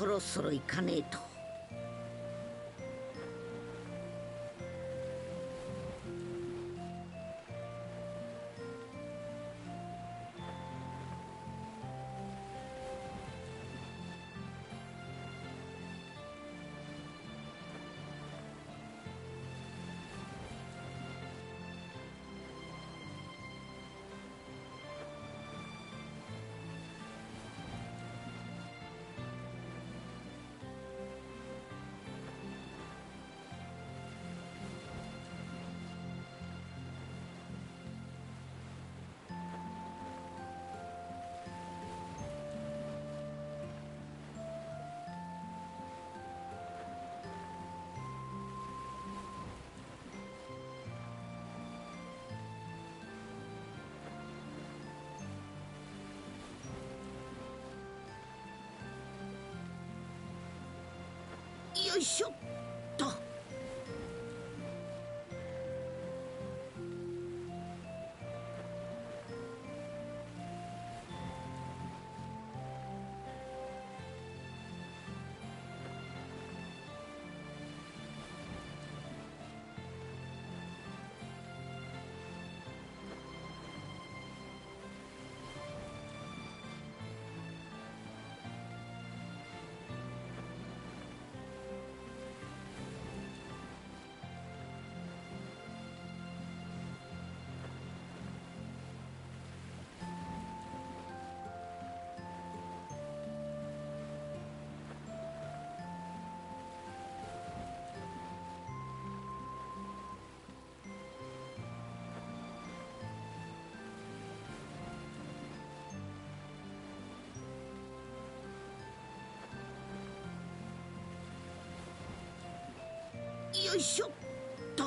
Speaker 3: そろそろ行かねえと。よいしょっと。よいしょっと。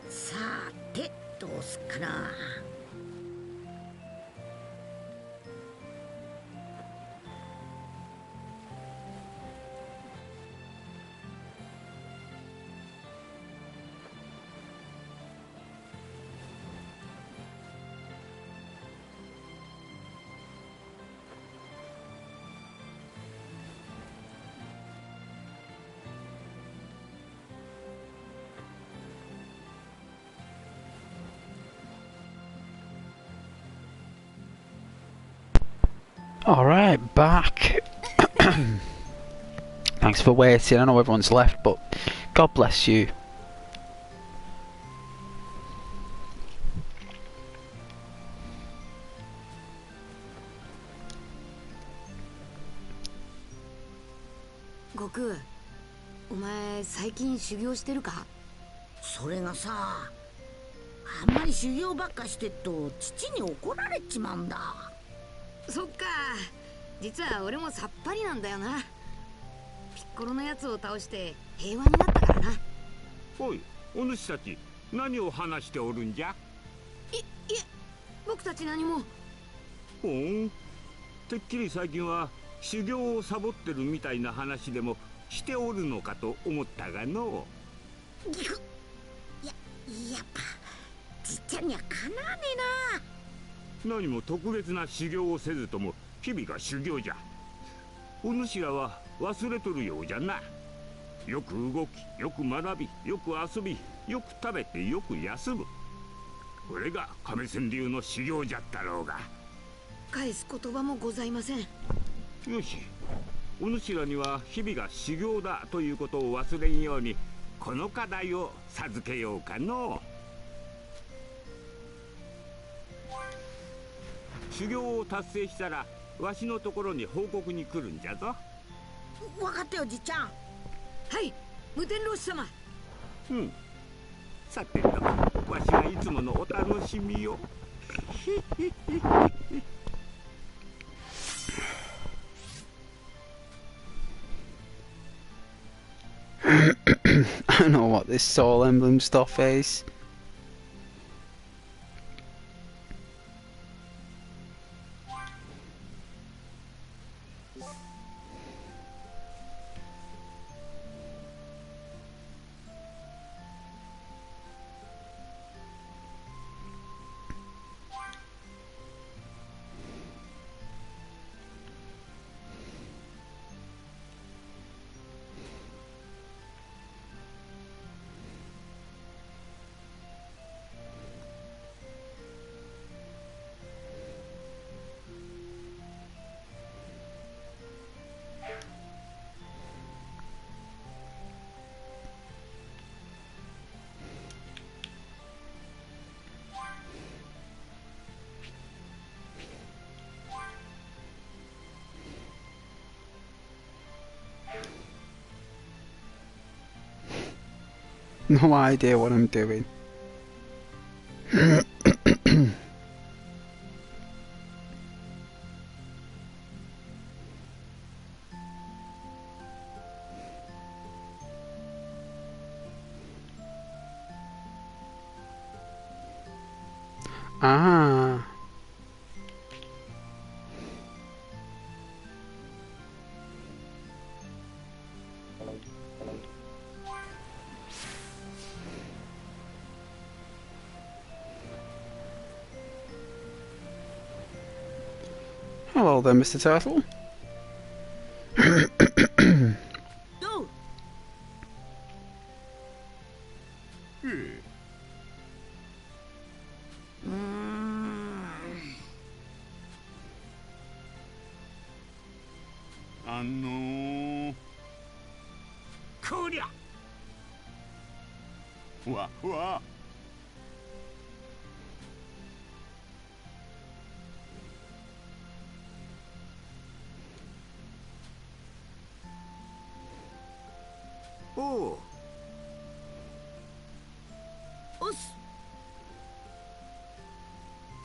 Speaker 3: さてどうすっかな。
Speaker 1: Alright, back. Thanks for waiting. I know everyone's left, but God bless you.
Speaker 6: Goku, お前最近修行してるか？
Speaker 3: それがさ、あんまり修行ばっかしてっと父に怒られちまうんだ。
Speaker 6: そっか、実は俺もさっぱりなんだよな。ピッコロのやつを倒して平和になったからな。
Speaker 5: おい、お主たち何を話しておるんじゃ。
Speaker 6: いえ、僕たち何も。
Speaker 5: ほん、てっきり最近は修行をサボってるみたいな話でもしておるのかと思ったがの。
Speaker 3: やっぱじっちゃんにはかなわねえな。
Speaker 5: 何も特別な修行をせずとも日々が修行じゃ。お主らは忘れとるようじゃな。よく動き、よく学び、よく遊び、よく食べて、よく休む。これが亀仙流の修行じゃったろうが。
Speaker 6: 返す言葉もございません。
Speaker 5: よし、お主らには日々が修行だということを忘れんようにこの課題を授けようかの。修行を達成したらわしのところに報告に来るんじゃぞ。
Speaker 3: 分かったよじっちゃん。
Speaker 6: はい、無天老師様。
Speaker 5: うん。さてと、わしはいつものお楽しみよ。
Speaker 1: I don't know what this soul emblem stuff is. No idea what I'm doing. Ah. Hello there, Mr. Turtle.
Speaker 3: No.
Speaker 5: こりゃわおう。
Speaker 3: おっす。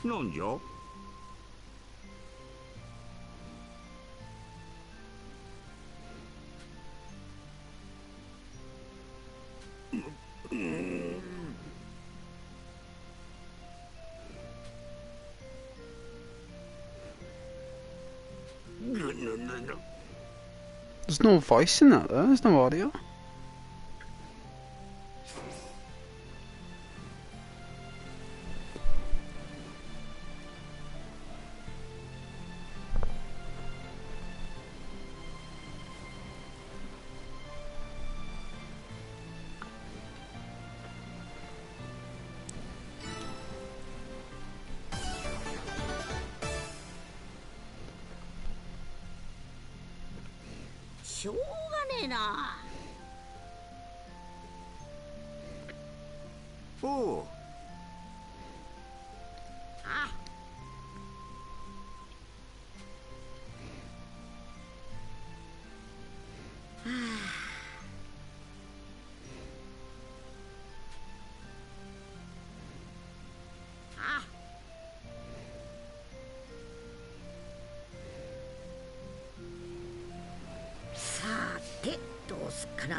Speaker 5: なんじゃ。
Speaker 1: There's no voice in that though, there's no audio.
Speaker 3: しょうがねえな。
Speaker 5: おう。
Speaker 3: あ。はあ。あ。さてどうすっかな。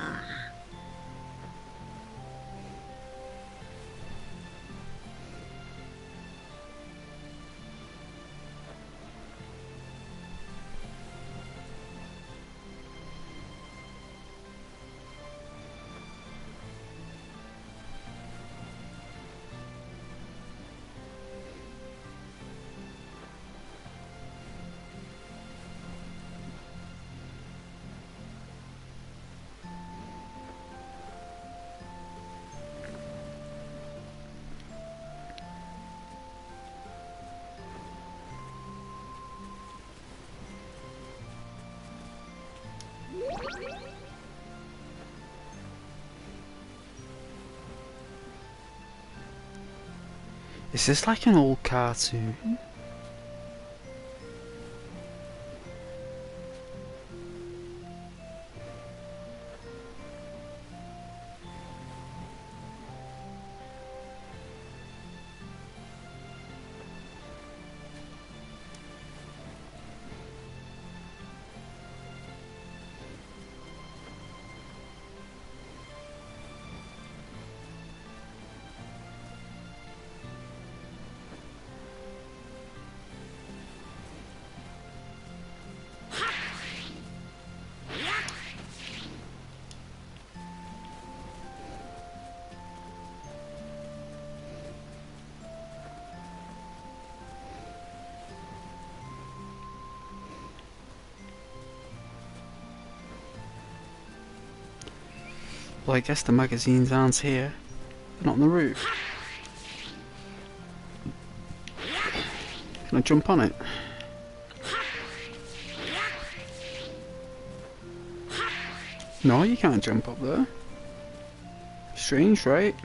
Speaker 1: Is this like an old cartoon? Well, I guess the magazines aren't here. They're not on the roof. Can I jump on it? No, you can't jump up there. Strange, right?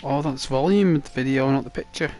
Speaker 1: Oh, that's volume of the video, not the picture.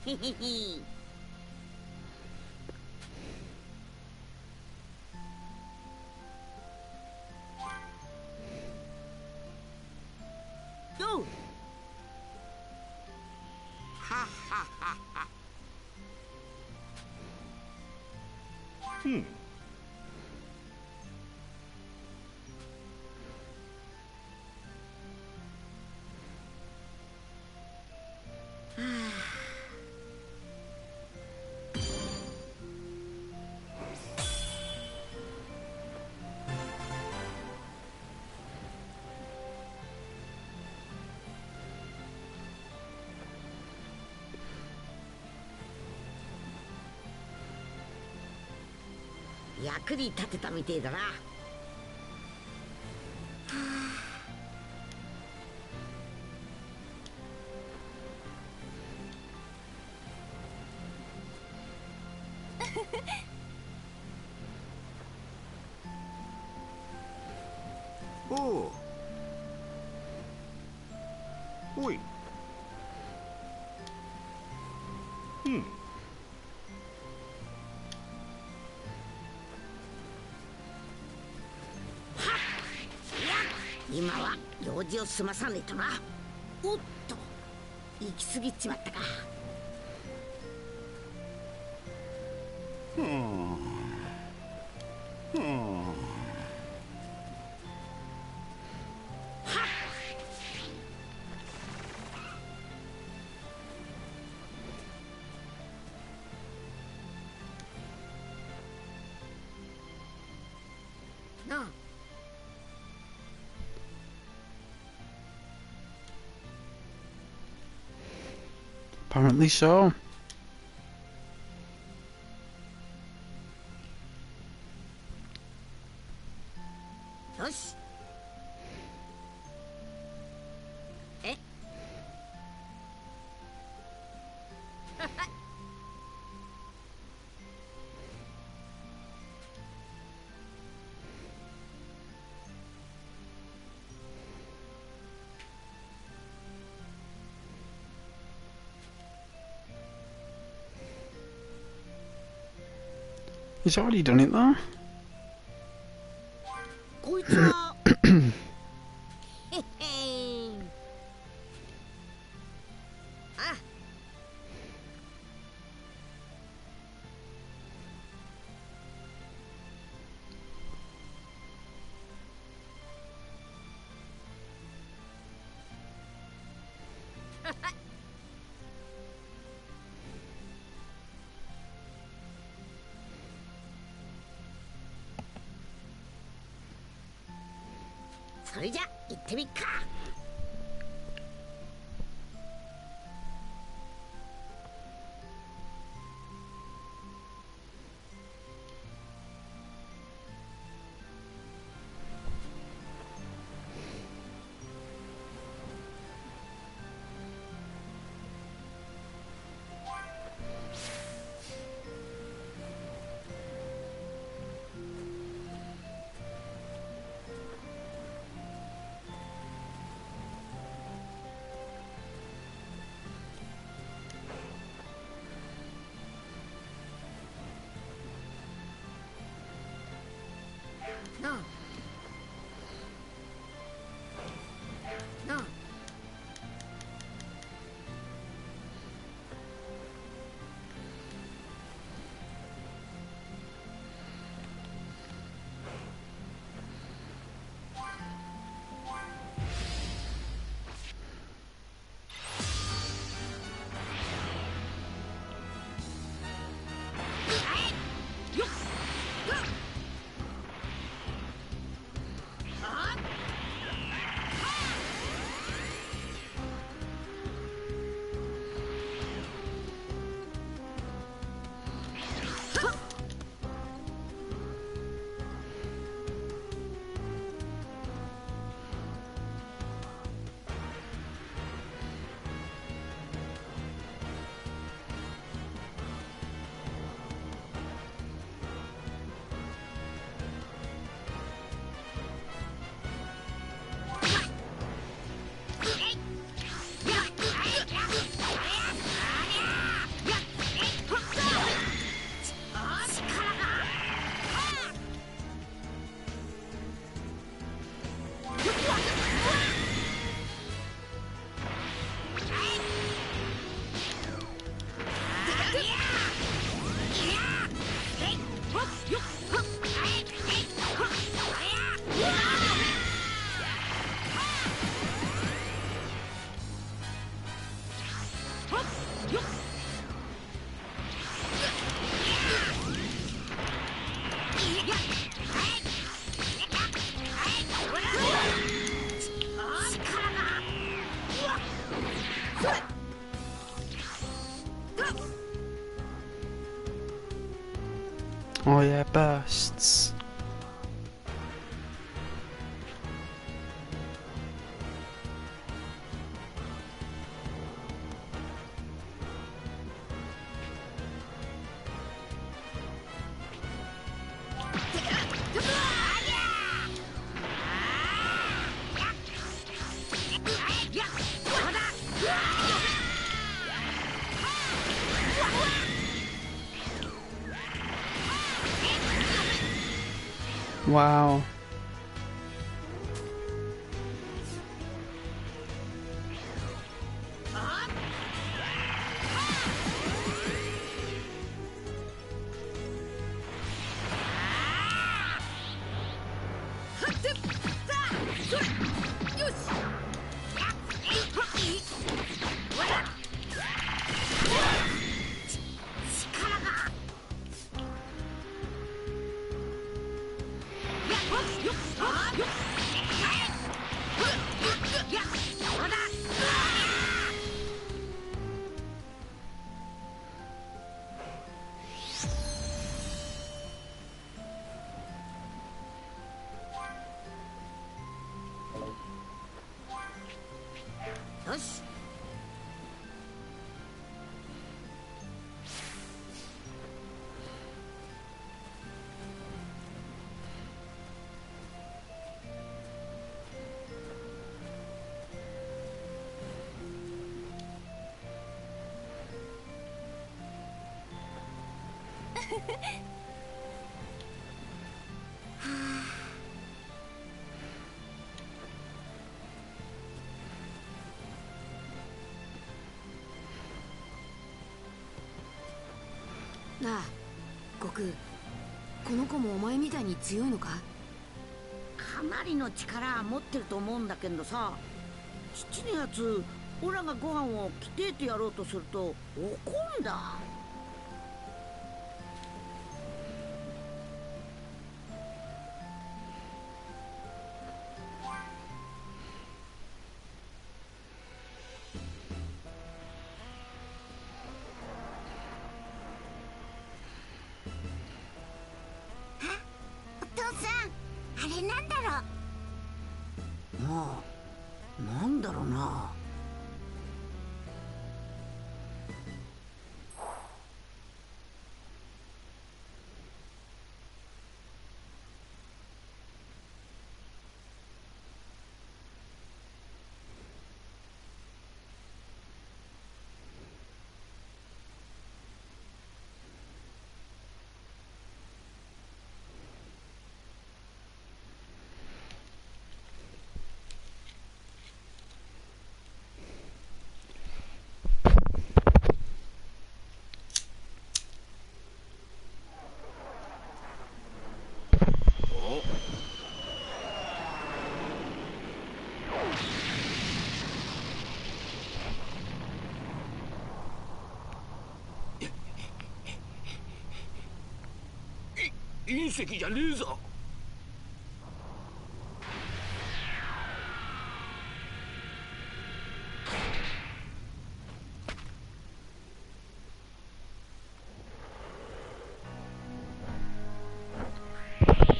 Speaker 3: へへへ。どう？はっはっはっは。役に立てたみてえだな。
Speaker 5: おう。おい。
Speaker 3: 今は用事を済まさねえとな。おっと、行き過ぎちまったか。なあ、
Speaker 1: Apparently so.
Speaker 3: よし。え？He's
Speaker 1: already done it though.
Speaker 3: こいつはへっへん。あ、それじゃ行ってみっか。
Speaker 1: Oh yeah, bursts. Wow.
Speaker 3: よし。
Speaker 6: なあ悟空、この子もお前みたいに強いのか？
Speaker 3: かなりの力持ってると思うんだけどさ、父のやつオラがご飯を着てえてやろうとすると怒んだ。
Speaker 4: お父さん、あれなんだろう。
Speaker 3: もうなんだろうな。
Speaker 5: 隕石じゃねえぞ。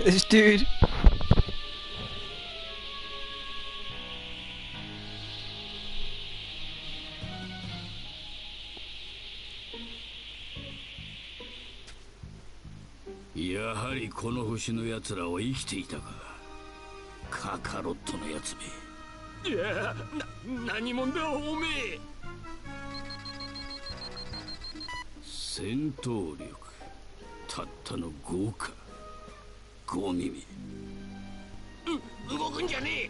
Speaker 1: this dude.
Speaker 2: やはりこの星の奴らは生きていたか。カカロットのやつめ。いや、何者だおめえ。戦闘力たったの5か。5耳。動くんじゃね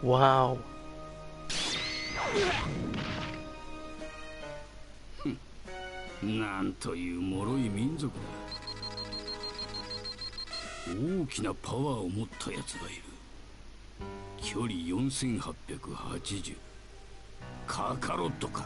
Speaker 2: え。
Speaker 1: Wow.
Speaker 2: なんという脆い民族だ。大きなパワーを持ったやつがいる。距離4880。カカロットか。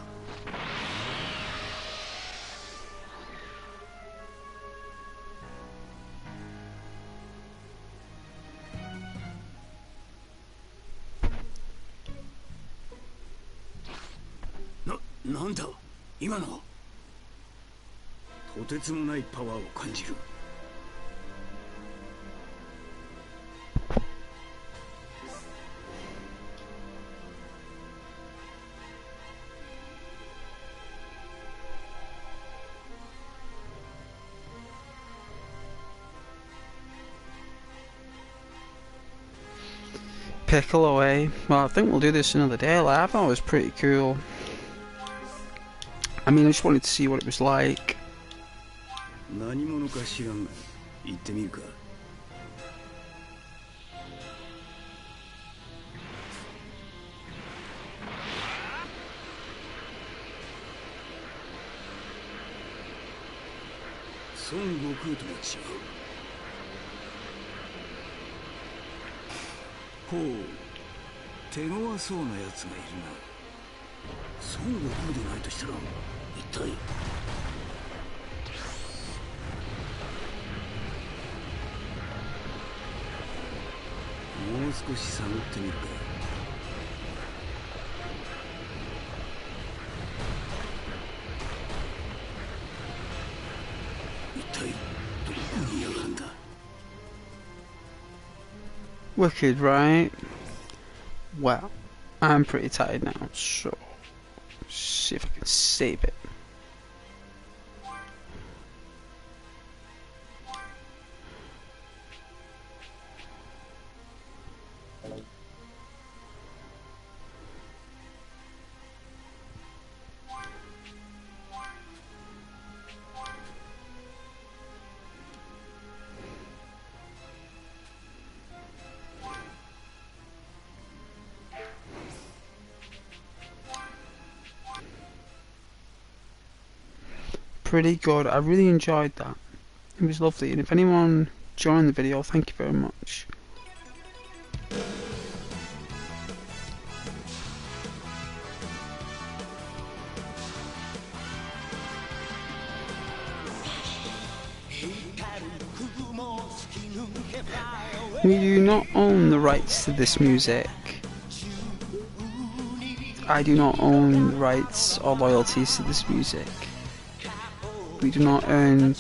Speaker 2: なんだ今のは。とてつもないパワーを感じる。
Speaker 1: Pickle away. Well, I think we'll do this another day. Like, I thought it was pretty cool. I mean, I just wanted to see what it was like.
Speaker 2: 何者か知らんが行ってみるか。孫悟空とも違う。ほう、手強そうなやつがいるな。孫悟空でないとしたら一体。もう少し探ってみるか。一体どこにいやがるんだ。
Speaker 1: Wicked, right? Well, I'm pretty tired now, so see if I can save it. Pretty good. I really enjoyed that. It was lovely, and if anyone joined the video, thank you very much. We do not own the rights to this music. I do not own the rights or loyalties to this music. We do not earn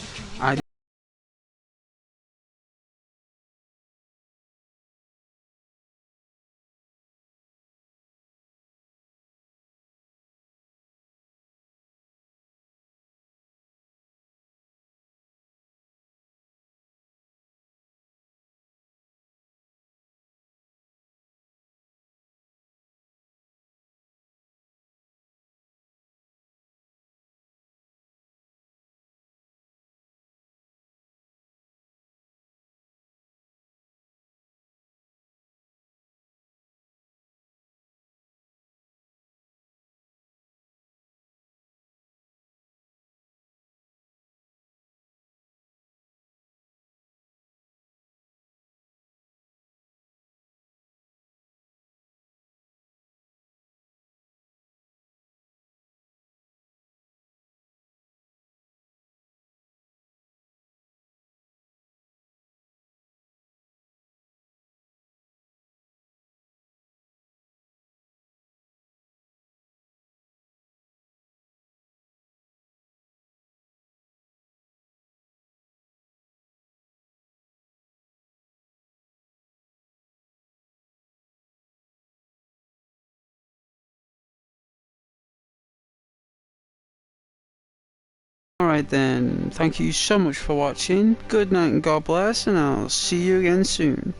Speaker 1: Alright then, thank you so much for watching. Good night and God bless, and I'll see you again soon.